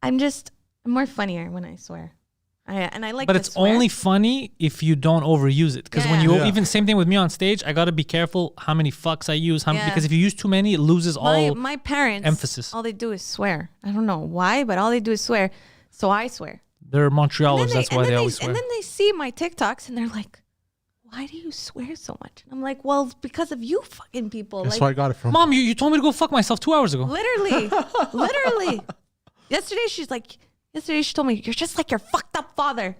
I'm more funnier when I swear. I like. But to it's swear. only funny if you don't overuse it. Because when you Yeah. even same thing with me on stage, I got to be careful how many fucks I use. Yeah. Because if you use too many, it loses all. my parents emphasis. All they do is swear. I don't know why, but all they do is swear. So I swear. They're Montrealers. That's why they always swear. And then they see my TikToks and they're like, "Why do you swear so much?" And I'm like, "Well, it's because of you fucking people." That's Like, where I got it from. Mom, you told me to go fuck myself 2 hours ago. literally, literally. Yesterday she told me, "You're just like your fucked up father."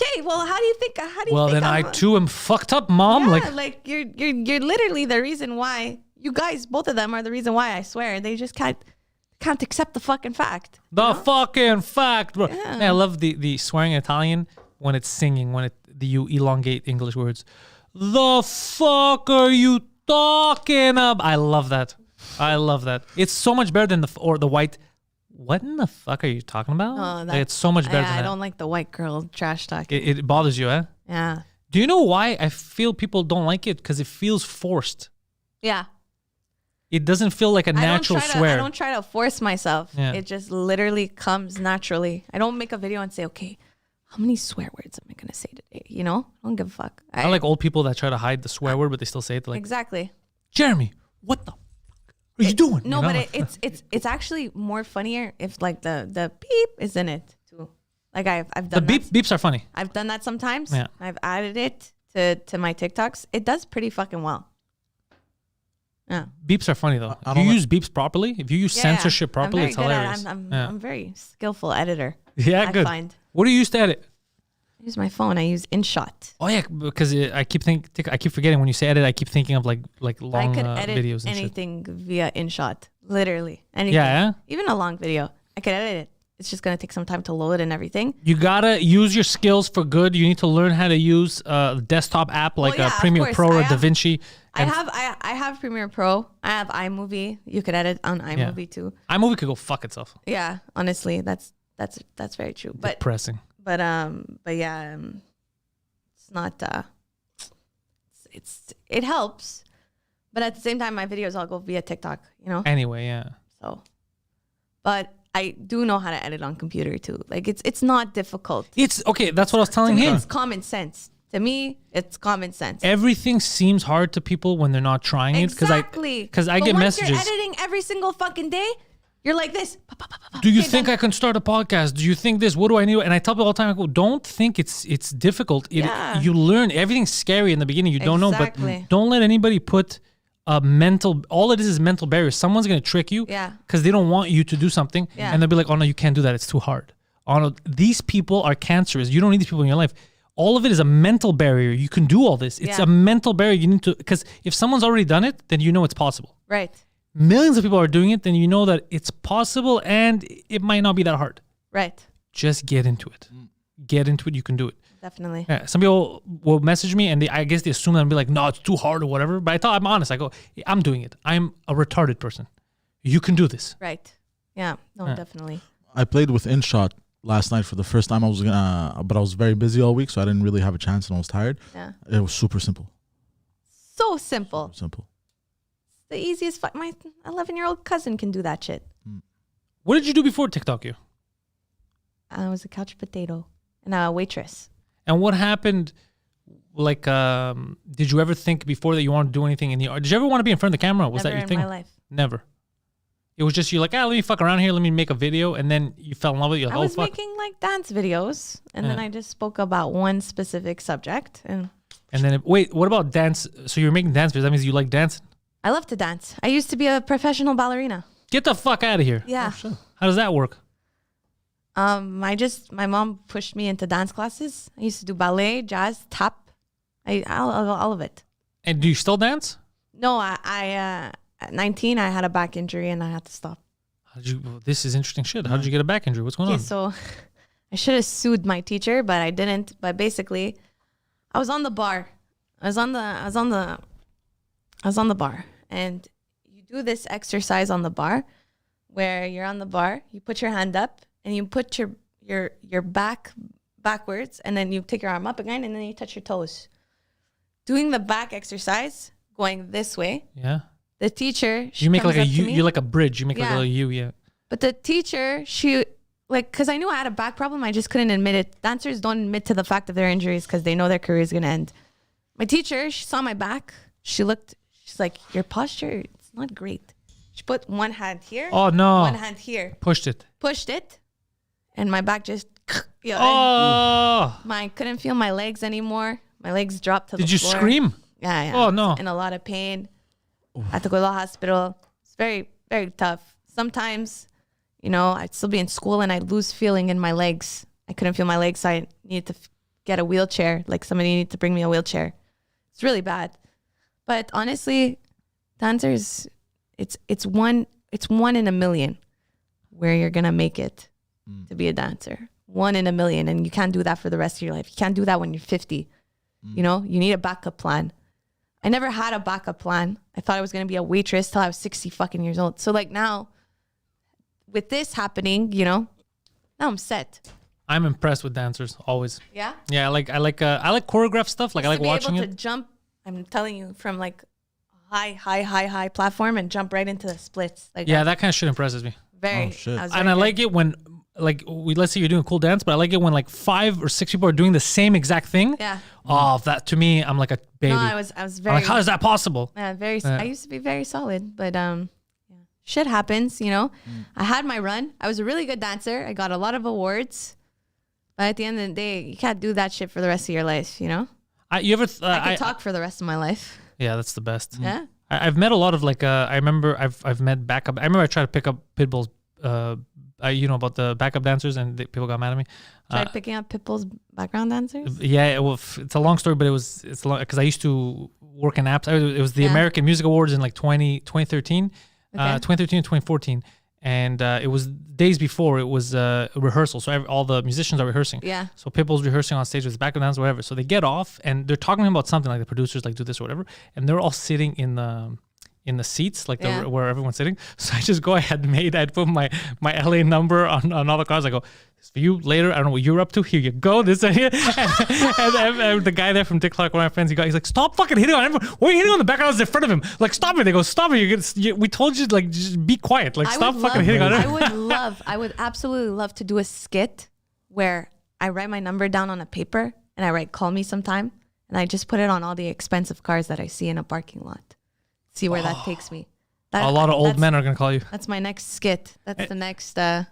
Okay, well, how do you think? Well, then I too am fucked up, Mom. Yeah, Like, you're literally the reason why. You guys, both of them, are the reason why I swear. They just can't accept the fucking fact. the fucking fact, bro. Yeah. Man, I love the swearing in Italian when it's singing, you elongate English words. The fuck are you talking about? I love that. It's so much better than the white. What in the fuck are you talking about? Oh, Like, it's so much better than I that. don't like the white girl trash talk. It bothers you, eh? Yeah. Do you know why I feel people don't like it? Because it feels forced. Yeah. It doesn't feel like a natural swear. I don't try to force myself. Yeah. It just literally comes naturally. I don't make a video and say, okay, how many swear words am I going to say today? You know? I don't give a fuck. I like old people that try to hide the swear word, but they still say it. Like, Exactly. Jeremy, what the fuck are you doing? No, You know? but it's actually more funnier if like the beep is in it too. Like I've the done beeps are funny. I've done that sometimes. Yeah. I've added it to my TikToks. It does pretty fucking well. Yeah. Beeps are funny though. I If don't you like- use beeps properly, if you use censorship properly, it's I'm very good hilarious. at it. Yeah. I'm very skillful editor. Yeah, I good. find. What do you use to edit? I use my phone. I use InShot. Oh yeah, because I keep forgetting when you say edit. I keep thinking of like long I could edit videos and shit. anything via InShot. Literally anything. Yeah. Even a long video, I could edit it. It's just gonna take some time to load and everything. You gotta use your skills for good. You need to learn how to use a desktop app like yeah, a of Premiere course. Pro or I have- DaVinci. I have Premiere Pro. I have iMovie. You could edit on iMovie too. iMovie could go fuck itself. Yeah, honestly, that's very true. But Depressing. yeah, it's not. It helps, but at the same time, my videos all go via TikTok. You know, Anyway, yeah. so. But I do know how to edit on computer too. Like it's not difficult. It's okay. That's what I was telling To me, him. it's common sense. To me, it's common sense. Everything seems hard to people when they're not trying it. Exactly. Because I But get once messages. You're editing every single fucking day. You're like this. Do you Okay, think done. I can start a podcast? Do you think this? What do I need? And I tell people all the time, I go, don't think it's difficult. Yeah. You learn. Everything's scary in the beginning. You don't know, Exactly. but don't let anybody put a mental, all it is mental barriers. Someone's going to trick you Yeah. because they don't want you to do something. Yeah. And they'll be like, oh no, you can't do that. It's too hard. Oh no, these people are cancerous. You don't need these people in your life. All of it is a mental barrier. You can do all this. It's Yeah. a mental barrier. You need to, because if someone's already done it, then you know it's possible. Right. Millions of people are doing it, then you know that it's possible and it might not be that hard. Right. Just get into it. Get into it. You can do it. Definitely. Yeah, some people will message me and I guess they assume that I'll be like, no, it's too hard or whatever. But I'm honest. I go, I'm doing it. I'm a retarded person. You can do this. Right. Yeah. No, Yeah. definitely. I played with InShot last night for the first time. But I was very busy all week, so I didn't really have a chance and I was tired. Yeah. It was super simple. So simple. Simple. The easiest. My 11-year-old cousin can do that shit. What did you do before TikTok you? I was a couch potato and a waitress. And what happened? Like, did you ever think before that you wanted to do anything in the art? Did you ever want to be in front of the camera? Was Never that your in thing? my life. Never. It was just you like, let me fuck around here. Let me make a video. And then you fell in love with it. You're like, I was fuck. making like dance videos, and then Yeah. I just spoke about one specific subject. And And then, wait, what about dance? So you're making dance videos. That means you like dancing? I love to dance. I used to be a professional ballerina. Get the fuck out of here. Yeah. How does that work? My mom pushed me into dance classes. I used to do ballet, jazz, tap, all of it. And do you still dance? No, I at 19 I had a back injury and I had to stop. This is interesting shit. How did you get a back injury? What's going Okay, on? so I should have sued my teacher, but I didn't. But basically, I was on the bar. I was on the bar, and you do this exercise on the bar, where you're on the bar, you put your hand up, and you put your back backwards, and then you take your arm up again, and then you touch your toes. Doing the back exercise, going this way. Yeah. The teacher, she You make like comes a up to U. me. You're like a bridge. You make like Yeah. a U. Yeah. But the teacher, she like, because I knew I had a back problem. I just couldn't admit it. Dancers don't admit to the fact of their injuries because they know their career is going to end. My teacher, she saw my back. She's like, your posture, it's not great. She put one hand here. Oh, no. One hand here. Pushed it. And my back just, Oh. couldn't feel my legs anymore. My legs dropped to the floor. Did you scream? Yeah. Oh, no. In a lot of pain. I had to go to the hospital. It's very, very tough. Sometimes, I'd still be in school and I'd lose feeling in my legs. I couldn't feel my legs, so I needed to get a wheelchair. Like somebody needed to bring me a wheelchair. It's really bad. But honestly, dancers, it's one in a million where you're gonna make it to be a dancer. 1 in a million, and you can't do that for the rest of your life. You can't do that when you're 50. You need a backup plan. I never had a backup plan. I thought I was gonna be a waitress till I was 60 fucking years old. So like now, with this happening, now I'm set. I'm impressed with dancers always. Yeah. Yeah, I like choreographed stuff. Like I like watching it. To be able to jump, I'm telling you, from like high platform and jump right into the splits. Like that kind of shit impresses me. Very. Oh, shit. I like it when let's say you're doing a cool dance, but I like it when like 5 or 6 people are doing the same exact thing. Yeah. Oh, that to me, I'm like a baby. No, I was very. I'm like, how is that possible? Yeah, I used to be very solid, but shit happens. I had my run. I was a really good dancer. I got a lot of awards, but at the end of the day, you can't do that shit for the rest of your life. I could talk for the rest of my life. Yeah, that's the best. Yeah. I've met a lot of I remember I've met backup. I remember I tried to pick up Pitbull's. About the backup dancers, and people got mad at me. Tried picking up Pitbull's background dancers. Yeah, it's a long story, but it's long because I used to work in apps. It was the American Music Awards in like 2013, 2013 and 2014, and it was days before it was a rehearsal. So all the musicians are rehearsing. Yeah. So Pitbull's rehearsing on stage with his backup dancers, whatever. So they get off and they're talking about something, like the producers like do this or whatever, and they're all sitting in the seats, like where everyone's sitting. So I just go ahead and I'd put my LA number on all the cars. I go, it's for you later. I don't know what you're up to. Here you go. This and here. And the guy there from TikTok, one of my friends, he's like, stop fucking hitting on everyone. Why are you hitting on the backgrounds in front of him? Like, stop it. They go, stop it. We told you, like, just be quiet. Like, stop fucking hitting on everyone. I would absolutely love to do a skit where I write my number down on a paper and I write, call me sometime. And I just put it on all the expensive cars that I see in a parking lot. See where that takes me. A lot of old men are gonna call you. That's my next skit. That's the next. I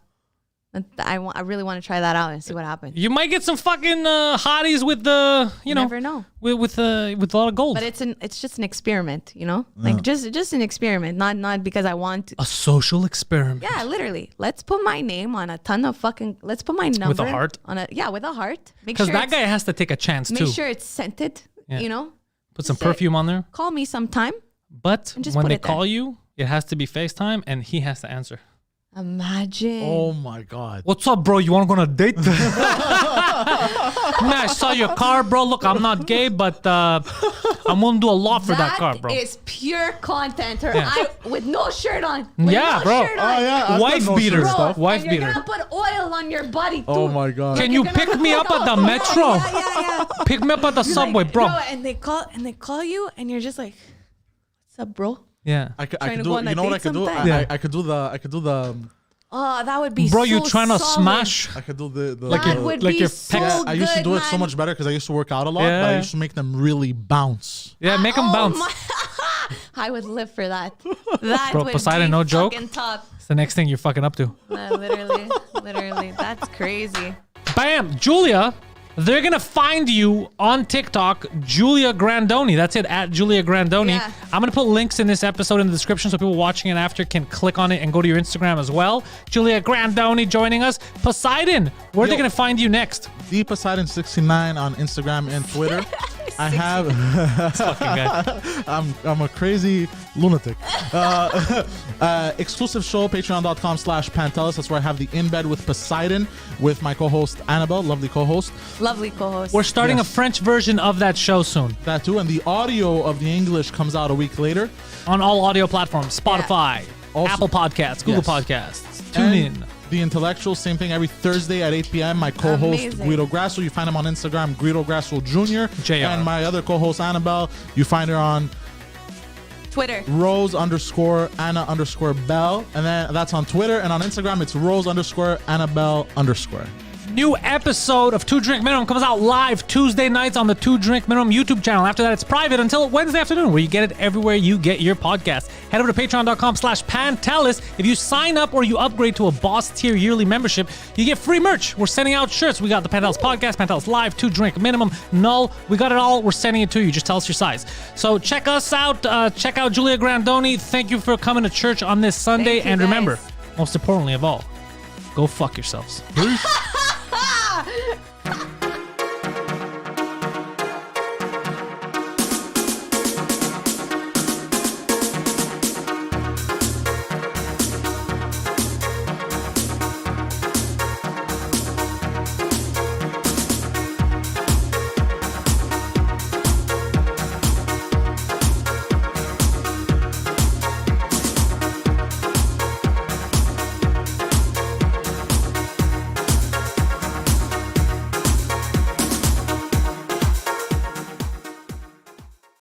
really want to try that out and see what happens. You might get some fucking hotties with the never know with a lot of gold. But it's just an experiment, like just an experiment, not because I want to. A social experiment. Yeah, literally. Let's put my name on a ton of fucking. Let's put my number with a heart on with a heart. Because that guy has to take a chance too. Make sure it's scented. Put some perfume on there. Call me sometime. But when they call you, it has to be FaceTime and he has to answer. Imagine. Oh my God. What's up, bro? You want to go on a date? Man, I saw your car, bro. Look, I'm not gay, but I'm going to do a lot for that car, bro. That is pure content. With no shirt on. Yeah, bro. Wife beater. Stuff. Wife beater. You're going to put oil on your body, too. Oh my God. Can you pick me up at the metro? Yeah. Pick me up at the subway, bro. And they call you, and you're just like, what's up, bro? Yeah. I could do. You know what I could do? I could do the. Oh, that would be bro, so you trying to solid. smash? I could do the That would like be your so pecs. I used to do it so man. much better because I used to work out a lot, Yeah. but I used to make them really bounce. Yeah, make them bounce. I would live for that. That Bro, would Poseidon, be no joke. fucking top. It's the next thing you're fucking up to. Literally, that's crazy. Bam, Julia. They're going to find you on TikTok, Julia Grandoni. That's it, at Julia Grandoni. Yeah. I'm going to put links in this episode in the description so people watching it after can click on it and go to your Instagram as well. Julia Grandoni joining us. Poseidon, where are they going to find you next? The Poseidon69 on Instagram and Twitter. I have. I'm a crazy lunatic. Exclusive show, patreon.com/Pantelis. That's where I have the In Bed with Poseidon with my co-host Annabelle, lovely co-host. Lovely co-host. We're starting a French version of that show soon. That too, and the audio of the English comes out a week later. On all audio platforms, Spotify, Also- Apple Podcasts, Google Yes. Podcasts. Tune in. The Intellectual, same thing every Thursday at 8 p.m. My co-host Amazing. Guido Grasso, you find him on Instagram, Guido Grasso Jr. JR. And my other co-host Annabelle, you find her on Twitter. Rose_Anna_Bell. And then that's on Twitter. And on Instagram, it's Rose_Annabelle_. New episode of 2 Drink Minimum comes out live Tuesday nights on the 2 Drink Minimum YouTube channel. After that, it's private until Wednesday afternoon, where you get it everywhere you get your podcast. Head over to patreon.com/Pantelis. If you sign up or you upgrade to a boss tier yearly membership, you get free merch. We're sending out shirts. We got the Pantelis podcast, Pantelis Live, 2 Drink Minimum, Null. We got it all. We're sending it to you. Just tell us your size. So check us out. Check out Julia Grandoni. Thank you for coming to church on this Sunday. Thank you, and remember, guys. most importantly of all, go fuck yourselves. Peace.